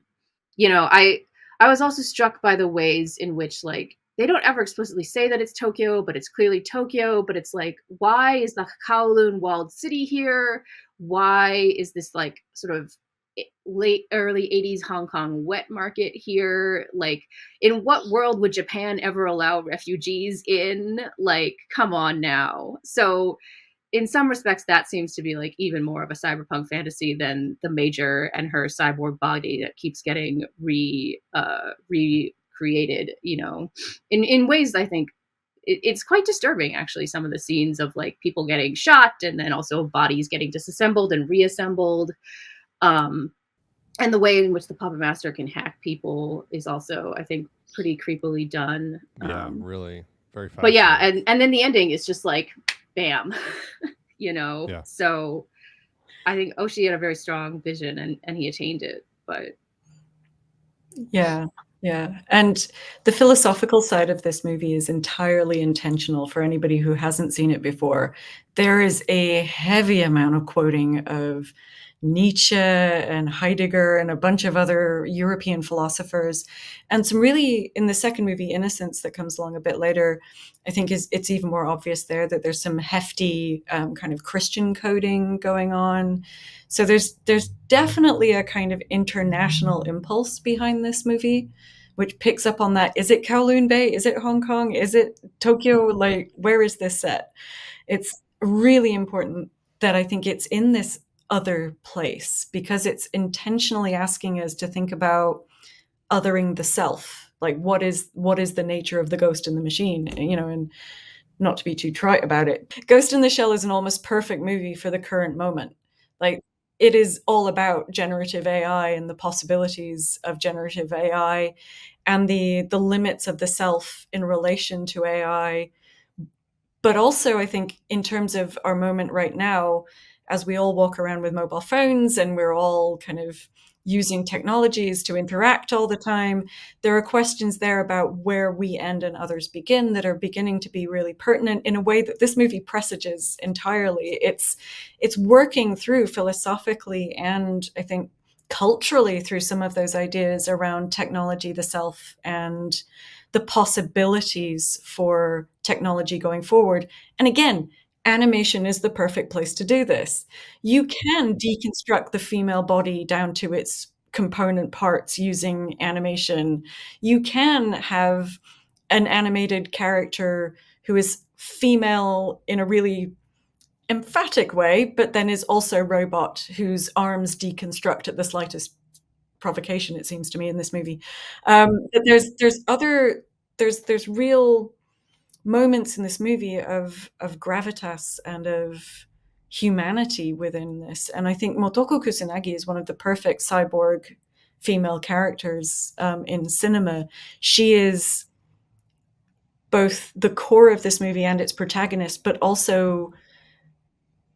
was also struck by the ways in which like they don't ever explicitly say that it's Tokyo, but it's clearly Tokyo. But it's like, why is the Kowloon walled city here? Why is this like sort of early 80s Hong Kong wet market here? Like, in what world would Japan ever allow refugees in? Like, come on now. So in some respects, that seems to be like even more of a cyberpunk fantasy than the Major and her cyborg body that keeps getting recreated, in ways I think it's quite disturbing, actually, some of the scenes of like people getting shot and then also bodies getting disassembled and reassembled. And the way in which the Puppet Master can hack people is also, I think, pretty creepily done. Yeah, really. Very But yeah, fascinating. and then the ending is just like, bam, Yeah. So I think Oshii had a very strong vision and he attained it. But Yeah. And the philosophical side of this movie is entirely intentional for anybody who hasn't seen it before. There is a heavy amount of quoting of Nietzsche and Heidegger and a bunch of other European philosophers. And some really, in the second movie, Innocence, that comes along a bit later, I think it's even more obvious there that there's some hefty kind of Christian coding going on. So there's definitely a kind of international impulse behind this movie, which picks up on that. Is it Kowloon Bay? Is it Hong Kong? Is it Tokyo? Like, where is this set? It's really important that I think it's in this other place, because it's intentionally asking us to think about othering the self. Like, what is the nature of the ghost in the machine? And not to be too trite about it, Ghost in the Shell is an almost perfect movie for the current moment. Like, it is all about generative AI and the possibilities of generative AI and the limits of the self in relation to AI. But also, I think, in terms of our moment right now, as we all walk around with mobile phones and we're all kind of using technologies to interact all the time, there are questions there about where we end and others begin that are beginning to be really pertinent in a way that this movie presages entirely. It's working through philosophically and, I think, culturally through some of those ideas around technology, the self, and the possibilities for technology going forward. And again, animation is the perfect place to do this. You can deconstruct the female body down to its component parts using animation. You can have an animated character who is female in a really emphatic way, but then is also robot, whose arms deconstruct at the slightest provocation, it seems to me, in this movie. But there's real moments in this movie of gravitas and of humanity within this. And I think Motoko Kusanagi is one of the perfect cyborg female characters in cinema. She is both the core of this movie and its protagonist, but also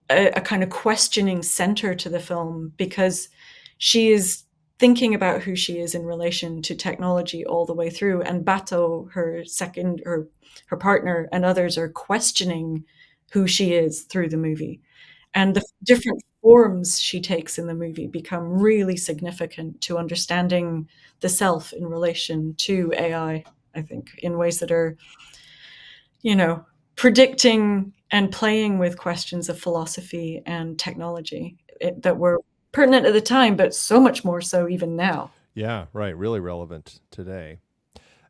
a kind of questioning center to the film, because she is thinking about who she is in relation to technology all the way through. And Bato, her partner, and others are questioning who she is through the movie. And the different forms she takes in the movie become really significant to understanding the self in relation to AI, I think, in ways that are, predicting and playing with questions of philosophy and technology that were pertinent at the time, but so much more so even now. Yeah, right. Really relevant today.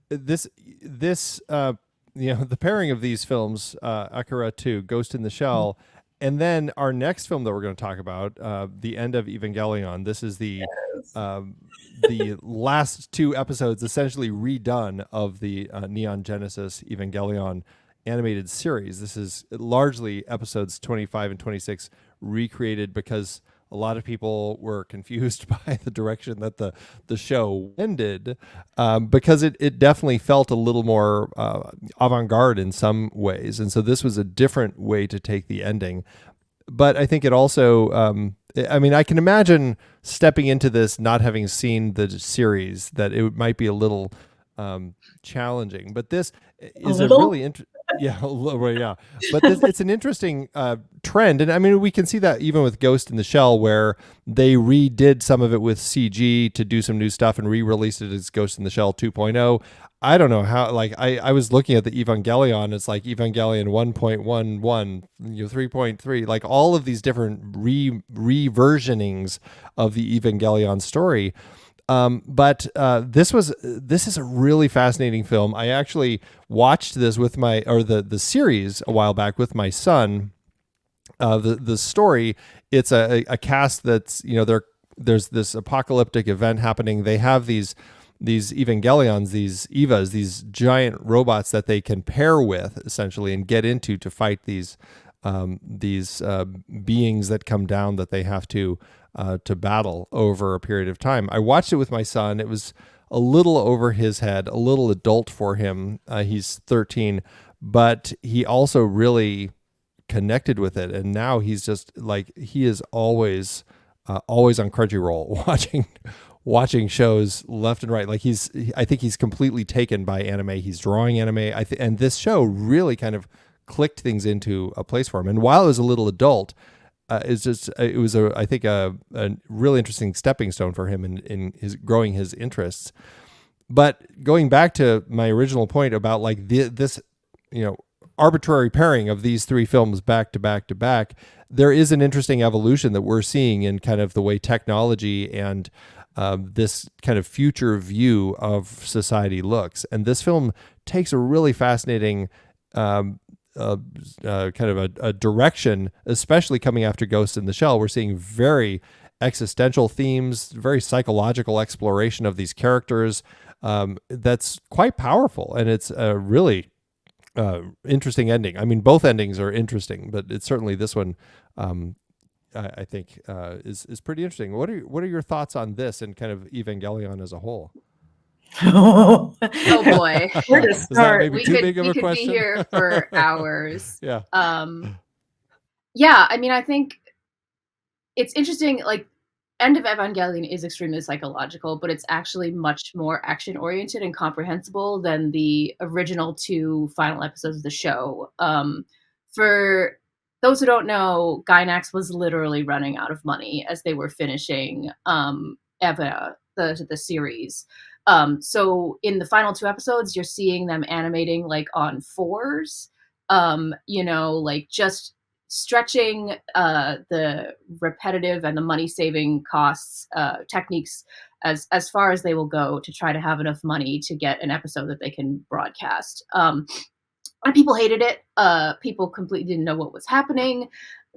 This, the pairing of these films, Akira 2, Ghost in the Shell, and then our next film that we're going to talk about, The End of Evangelion. This is the last two episodes, essentially redone of the Neon Genesis Evangelion animated series. This is largely episodes 25 and 26 recreated because a lot of people were confused by the direction that the show ended, because it definitely felt a little more avant-garde in some ways. And so this was a different way to take the ending. But I think it also, I can imagine stepping into this not having seen the series, that it might be a little challenging. But this is a really interesting... Yeah, yeah. But it's an interesting trend. And we can see that even with Ghost in the Shell, where they redid some of it with CG to do some new stuff and re-released it as Ghost in the Shell 2.0. I don't know how, I was looking at the Evangelion, it's like Evangelion 1.11, 3.3, like all of these different reversionings of the Evangelion story. But this is a really fascinating film. I actually watched this with the series a while back with my son. The story, it's a cast that's, there's this apocalyptic event happening. They have these Evangelions, these Evas, these giant robots that they can pair with essentially and get into to fight these beings that come down that they have to battle over a period of time. I watched it with my son. It was a little over his head, a little adult for him. He's 13, but he also really connected with it. And now he's just he is always on Crunchyroll watching shows left and right. I think he's completely taken by anime. He's drawing anime. And this show really kind of clicked things into a place for him. And while I was a little adult, is just it was I think a really interesting stepping stone for him in his growing his interests. But going back to my original point about like this, arbitrary pairing of these three films back to back to back, there is an interesting evolution that we're seeing in kind of the way technology and this kind of future view of society looks. And this film takes a really fascinating kind of a direction, especially coming after Ghost in the Shell. We're seeing very existential themes, very psychological exploration of these characters. That's quite powerful, and it's a really interesting ending. I mean, both endings are interesting, but it's certainly this one. I think is pretty interesting. What are your thoughts on this and kind of Evangelion as a whole? Oh boy, where to Is that start? maybe too big of a we could question? be here for hours. Yeah. Yeah. I mean, I think it's interesting. Like, End of Evangelion is extremely psychological, but it's actually much more action oriented and comprehensible than the original two final episodes of the show. For those who don't know, Gainax was literally running out of money as they were finishing Eva, the series. So in the final two episodes, you're seeing them animating like on fours, like just stretching the repetitive and the money saving costs techniques as far as they will go to try to have enough money to get an episode that they can broadcast. And people hated it. People completely didn't know what was happening.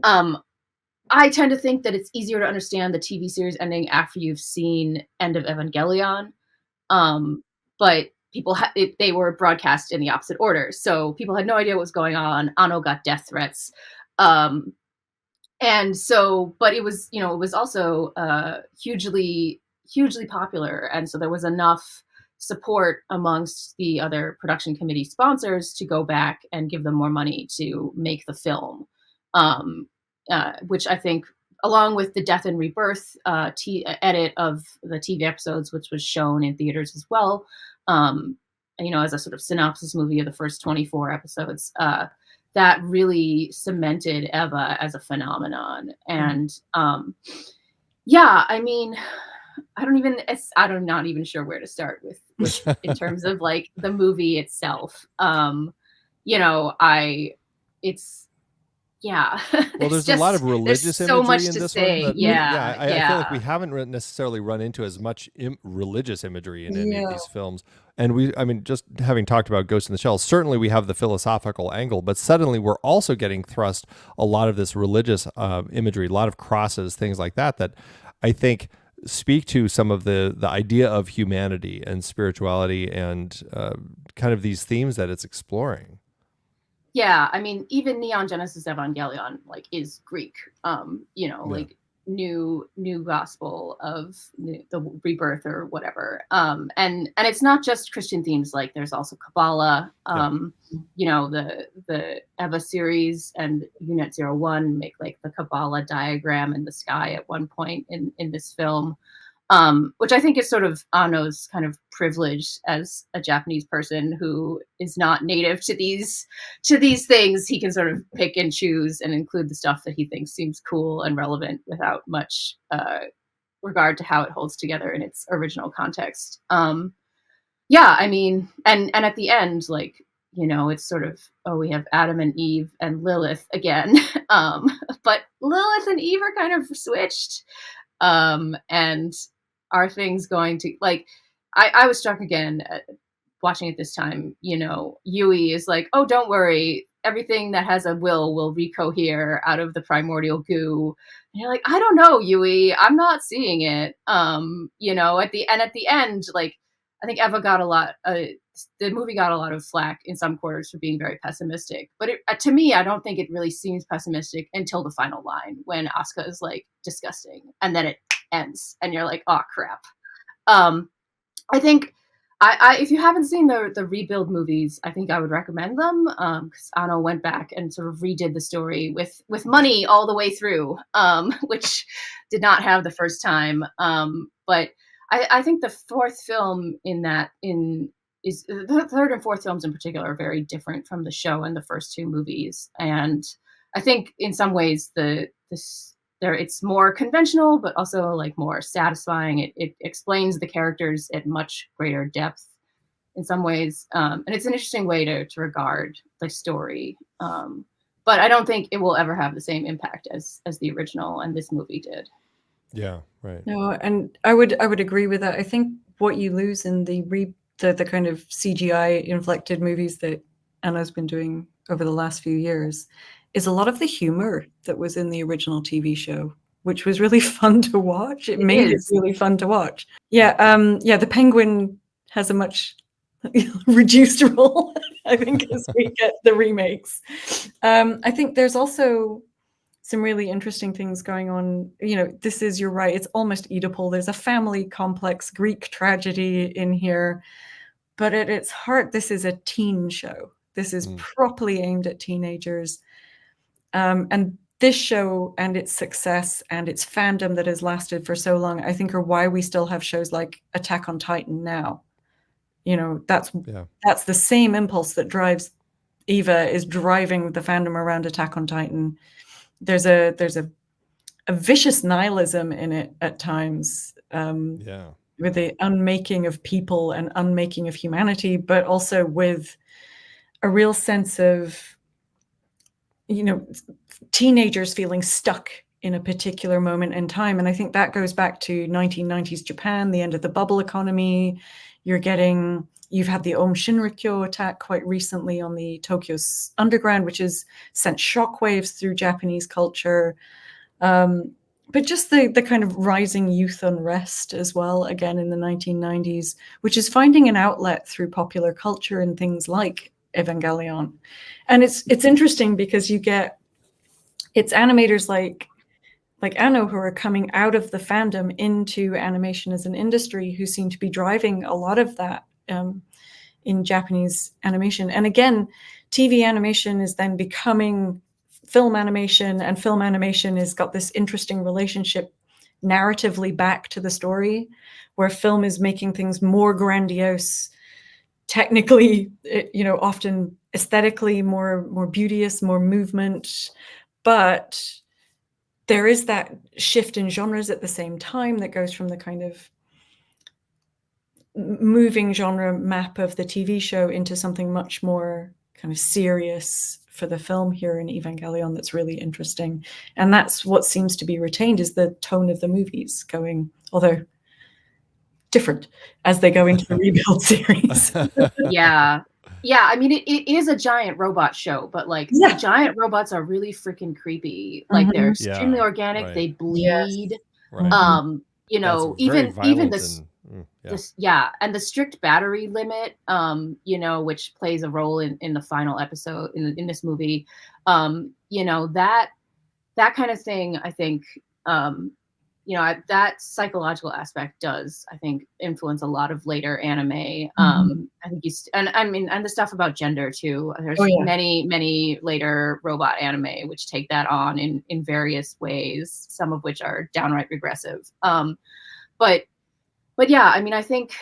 I tend to think that it's easier to understand the TV series ending after you've seen End of Evangelion. But they were broadcast in the opposite order. So people had no idea what was going on. Ano got death threats. And so, but it was also hugely popular. And so there was enough support amongst the other production committee sponsors to go back and give them more money to make the film. Which I think, along with the Death and Rebirth edit of the TV episodes, which was shown in theaters as well, as a sort of synopsis movie of the first 24 episodes, that really cemented Eva as a phenomenon. And I mean, I'm not even sure where to start with in terms of like the movie itself. Yeah. Well, there's a lot of religious so imagery much in to this say. one. I feel like we haven't necessarily run into as much religious imagery in any of these films. And just having talked about Ghost in the Shell, certainly we have the philosophical angle, but suddenly we're also getting thrust a lot of this religious imagery, a lot of crosses, things like that I think speak to some of the idea of humanity and spirituality and kind of these themes that it's exploring. Yeah, I mean, even Neon Genesis Evangelion is Greek. Like new gospel of the rebirth or whatever. And it's not just Christian themes. Like there's also Kabbalah. The Eva series and Unit 01 make like the Kabbalah diagram in the sky at one point in this film. Which I think is sort of Ano's kind of privilege as a Japanese person who is not native to these things. He can sort of pick and choose and include the stuff that he thinks seems cool and relevant without much regard to how it holds together in its original context. I mean, and at the end, it's sort of, we have Adam and Eve and Lilith again. But Lilith and Eve are kind of switched. And are things going to I was struck again watching it this time, Yui is like, oh, don't worry, everything that has a will recohere out of the primordial goo. And you're like, I don't know, Yui, I'm not seeing it. At the end, I think Eva got the movie got a lot of flack in some quarters for being very pessimistic, but to me, I don't think it really seems pessimistic until the final line when Asuka is like, disgusting, and then it ends and you're like, oh crap. I think I if you haven't seen the rebuild movies, I think I would recommend them, because Ano went back and sort of redid the story with money all the way through, which did not have the first time. But I think the fourth film is the third and fourth films in particular are very different from the show and the first two movies. And I think in some ways it's more conventional, but also like more satisfying. It explains the characters at much greater depth in some ways, and it's an interesting way to regard the story. But I don't think it will ever have the same impact as the original and this movie did. Yeah, right. No, and I would agree with that. I think what you lose in the kind of CGI inflected movies that Anna's been doing over the last few years is a lot of the humor that was in the original TV show, which was really fun to watch. It made it really fun to watch. Yeah, the Penguin has a much reduced role, I think, as we get the remakes. I think there's also some really interesting things going on. You're right, it's almost Oedipal. There's a family complex Greek tragedy in here, but at its heart, this is a teen show. This is properly aimed at teenagers. And this show and its success and its fandom that has lasted for so long, I think, are why we still have shows like Attack on Titan now. That's the same impulse that drives Eva is driving the fandom around Attack on Titan. There's a vicious nihilism in it at times, with the unmaking of people and unmaking of humanity, but also with a real sense of teenagers feeling stuck in a particular moment in time. And I think that goes back to 1990s Japan, the end of the bubble economy. You've had the Aum Shinrikyo attack quite recently on the Tokyo's underground, which has sent shockwaves through Japanese culture. But just the kind of rising youth unrest as well, again in the 1990s, which is finding an outlet through popular culture and things like Evangelion. And it's interesting because it's animators like Anno who are coming out of the fandom into animation as an industry, who seem to be driving a lot of that in Japanese animation. And again, TV animation is then becoming film animation, and film animation has got this interesting relationship narratively back to the story, where film is making things more grandiose, technically, often aesthetically more beauteous, more movement, but there is that shift in genres at the same time that goes from the kind of moving genre map of the TV show into something much more kind of serious for the film here in Evangelion. That's really interesting. And that's what seems to be retained, is the tone of the movies going, although different as they go into the rebuild series. Yeah, I mean, it is a giant robot show, but the giant robots are really freaking creepy. Like they're extremely organic. Right. They bleed. Yes. Right. Even this. And the strict battery limit, which plays a role in the final episode in this movie, that kind of thing, I think, that psychological aspect does, I think, influence a lot of later anime. I think and the stuff about gender too. There's many later robot anime which take that on in various ways, some of which are downright regressive. But yeah, I mean, I think,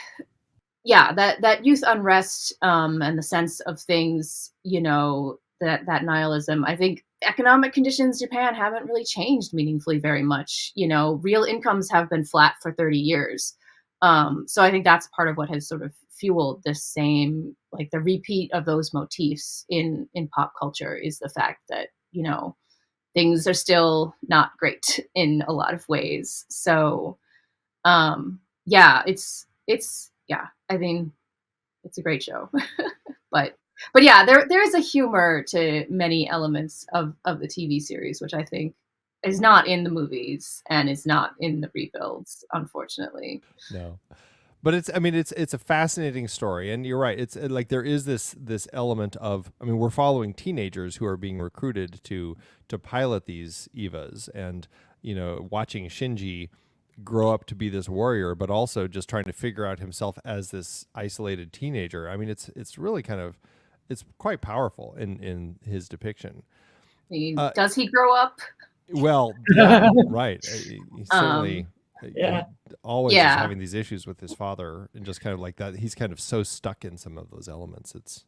that youth unrest and the sense of things, that nihilism, I think economic conditions in Japan haven't really changed meaningfully very much. Real incomes have been flat for 30 years. So I think that's part of what has sort of fueled this same, like the repeat of those motifs in pop culture, is the fact that, things are still not great in a lot of ways. So, I think it's a great show. but yeah, there is a humor to many elements of the TV series, which I think is not in the movies and is not in the rebuilds, unfortunately. No. But it's a fascinating story, and you're right. It's like there is this element of, we're following teenagers who are being recruited to pilot these Evas, and watching Shinji grow up to be this warrior, but also just trying to figure out himself as this isolated teenager. It's really it's quite powerful in his depiction. Does he grow up? Well, yeah, right. He certainly always is having these issues with his father, and just kind of like that. He's kind of so stuck in some of those elements.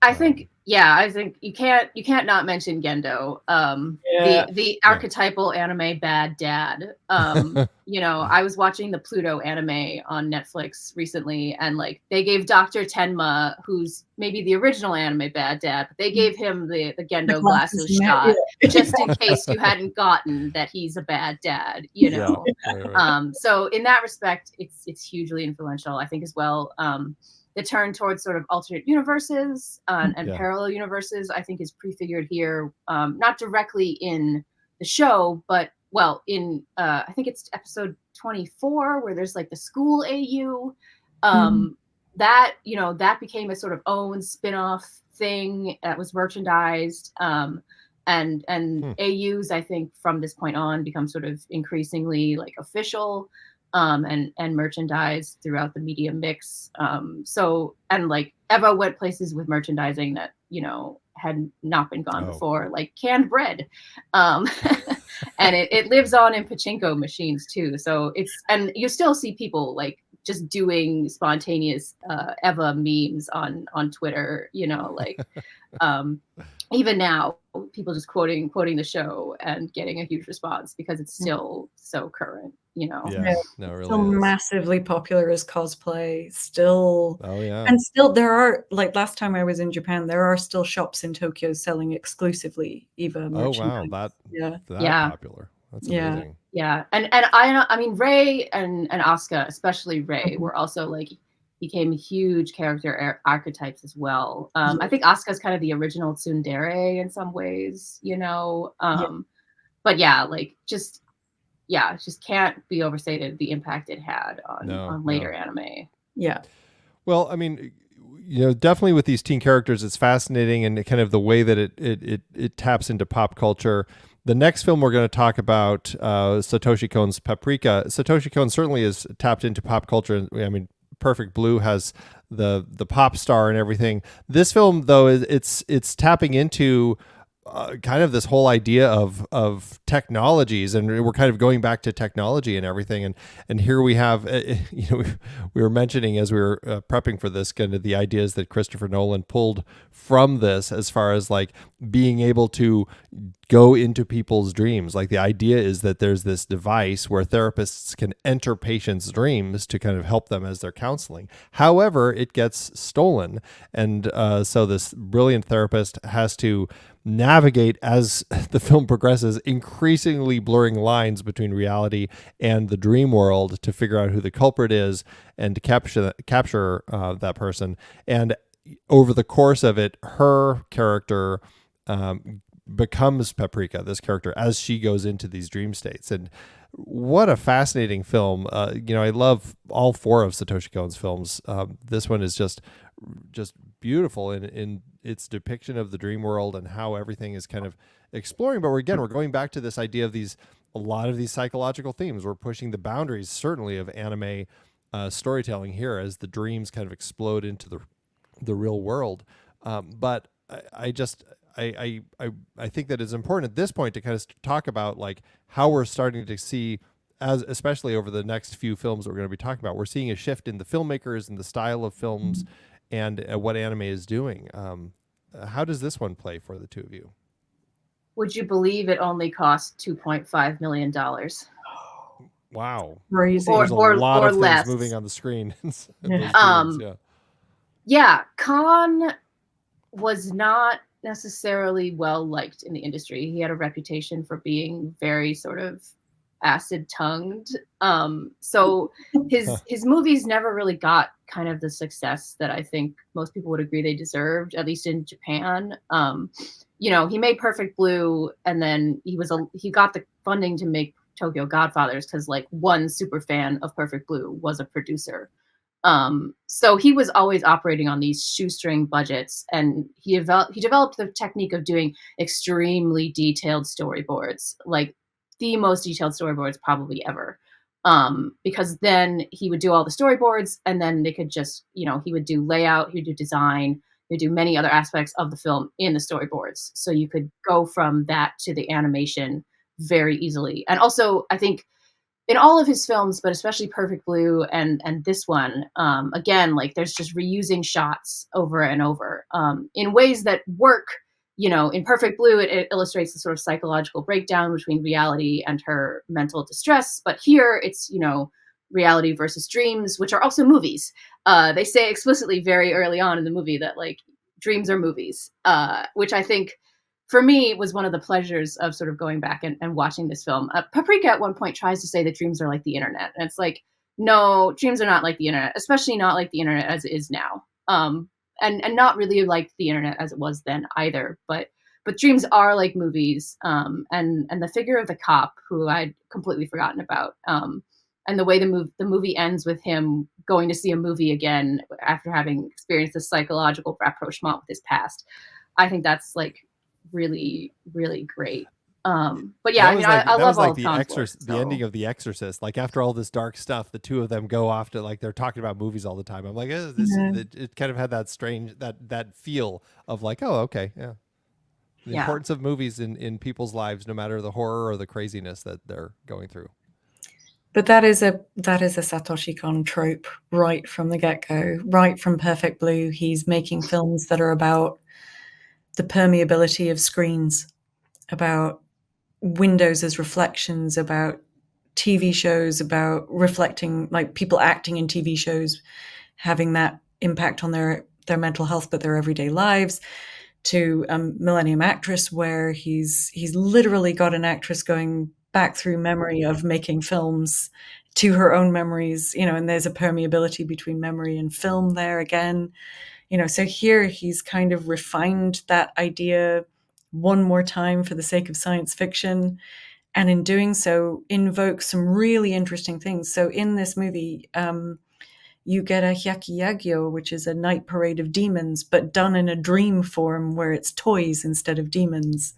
I think you can't not mention Gendo. The archetypal anime bad dad. I was watching the Pluto anime on Netflix recently, and like they gave Dr. Tenma, who's maybe the original anime bad dad, but they gave him the Gendo glasses shot just in case you hadn't gotten that he's a bad dad, Right. So in that respect, it's hugely influential, I think, as well. The turn towards sort of alternate universes and parallel universes, I think, is prefigured here, not directly in the show, but in I think it's episode 24 where there's like the school AU. That became a sort of own spin-off thing that was merchandised. And AUs, I think, from this point on become sort of increasingly like official. And merchandise throughout the media mix. And like Eva went places with merchandising that, had not been gone before, like canned bread. And it lives on in pachinko machines too. So and you still see people like just doing spontaneous Eva memes on Twitter, like even now people just quoting the show and getting a huge response because it's still so current. No, it really still is massively popular as cosplay still. And still there are, like last time I was in Japan, there are still shops in Tokyo selling exclusively Eva merchandise. That popular. That's amazing. And I mean Ray and Asuka, especially Ray, were also like became huge character archetypes as well. I think Asuka's kind of the original tsundere in some ways, but it just can't be overstated the impact it had on later anime. Yeah. Well, I mean, definitely with these teen characters, it's fascinating, and kind of the way that it taps into pop culture. The next film we're going to talk about, Satoshi Kon's Paprika. Satoshi Kon certainly is tapped into pop culture. I mean, Perfect Blue has the pop star and everything. This film, though, it's tapping into kind of this whole idea of technologies, and we're kind of going back to technology and everything. And here we have, we were mentioning as we were prepping for this, kind of the ideas that Christopher Nolan pulled from this, as far as like being able to go into people's dreams. Like the idea is that there's this device where therapists can enter patients' dreams to kind of help them as they're counseling. However, it gets stolen. And so this brilliant therapist has to navigate, as the film progresses, increasingly blurring lines between reality and the dream world to figure out who the culprit is and to capture that person. And over the course of it, her character becomes Paprika, this character, as she goes into these dream states. And what a fascinating film. I love all four of Satoshi Kon's films. This one is just beautiful in its depiction of the dream world and how everything is kind of exploring. But we're going back to this idea of a lot of these psychological themes. We're pushing the boundaries, certainly, of anime storytelling here as the dreams kind of explode into the real world. But I think that it's important at this point to kind of talk about like how we're starting to see, especially over the next few films that we're going to be talking about, we're seeing a shift in the filmmakers and the style of films and what anime is doing. How does this one play for the two of you? Would you believe it only cost $2.5 million? Wow. Crazy. There's a lot of less. things moving on the screen. Kon was not necessarily well liked in the industry. He had a reputation for being very sort of acid-tongued. So his movies never really got kind of the success that I think most people would agree they deserved, at least in Japan. He made Perfect Blue, and then he got the funding to make Tokyo Godfathers because like one super fan of Perfect Blue was a producer. So he was always operating on these shoestring budgets, and he developed the technique of doing extremely detailed storyboards, like the most detailed storyboards probably ever. Because then he would do all the storyboards, and then they could just, he would do layout, he would do design, he would do many other aspects of the film in the storyboards. So you could go from that to the animation very easily. And also, I think in all of his films, but especially Perfect Blue and this one, again, like there's just reusing shots over and over in ways that work. You know, in Perfect Blue, it illustrates the sort of psychological breakdown between reality and her mental distress. But here, it's, you know, reality versus dreams, which are also movies. They say explicitly very early on in the movie that like dreams are movies, which I think for me was one of the pleasures of sort of going back and watching this film. Paprika at one point tries to say that dreams are like the internet, and it's like, no, dreams are not like the internet, especially not like the internet as it is now, and not really like the internet as it was then either. But dreams are like movies, and the figure of the cop, who I'd completely forgotten about, and the way the movie ends with him going to see a movie again after having experienced this psychological rapprochement with his past. I think that's like really, really great. But yeah, I mean, I love all of Khan's work, The ending of The Exorcist. Like after all this dark stuff, the two of them go off to like they're talking about movies all the time. I'm like, it kind of had that strange that feel of like, oh, okay, yeah. The importance of movies in people's lives, no matter the horror or the craziness that they're going through. But that is a Satoshi Kon trope right from the get-go, right from Perfect Blue. He's making films that are about the permeability of screens, about windows as reflections, about TV shows, about reflecting, like people acting in TV shows, having that impact on their mental health, but their everyday lives, to Millennium Actress, where he's literally got an actress going back through memory of making films to her own memories, you know, and there's a permeability between memory and film there again. You know, so here he's kind of refined that idea one more time for the sake of science fiction, and in doing so invokes some really interesting things. So in this movie, you get a hyakiyagyo, which is a night parade of demons, but done in a dream form where it's toys instead of demons.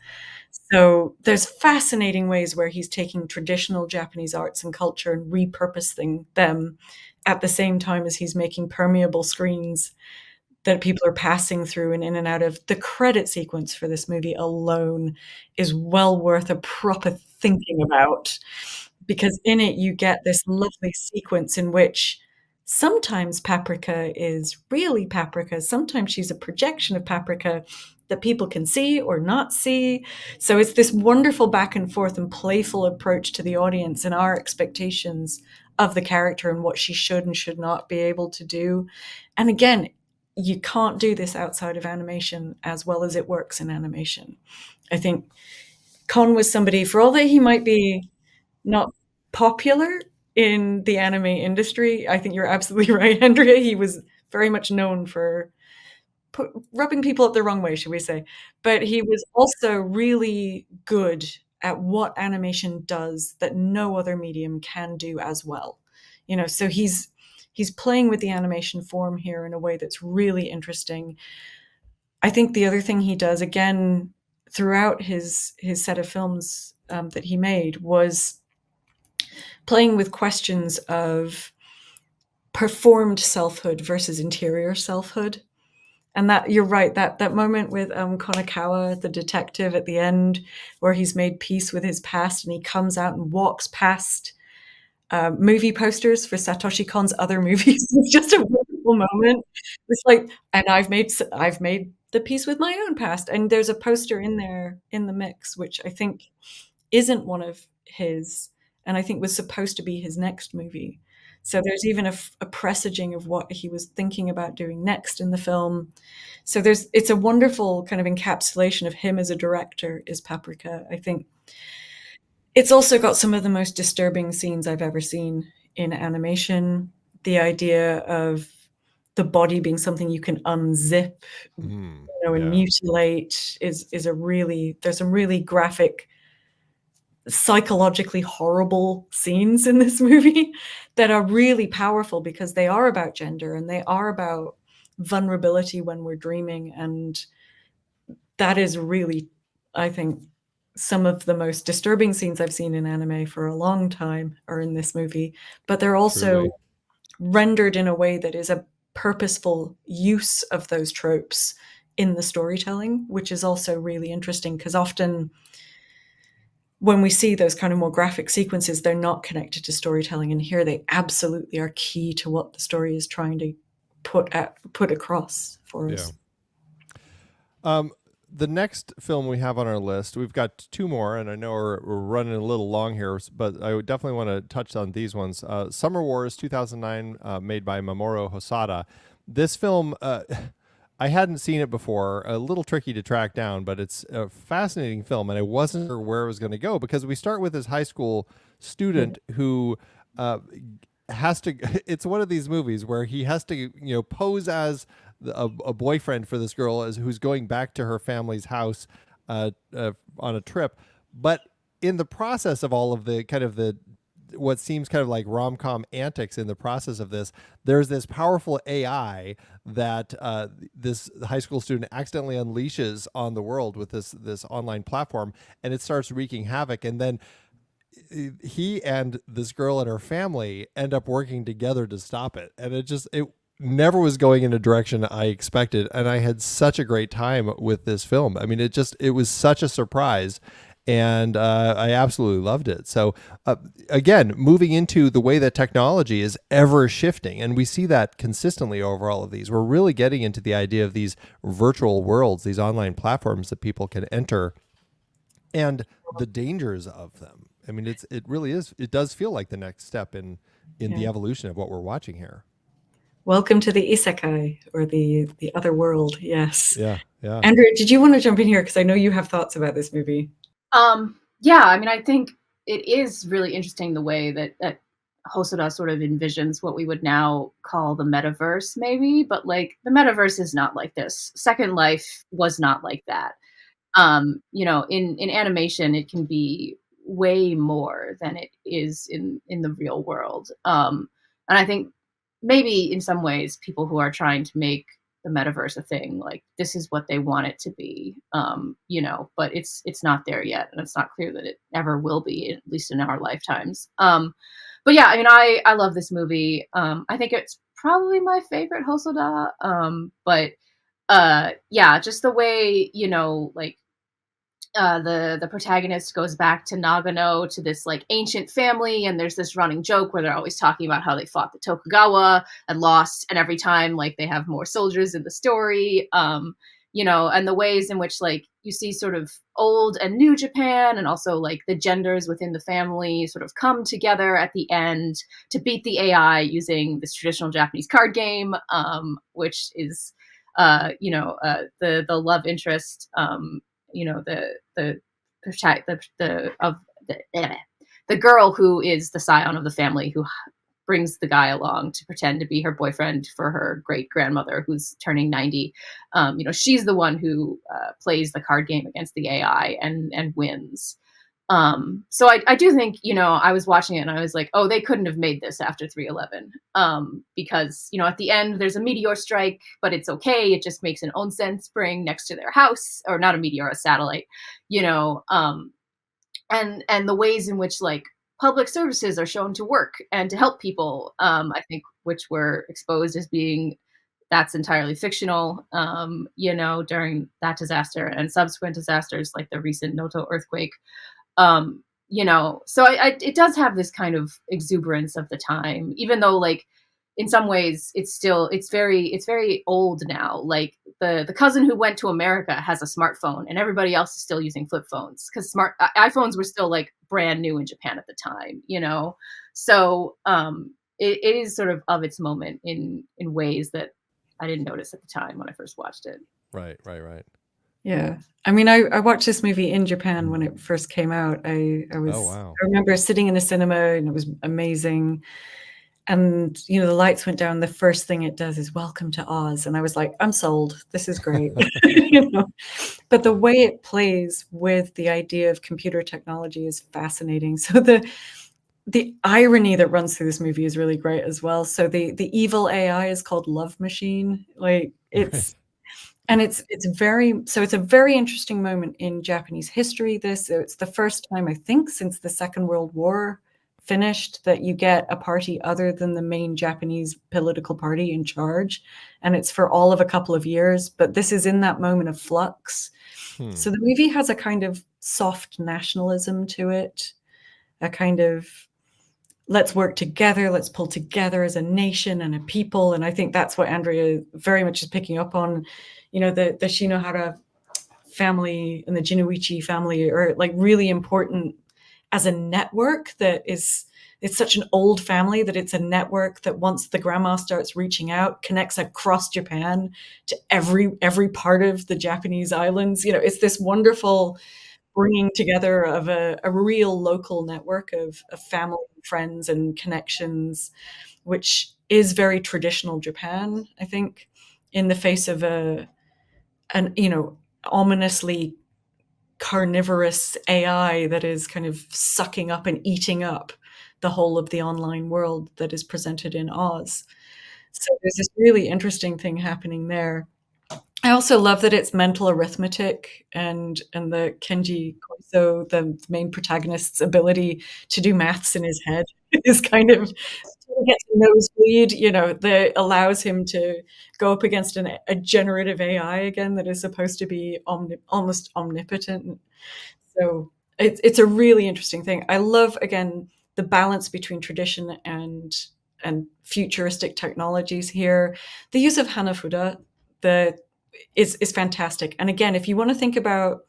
So there's fascinating ways where he's taking traditional Japanese arts and culture and repurposing them at the same time as he's making permeable screens that people are passing through and in and out of. The credit sequence for this movie alone is well worth a proper thinking about, because in it you get this lovely sequence in which sometimes Paprika is really Paprika, sometimes she's a projection of Paprika that people can see or not see. So it's this wonderful back and forth and playful approach to the audience and our expectations of the character and what she should and should not be able to do. And again, you can't do this outside of animation as well as it works in animation. I think Kon was somebody, for all that he might be not popular in the anime industry, I think you're absolutely right, Andrea. He was very much known for rubbing people up the wrong way, should we say. But he was also really good at what animation does that no other medium can do as well. You know, so he's playing with the animation form here in a way that's really interesting. I think the other thing he does, again, throughout his set of films that he made, was playing with questions of performed selfhood versus interior selfhood. And that, you're right, that moment with Konakawa, the detective at the end, where he's made peace with his past and he comes out and walks past movie posters for Satoshi Kon's other movies. It's just a wonderful moment. It's like, and I've made the peace with my own past. And there's a poster in there in the mix, which I think isn't one of his, and I think was supposed to be his next movie. So there's even a presaging of what he was thinking about doing next in the film. So it's a wonderful kind of encapsulation of him as a director, is Paprika. I think it's also got some of the most disturbing scenes I've ever seen in animation. The idea of the body being something you can unzip, and mutilate is a really, there's some really graphic, psychologically horrible scenes in this movie that are really powerful because they are about gender and they are about vulnerability when we're dreaming. And that is really, I think, some of the most disturbing scenes I've seen in anime for a long time are in this movie, but they're also rendered in a way that is a purposeful use of those tropes in the storytelling, which is also really interesting because often when we see those kind of more graphic sequences, they're not connected to storytelling. And here they absolutely are key to what the story is trying to put across for us. The next film we have on our list, we've got two more, and I know we're running a little long here, but I would definitely want to touch on these ones. Summer Wars 2009, made by Mamoru Hosoda. This film, I hadn't seen it before, a little tricky to track down, but it's a fascinating film, and I wasn't sure where it was going to go, because we start with this high school student who has to, it's one of these movies where he has to, pose as a boyfriend for this girl who's going back to her family's house on a trip. But in the process of all of the kind of what seems kind of like rom-com antics in the process of this, there's this powerful AI that this high school student accidentally unleashes on the world with this online platform, and it starts wreaking havoc. And then he and this girl and her family end up working together to stop it. And it never was going in a direction I expected. And I had such a great time with this film. I mean, it was such a surprise. And I absolutely loved it. So again, moving into the way that technology is ever shifting. And we see that consistently over all of these. We're really getting into the idea of these virtual worlds, these online platforms that people can enter, and the dangers of them. I mean, it really is. It does feel like the next step in the evolution of what we're watching here. Welcome to the isekai, or the other world. Yes. Yeah. Andrea, did you want to jump in here? Because I know you have thoughts about this movie. Yeah, I mean, I think it is really interesting the way that Hosoda sort of envisions what we would now call the metaverse, maybe, but like the metaverse is not like this. Second Life was not like that. In animation, it can be way more than it is in the real world. And I think maybe in some ways, people who are trying to make the metaverse a thing, like this is what they want it to be, but it's not there yet, and it's not clear that it ever will be, at least in our lifetimes. But yeah, I mean, I love this movie. I think it's probably my favorite Hosoda. But just the way, the protagonist goes back to Nagano, to this like ancient family, and there's this running joke where they're always talking about how they fought the Tokugawa and lost, and every time like they have more soldiers in the story, and the ways in which like you see sort of old and new Japan, and also like the genders within the family sort of come together at the end to beat the AI using this traditional Japanese card game, which is the love interest, the girl who is the scion of the family, who brings the guy along to pretend to be her boyfriend for her great grandmother who's turning 90. She's the one who plays the card game against the AI and wins. So I do think, I was watching it and I was like, oh, they couldn't have made this after 3/11, because, at the end there's a meteor strike, but it's okay. It just makes an onsen spring next to their house, or not a meteor, a satellite, and the ways in which like public services are shown to work and to help people, I think, which were exposed as being, that's entirely fictional, during that disaster and subsequent disasters like the recent Noto earthquake. So it does have this kind of exuberance of the time, even though like in some ways it's very old now. Like the cousin who went to America has a smartphone, and everybody else is still using flip phones, because iPhones were still like brand new in Japan at the time, So it is sort of its moment in ways that I didn't notice at the time when I first watched it. Right. Yeah. I mean, I watched this movie in Japan when it first came out. I remember sitting in a cinema, and it was amazing. And, the lights went down. The first thing it does is Welcome to Oz. And I was like, I'm sold. This is great. But the way it plays with the idea of computer technology is fascinating. So the irony that runs through this movie is really great as well. So the evil AI is called Love Machine. Like it's... Right. And it's a very interesting moment in Japanese history. It's the first time, I think, since the Second World War finished, that you get a party other than the main Japanese political party in charge. And it's for all of a couple of years. But this is in that moment of flux. So the movie has a kind of soft nationalism to it, a kind of let's work together, let's pull together as a nation and a people. And I think that's what Andrea very much is picking up on. You know, the Shinohara family and the Jinoichi family are like really important as a network that is, it's such an old family that it's a network that once the grandma starts reaching out, connects across Japan to every part of the Japanese islands. You know, it's this wonderful bringing together of a real local network of family, friends, and connections, which is very traditional Japan, I think, in the face of an ominously carnivorous AI that is kind of sucking up and eating up the whole of the online world that is presented in Oz. So there's this really interesting thing happening there. I also love that it's mental arithmetic and the Kenji Koiso, the main protagonist's ability to do maths in his head is kind of gets a nosebleed, you know, that allows him to go up against a generative AI again that is supposed to be almost omnipotent. So it's a really interesting thing. I love, again, the balance between tradition and futuristic technologies here. The use of Hanafuda is fantastic. And again, if you want to think about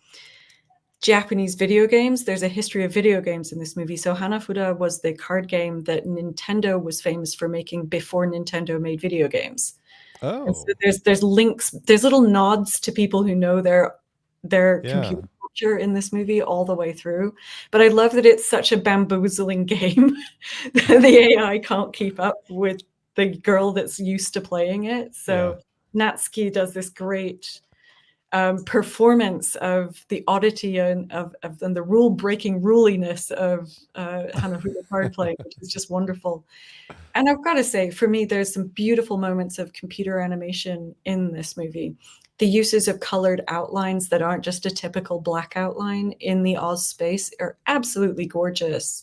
Japanese video games, there's a history of video games in this movie. So Hanafuda was the card game that Nintendo was famous for making before Nintendo made video games. Oh. And so there's links, there's little nods to people who know their computer culture in this movie all the way through. But I love that it's such a bamboozling game that the AI can't keep up with the girl that's used to playing it. So Natsuki does this great performance of the oddity and the rule-breaking ruliness of Hanafuda card playing, which is just wonderful. And I've got to say, for me, there's some beautiful moments of computer animation in this movie. The uses of colored outlines that aren't just a typical black outline in the Oz space are absolutely gorgeous.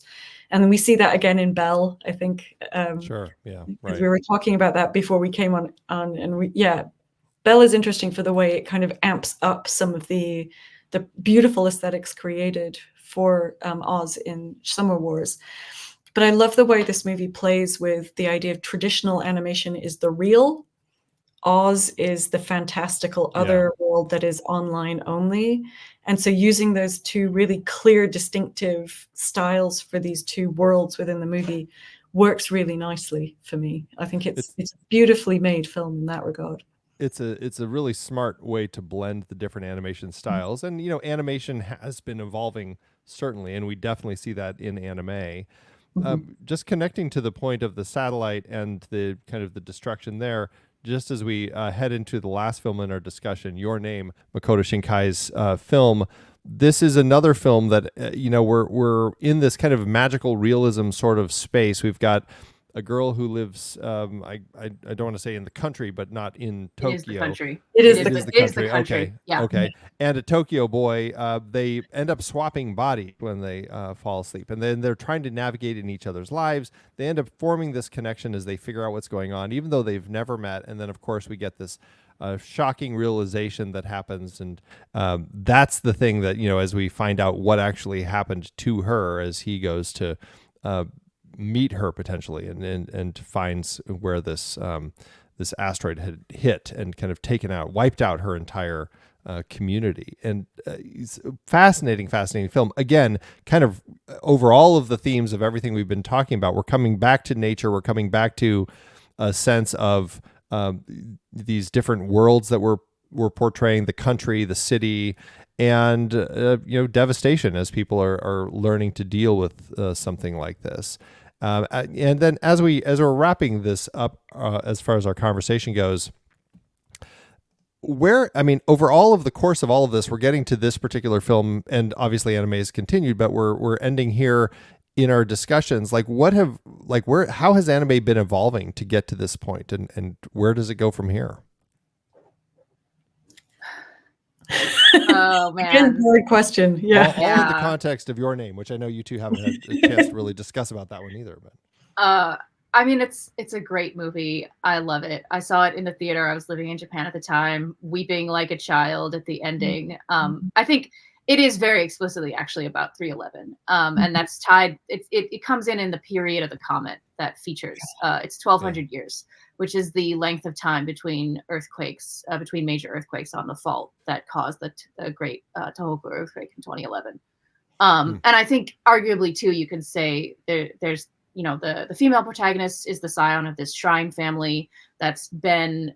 And we see that again in Belle, I think. Sure, yeah, right. We were talking about that before we came on and Belle is interesting for the way it kind of amps up some of the beautiful aesthetics created for Oz in Summer Wars. But I love the way this movie plays with the idea of traditional animation is the real. Oz is the fantastical other world that is online only. And so using those two really clear, distinctive styles for these two worlds within the movie works really nicely for me. I think it's a beautifully made film in that regard. It's a really smart way to blend the different animation styles. And, you know, animation has been evolving, certainly, and we definitely see that in anime. Just connecting to the point of the satellite and the kind of the destruction there, just as we head into the last film in our discussion, Your Name, Makoto Shinkai's film, this is another film that, you know, we're in this kind of magical realism sort of space. We've got a girl who lives, I don't want to say in the country, but not in Tokyo. It is the country. It is the country. Okay. Yeah. Okay. And a Tokyo boy, they end up swapping body when they fall asleep. And then they're trying to navigate in each other's lives. They end up forming this connection as they figure out what's going on, even though they've never met. And then, of course, we get this shocking realization that happens. And that's the thing that, you know, as we find out what actually happened to her as he goes to meet her potentially and finds where this this asteroid had hit and kind of wiped out her entire community. And it's a fascinating film. Again, kind of over all of the themes of everything we've been talking about, we're coming back to nature. We're coming back to a sense of these different worlds that we're portraying, the country, the city, and you know, devastation as people are learning to deal with something like this. And then as we're wrapping this up, as far as our conversation goes, over all of the course of all of this, we're getting to this particular film, and obviously anime has continued, but we're ending here in our discussions. How has anime been evolving to get to this point, and where does it go from here? Oh man, again, hard question. Yeah, all in the context of Your Name, which I know you two haven't had a chance to really discuss about that one either. But I mean, it's a great movie. I love it. I saw it in the theater. I was living in Japan at the time, weeping like a child at the ending. I think It is very explicitly actually about 311. And that's tied, it comes in the period of the comet that features, it's 1200 years, which is the length of time between earthquakes, between major earthquakes on the fault that caused the great Tohoku earthquake in 2011. And I think arguably too, you could say there's, the female protagonist is the scion of this shrine family that's been,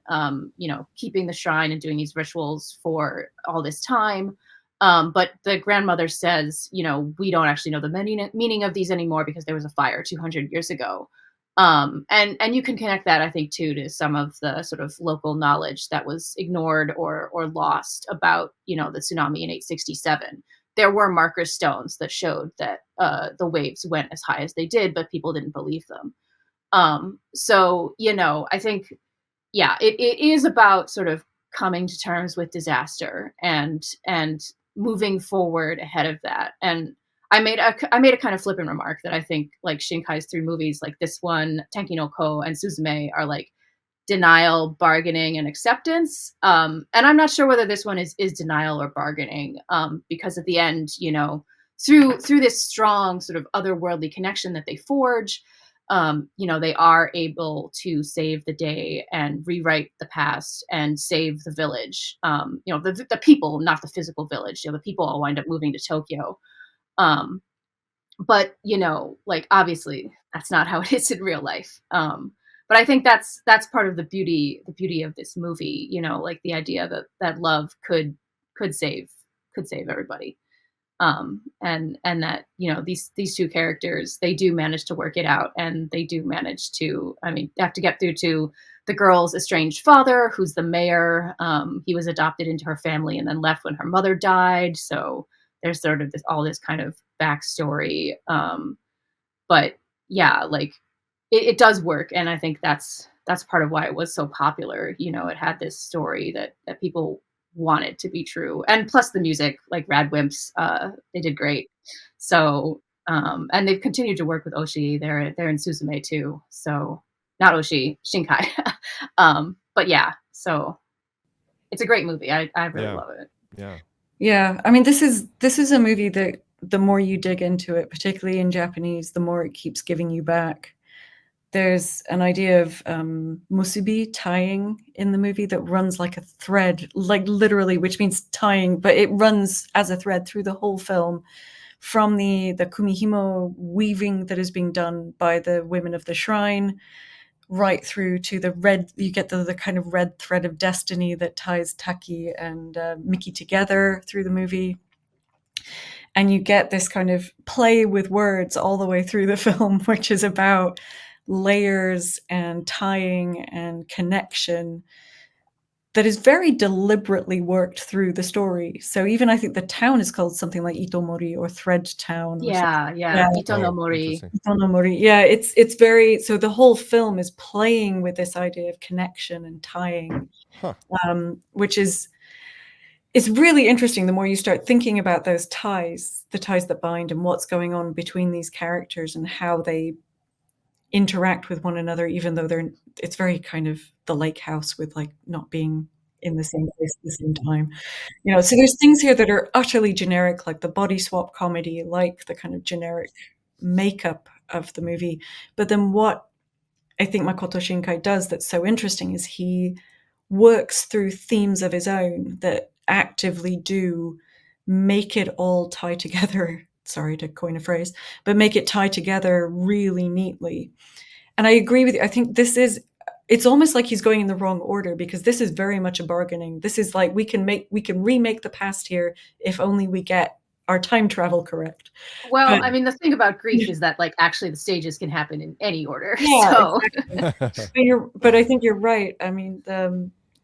keeping the shrine and doing these rituals for all this time. But the grandmother says, we don't actually know the meaning of these anymore because there was a fire 200 years ago. And you can connect that, I think, too, to some of the sort of local knowledge that was ignored or lost about, the tsunami in 867. There were marker stones that showed that the waves went as high as they did, but people didn't believe them. So, I think, it is about sort of coming to terms with disaster and moving forward ahead of that. And I made a kind of flippant remark that I think like Shinkai's 3 movies, like this one, Tenki no Ko and Suzume, are like denial, bargaining, and acceptance. And I'm not sure whether this one is denial or bargaining, because at the end, through this strong sort of otherworldly connection that they forge, they are able to save the day and rewrite the past and save the village. The people, not the physical village. The people all wind up moving to Tokyo. But like obviously that's not how it is in real life. But I think that's part of the beauty of this movie. Like the idea that love could save everybody. And that, these 2 characters, they do manage to work it out, and they do manage to, they have to get through to the girl's estranged father, who's the mayor. He was adopted into her family and then left when her mother died. So there's sort of all this kind of backstory. But yeah, like it does work. And I think that's part of why it was so popular. It had this story that people wanted to be true, and plus the music, like Rad Wimps, they did great. So and they've continued to work with Oshii. They're in Suzume too, so not Oshii, Shinkai. But yeah, so it's a great movie. I really love it. Yeah, this is a movie that the more you dig into it, particularly in Japanese, the more it keeps giving you back. There's an idea of musubi, tying, in the movie that runs like a thread, like literally, which means tying, but it runs as a thread through the whole film, from the kumihimo weaving that is being done by the women of the shrine, right through to the red, you get the kind of red thread of destiny that ties Taki and Miki together through the movie. And you get this kind of play with words all the way through the film, which is about layers and tying and connection that is very deliberately worked through the story. So even I think the town is called something like Itomori or Thread Town. Yeah. Ito no Mori. Ito no Mori. Yeah, it's very, so the whole film is playing with this idea of connection and tying, which is, it's really interesting the more you start thinking about those ties, the ties that bind, and what's going on between these characters and how they interact with one another, even though it's very kind of the lake house with like not being in the same place at the same time. So there's things here that are utterly generic, like the body swap comedy, like the kind of generic makeup of the movie. But then what I think Makoto Shinkai does that's so interesting is he works through themes of his own that actively do make it all tie together. Sorry to coin a phrase, but make it tie together really neatly. And I agree with you. I think it's almost like he's going in the wrong order, because this is very much a bargaining. This is like, we can remake the past here if only we get our time travel correct. Well, the thing about grief is that like actually the stages can happen in any order. Yeah, so. Exactly. But I think you're right.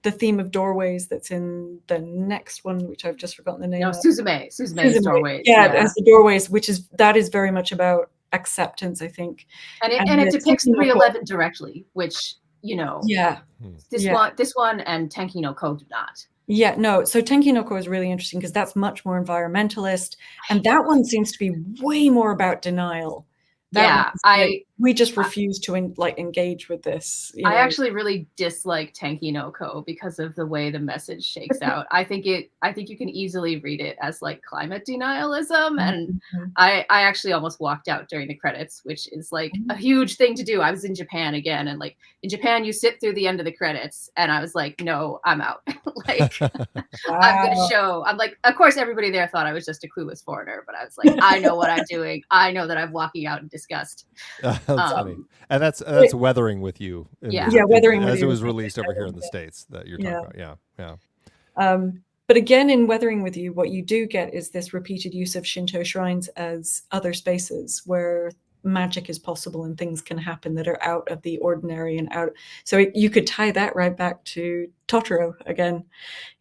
The theme of doorways that's in the next one, which I've just forgotten the name of. Suzume's doorways. Yeah, as the doorways, that is very much about acceptance, I think. And it depicts 311 directly, which, this one and Tenki no Ko do not. Yeah, no. So Tenki no Ko is really interesting because that's much more environmentalist. And that one seems to be way more about denial. That Yeah, was like, we just refuse to engage with this. I actually really dislike Tenki no Ko because of the way the message shakes out. I think you can easily read it as like climate denialism, and I actually almost walked out during the credits, which is like a huge thing to do. I was in Japan again, and like in Japan you sit through the end of the credits, and I was like, no, I'm out. Like I'm like, of course everybody there thought I was just a clueless foreigner, but I was like, I know what I'm doing. I know that I'm walking out in disgust. That's funny. And that's Weathering with You. Weathering with as You it was released over here in the States that you're talking about. Yeah. But again, in Weathering with You, what you do get is this repeated use of Shinto shrines as other spaces where magic is possible and things can happen that are out of the ordinary and out. So you could tie that right back to Totoro again.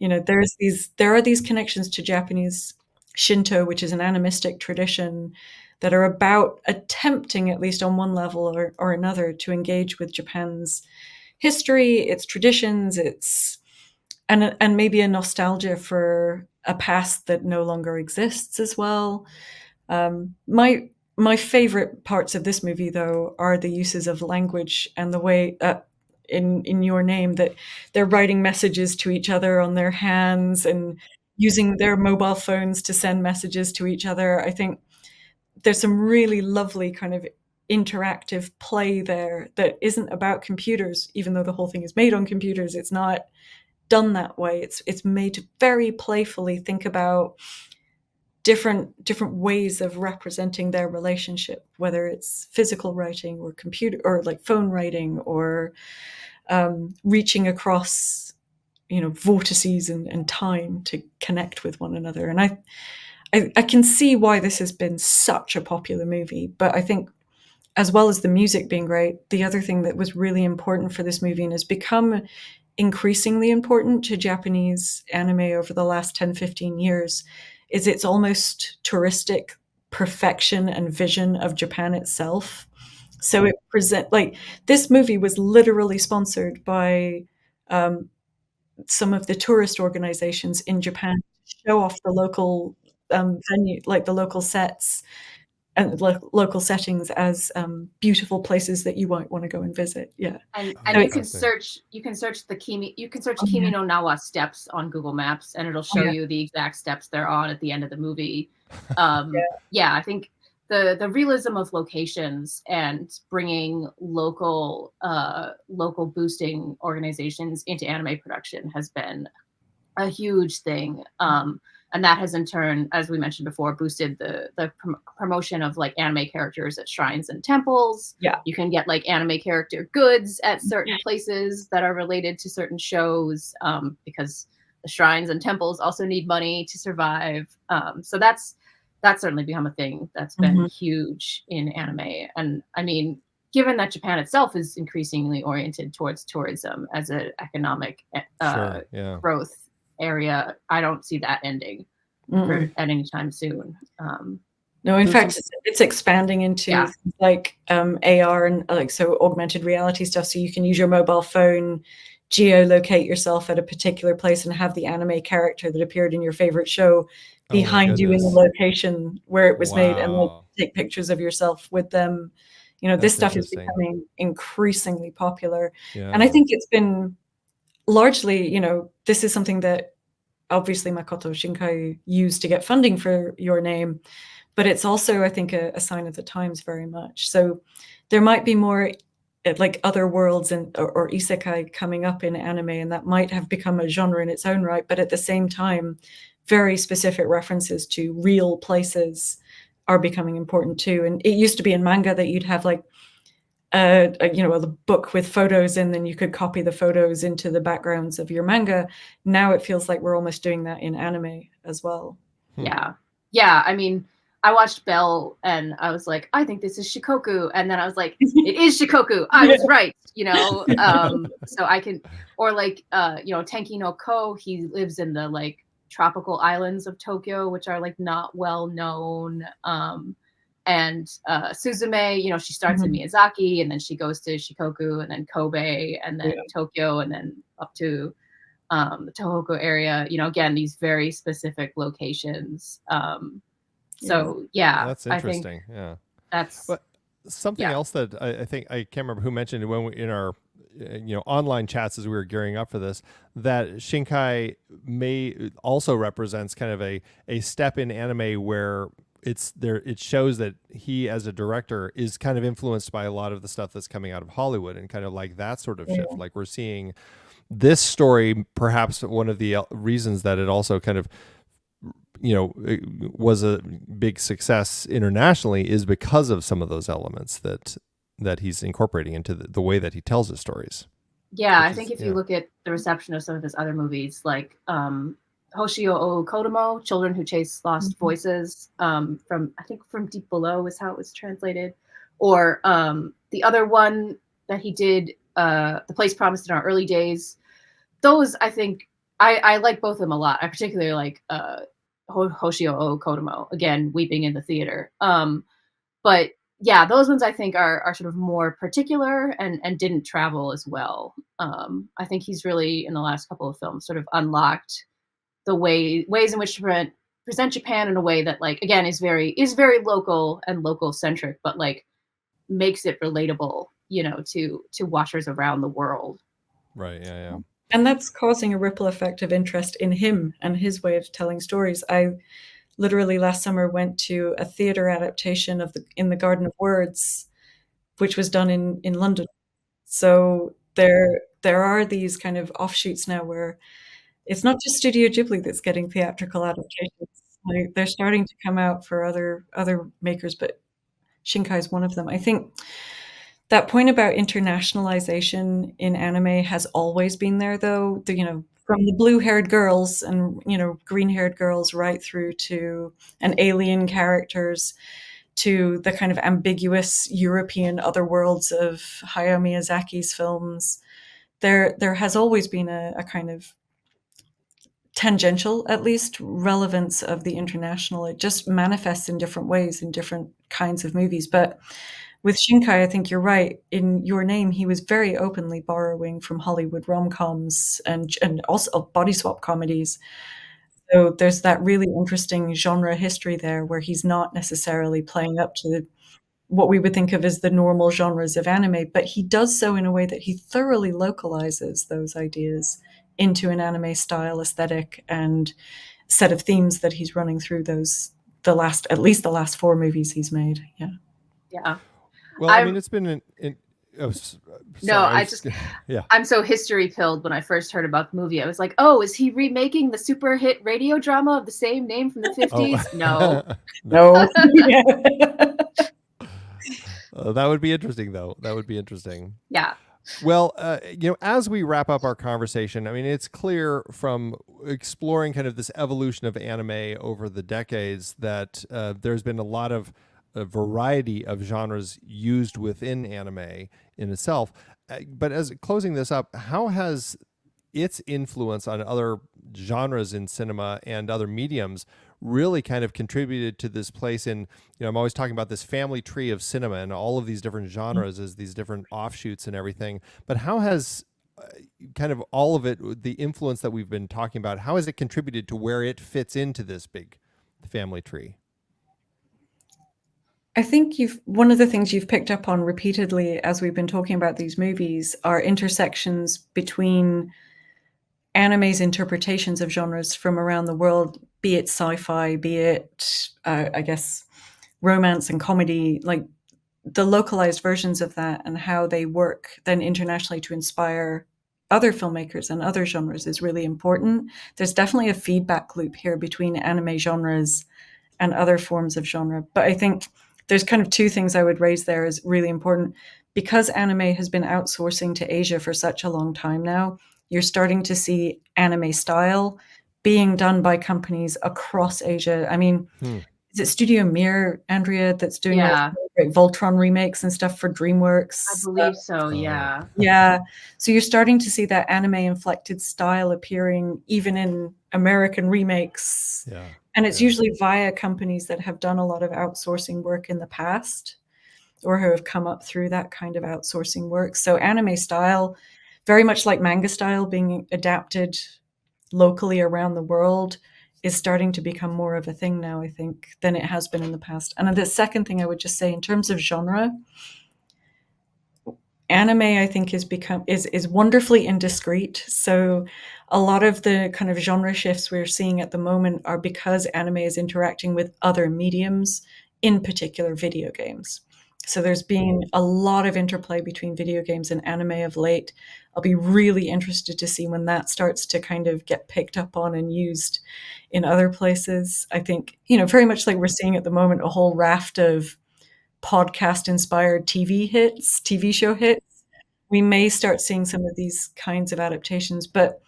There are these connections to Japanese Shinto, which is an animistic tradition, that are about attempting, at least on one level or another, to engage with Japan's history, its traditions, and maybe a nostalgia for a past that no longer exists as well. My favorite parts of this movie, though, are the uses of language and the way in Your Name that they're writing messages to each other on their hands and using their mobile phones to send messages to each other. I think there's some really lovely kind of interactive play there that isn't about computers, even though the whole thing is made on computers. It's not done that way. It's made to very playfully think about different ways of representing their relationship, whether it's physical writing or computer or like phone writing or reaching across vortices and time to connect with one another. And I can see why this has been such a popular movie, but I think as well as the music being great, the other thing that was really important for this movie and has become increasingly important to Japanese anime over the last 10, 15 years is its almost touristic perfection and vision of Japan itself. So it this movie was literally sponsored by some of the tourist organizations in Japan to show off the local venue, like the local sets and local settings as beautiful places that you might want to go and visit. Yeah, and you can search Kimi no Nawa steps on Google Maps, and it'll show you the exact steps they're on at the end of the movie. I think the realism of locations and bringing local boosting organizations into anime production has been a huge thing. And that has in turn, as we mentioned before, boosted the promotion of like anime characters at shrines and temples. Yeah. You can get like anime character goods at certain places that are related to certain shows, because the shrines and temples also need money to survive. So that's certainly become a thing that's been huge in anime. And I mean, given that Japan itself is increasingly oriented towards tourism as an economic growth area, I don't see that ending at any time soon. No, in fact, it's expanding into like AR and so augmented reality stuff. So you can use your mobile phone, geolocate yourself at a particular place, and have the anime character that appeared in your favorite show behind you in the location where it was made, and like take pictures of yourself with them. This stuff is becoming increasingly popular, and I think it's been largely, this is something that obviously Makoto Shinkai used to get funding for Your Name, but it's also, I think, a sign of the times very much. So there might be more like other worlds or isekai coming up in anime, and that might have become a genre in its own right, but at the same time, very specific references to real places are becoming important too. And it used to be in manga that you'd have like a book with photos, and then you could copy the photos into the backgrounds of your manga. Now it feels like we're almost doing that in anime as well. Yeah. I mean, I watched Belle and I was like, I think this is Shikoku, and then I was like, it is Shikoku. I was right, So I can, or like, Tenki no Ko, he lives in the like tropical islands of Tokyo, which are like not well known. And Suzume, she starts in Miyazaki, and then she goes to Shikoku, and then Kobe, and then Tokyo, and then up to the Tohoku area. Again, these very specific locations. So that's interesting. I think that's. Something Yeah. else that I think I can't remember who mentioned it when in our online chats as we were gearing up for this, that Shinkai may also represents kind of a step in anime where it's there, it shows that he as a director is kind of influenced by a lot of the stuff that's coming out of Hollywood, and kind of like that sort of shift. Like we're seeing this story, perhaps one of the reasons that it also kind of it was a big success internationally is because of some of those elements that he's incorporating into the way that he tells his stories. Yeah, I think if you look at the reception of some of his other movies, like Hoshio o Kodomo, Children Who Chase Lost Voices, from Deep Below is how it was translated, or the other one that he did, The Place Promised in Our Early Days. Those, I think, I like both of them a lot. I particularly like Hoshio o Kodomo, again, weeping in the theater. But yeah, those ones I think are sort of more particular and didn't travel as well. I think he's really, in the last couple of films, sort of unlocked the ways in which to present Japan in a way that, like, again, is very local and local centric, but like makes it relatable, to watchers around the world. Right. Yeah. And that's causing a ripple effect of interest in him and his way of telling stories. I literally last summer went to a theater adaptation of In the Garden of Words, which was done in London. So there are these kind of offshoots now where it's not just Studio Ghibli that's getting theatrical adaptations. Like, they're starting to come out for other makers, but Shinkai is one of them. I think that point about internationalization in anime has always been there, though. From the blue-haired girls and green-haired girls right through to alien characters to the kind of ambiguous European otherworlds of Hayao Miyazaki's films. There has always been a kind of tangential, at least, relevance of the international. It just manifests in different ways in different kinds of movies. But with Shinkai, I think you're right. In Your Name, he was very openly borrowing from Hollywood rom-coms and also body swap comedies. So there's that really interesting genre history there where he's not necessarily playing up to what we would think of as the normal genres of anime, but he does so in a way that he thoroughly localizes those ideas into an anime style aesthetic and set of themes that he's running through at least the last 4 movies he's made. Yeah. Yeah. Well, I mean, it's been I'm so history pilled. When I first heard about the movie, I was like, oh, is he remaking the super hit radio drama of the same name from the 50s? No. That would be interesting, though. That would be interesting. Yeah. Well, as we wrap up our conversation, I mean, it's clear from exploring kind of this evolution of anime over the decades that there's been a lot of a variety of genres used within anime in itself. But as closing this up, how has its influence on other genres in cinema and other mediums really kind of contributed to this place in, I'm always talking about this family tree of cinema and all of these different genres as these different offshoots and everything. But how has kind of all of it, the influence that we've been talking about, how has it contributed to where it fits into this big family tree? I think one of the things you've picked up on repeatedly as we've been talking about these movies are intersections between anime's interpretations of genres from around the world, be it sci-fi, be it, I guess, romance and comedy, like the localized versions of that and how they work then internationally to inspire other filmmakers and other genres is really important. There's definitely a feedback loop here between anime genres and other forms of genre. But I think there's kind of 2 things I would raise there as really important. Because anime has been outsourcing to Asia for such a long time now, you're starting to see anime style being done by companies across Asia. I mean, is it Studio Mir, Andrea, that's doing great Voltron remakes and stuff for DreamWorks? I believe so, yeah. Yeah. So you're starting to see that anime-inflected style appearing even in American remakes. Yeah. And it's usually via companies that have done a lot of outsourcing work in the past or who have come up through that kind of outsourcing work. So anime style, very much like manga style being adapted locally around the world, is starting to become more of a thing now, I think, than it has been in the past. And the second thing I would just say, in terms of genre, anime, I think, is wonderfully indiscreet. So a lot of the kind of genre shifts we're seeing at the moment are because anime is interacting with other mediums, in particular video games. So there's been a lot of interplay between video games and anime of late. I'll be really interested to see when that starts to kind of get picked up on and used in other places. I think, very much like we're seeing at the moment, a whole raft of podcast inspired TV show hits. We may start seeing some of these kinds of adaptations. But,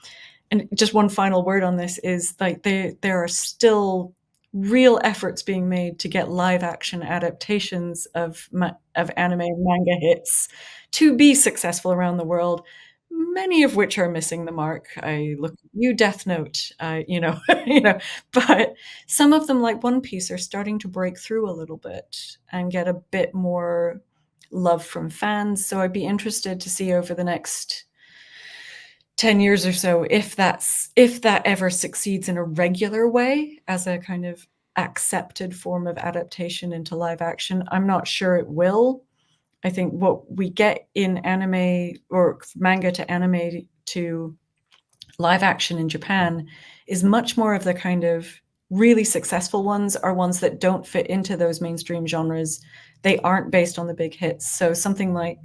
and just one final word on this is, like, there are still real efforts being made to get live action adaptations of anime and manga hits to be successful around the world, many of which are missing the mark. I look at you, Death Note, but some of them, like One Piece, are starting to break through a little bit and get a bit more love from fans. So I'd be interested to see over the next 10 years or so if that ever succeeds in a regular way as a kind of accepted form of adaptation into live action. I'm not sure it will. I think what we get in anime or manga to anime to live action in Japan is much more of the kind of really successful ones are ones that don't fit into those mainstream genres. They aren't based on the big hits. So something like,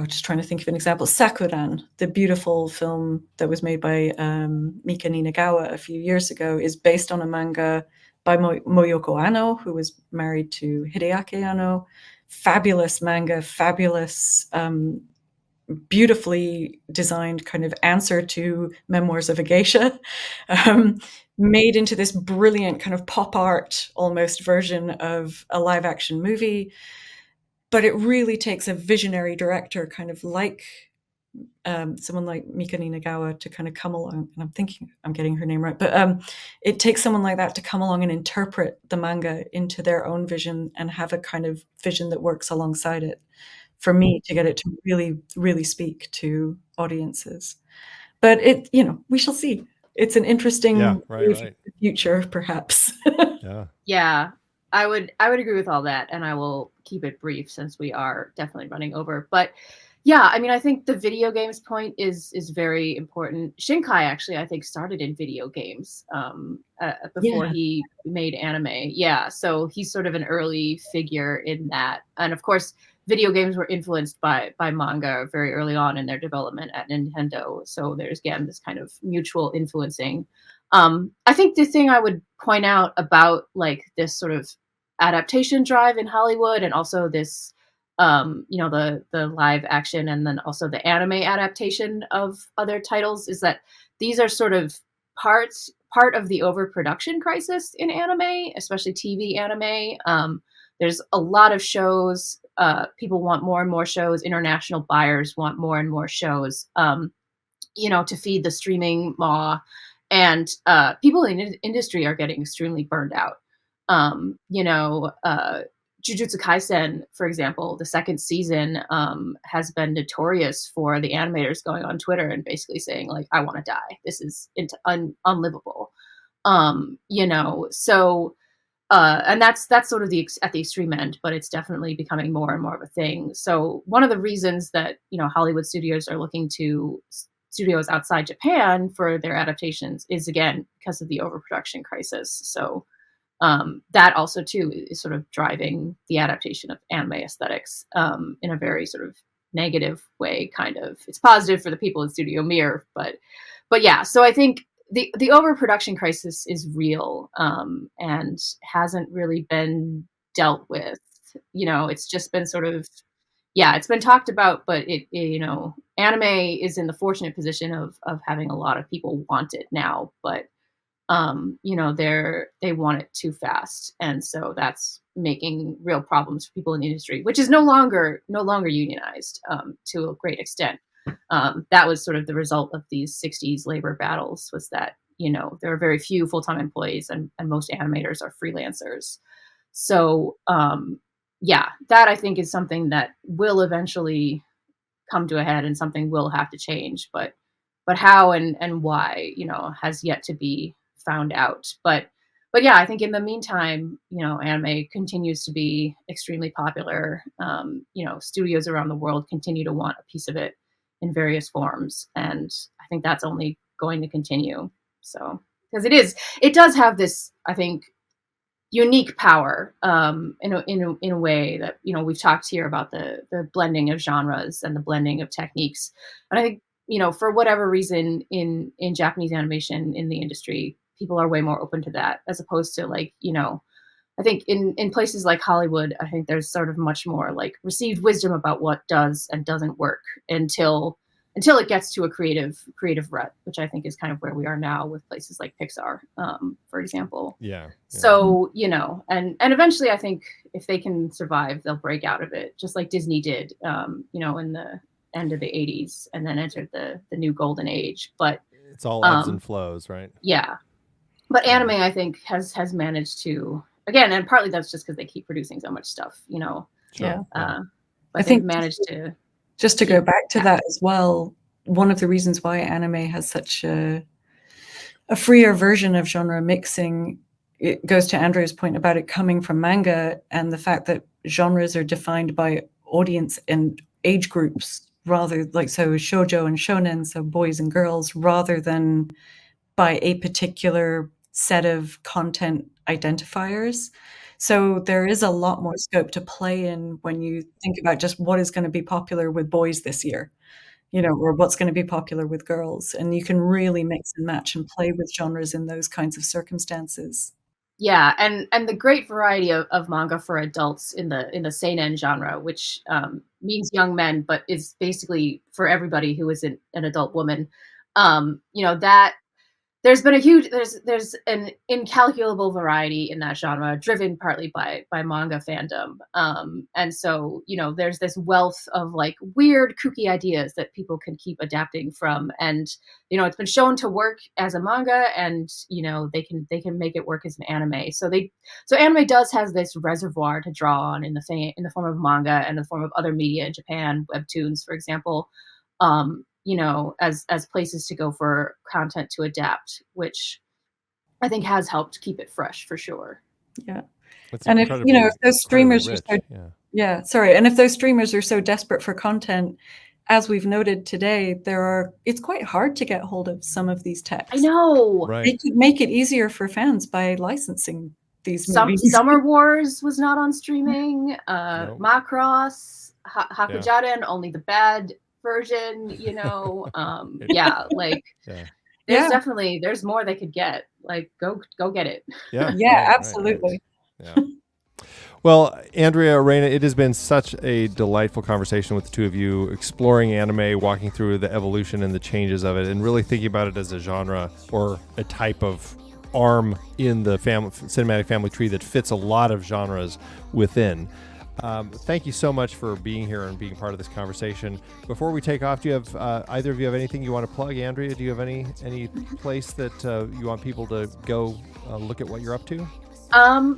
just trying to think of an example, Sakuran, the beautiful film that was made by Mika Ninagawa a few years ago, is based on a manga by Moyoko Anno, who was married to Hideaki Anno. Fabulous manga, fabulous, beautifully designed kind of answer to Memoirs of a Geisha, made into this brilliant kind of pop art almost version of a live action movie. But it really takes a visionary director, kind of like someone like Mika Ninagawa, to kind of come along. And I'm thinking I'm getting her name right, but it takes someone like that to come along and interpret the manga into their own vision and have a kind of vision that works alongside it, for me to get it to really, really speak to audiences. But we shall see. It's an interesting right. future, perhaps. Yeah, I would agree with all that, and I will keep it brief since we are definitely running over. But yeah, I mean, I think the video games point is very important. Shinkai actually, I think, started in video games before he made anime. Yeah, so he's sort of an early figure in that. And of course, video games were influenced by manga very early on in their development at Nintendo. So there's, again, this kind of mutual influencing. I think the thing I would point out about, like, this sort of adaptation drive in Hollywood, and also this the live action and then also the anime adaptation of other titles, is that these are sort of part of the overproduction crisis in anime, especially TV anime. There's a lot of shows. People want more and more shows. International buyers want more and more shows, to feed the streaming maw. And people in the industry are getting extremely burned out. Jujutsu Kaisen, for example, the second season has been notorious for the animators going on Twitter and basically saying, like, I want to die. This is unlivable. So and that's sort of at the extreme end, but it's definitely becoming more and more of a thing. So one of the reasons that, Hollywood studios are looking to studios outside Japan for their adaptations is, again, because of the overproduction crisis. So that also too is sort of driving the adaptation of anime aesthetics in a very sort of negative way. Kind of, it's positive for the people in Studio Mir, but yeah. So I think the overproduction crisis is real and hasn't really been dealt with. It's just been sort of, it's been talked about, but anime is in the fortunate position of having a lot of people want it now, but they want it too fast, and so that's making real problems for people in the industry, which is no longer unionized to a great extent. That was sort of the result of these 60s labor battles, was that there are very few full-time employees, and most animators are freelancers. So that, I think, is something that will eventually come to a head, and something will have to change. But how and why, has yet to be found out. But yeah, I think in the meantime, anime continues to be extremely popular. Studios around the world continue to want a piece of it in various forms, and I think that's only going to continue. So, because it does have this, I think, unique power, in a way that, we've talked here about the blending of genres and the blending of techniques. And I think, for whatever reason in Japanese animation in the industry, people are way more open to that, as opposed to, like, I think in places like Hollywood, I think there's sort of much more like received wisdom about what does and doesn't work until it gets to a creative rut, which I think is kind of where we are now with places like Pixar, for example. Yeah. So, and eventually I think if they can survive, they'll break out of it, just like Disney did, in the end of the 80s, and then entered the new golden age. But it's all ebbs and flows, right? Yeah. But anime, I think, has managed to, again, and partly that's just because they keep producing so much stuff, Sure. But I think they've managed to. Just to go back to that as well, one of the reasons why anime has such a freer version of genre mixing, it goes to Andrea's point about it coming from manga and the fact that genres are defined by audience and age groups, rather, like, so shoujo and shonen, so boys and girls, rather than by a particular set of content identifiers. So there is a lot more scope to play in when you think about just what is going to be popular with boys this year, or what's going to be popular with girls. And you can really mix and match and play with genres in those kinds of circumstances. Yeah, and the great variety of manga for adults in the seinen genre, which means young men, but is basically for everybody who isn't an adult woman. That there's been there's an incalculable variety in that genre, driven partly by manga fandom. And so, there's this wealth of like weird, kooky ideas that people can keep adapting from. And, it's been shown to work as a manga, and, they can make it work as an anime. So anime does has this reservoir to draw on in the form of manga and the form of other media in Japan, webtoons, for example. As places to go for content to adapt, which I think has helped keep it fresh for sure. Yeah. And if those streamers are and if those streamers are so desperate for content, as we've noted today, it's quite hard to get hold of some of these texts. I know. Right. They could make it easier for fans by licensing these movies. Summer Wars was not on streaming. Macross, Hakujaren, only the bad version, definitely there's more they could get. Like, go get it. Absolutely. Right. Yeah. Well, Andrea, Rayna, it has been such a delightful conversation with the two of you, exploring anime, walking through the evolution and the changes of it, and really thinking about it as a genre or a type of arm in the cinematic family tree that fits a lot of genres within. Thank you so much for being here and being part of this conversation. Before we take off, do you have either of you have anything you want to plug? Andrea, do you have any place that you want people to go look at what you're up to?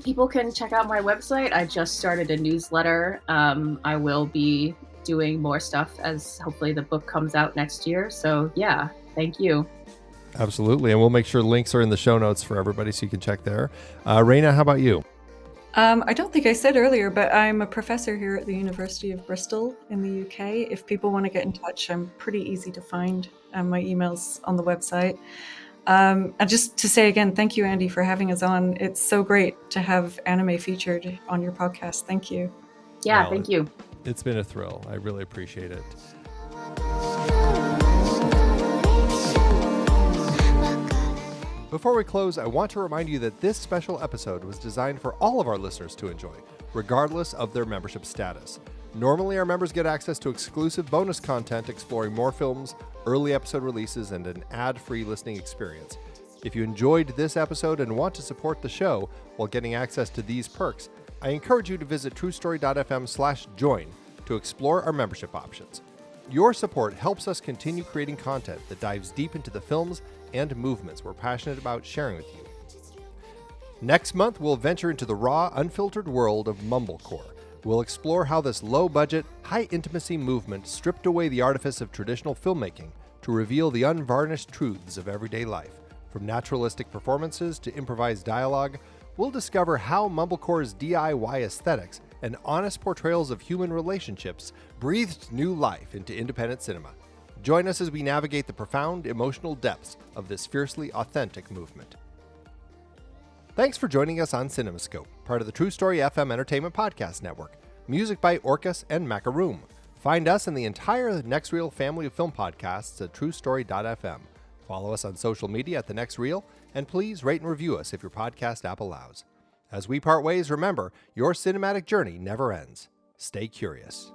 People can check out my website. I just started a newsletter. I will be doing more stuff as hopefully the book comes out next year. So yeah, thank you. Absolutely. And we'll make sure links are in the show notes for everybody so you can check there. Rayna, how about you? I don't think I said earlier, but I'm a professor here at the University of Bristol in the UK. If people want to get in touch, I'm pretty easy to find. My email's on the website. And just to say again, thank you, Andy, for having us on. It's so great to have anime featured on your podcast. Thank you. Yeah, thank you. It's been a thrill. I really appreciate it. Before we close, I want to remind you that this special episode was designed for all of our listeners to enjoy, regardless of their membership status. Normally, our members get access to exclusive bonus content exploring more films, early episode releases, and an ad-free listening experience. If you enjoyed this episode and want to support the show while getting access to these perks, I encourage you to visit truestory.fm/join to explore our membership options. Your support helps us continue creating content that dives deep into the films and movements we're passionate about sharing with you. Next month, we'll venture into the raw, unfiltered world of mumblecore. We'll explore how this low-budget, high-intimacy movement stripped away the artifice of traditional filmmaking to reveal the unvarnished truths of everyday life. From naturalistic performances to improvised dialogue, we'll discover how Mumblecore's DIY aesthetics and honest portrayals of human relationships breathed new life into independent cinema. Join us as we navigate the profound emotional depths of this fiercely authentic movement. Thanks for joining us on CinemaScope, part of the True Story FM Entertainment Podcast Network. Music by Orcus and Macaroon. Find us and the entire Next Reel family of film podcasts at truestory.fm. Follow us on social media at The Next Reel, and please rate and review us if your podcast app allows. As we part ways, remember, your cinematic journey never ends. Stay curious.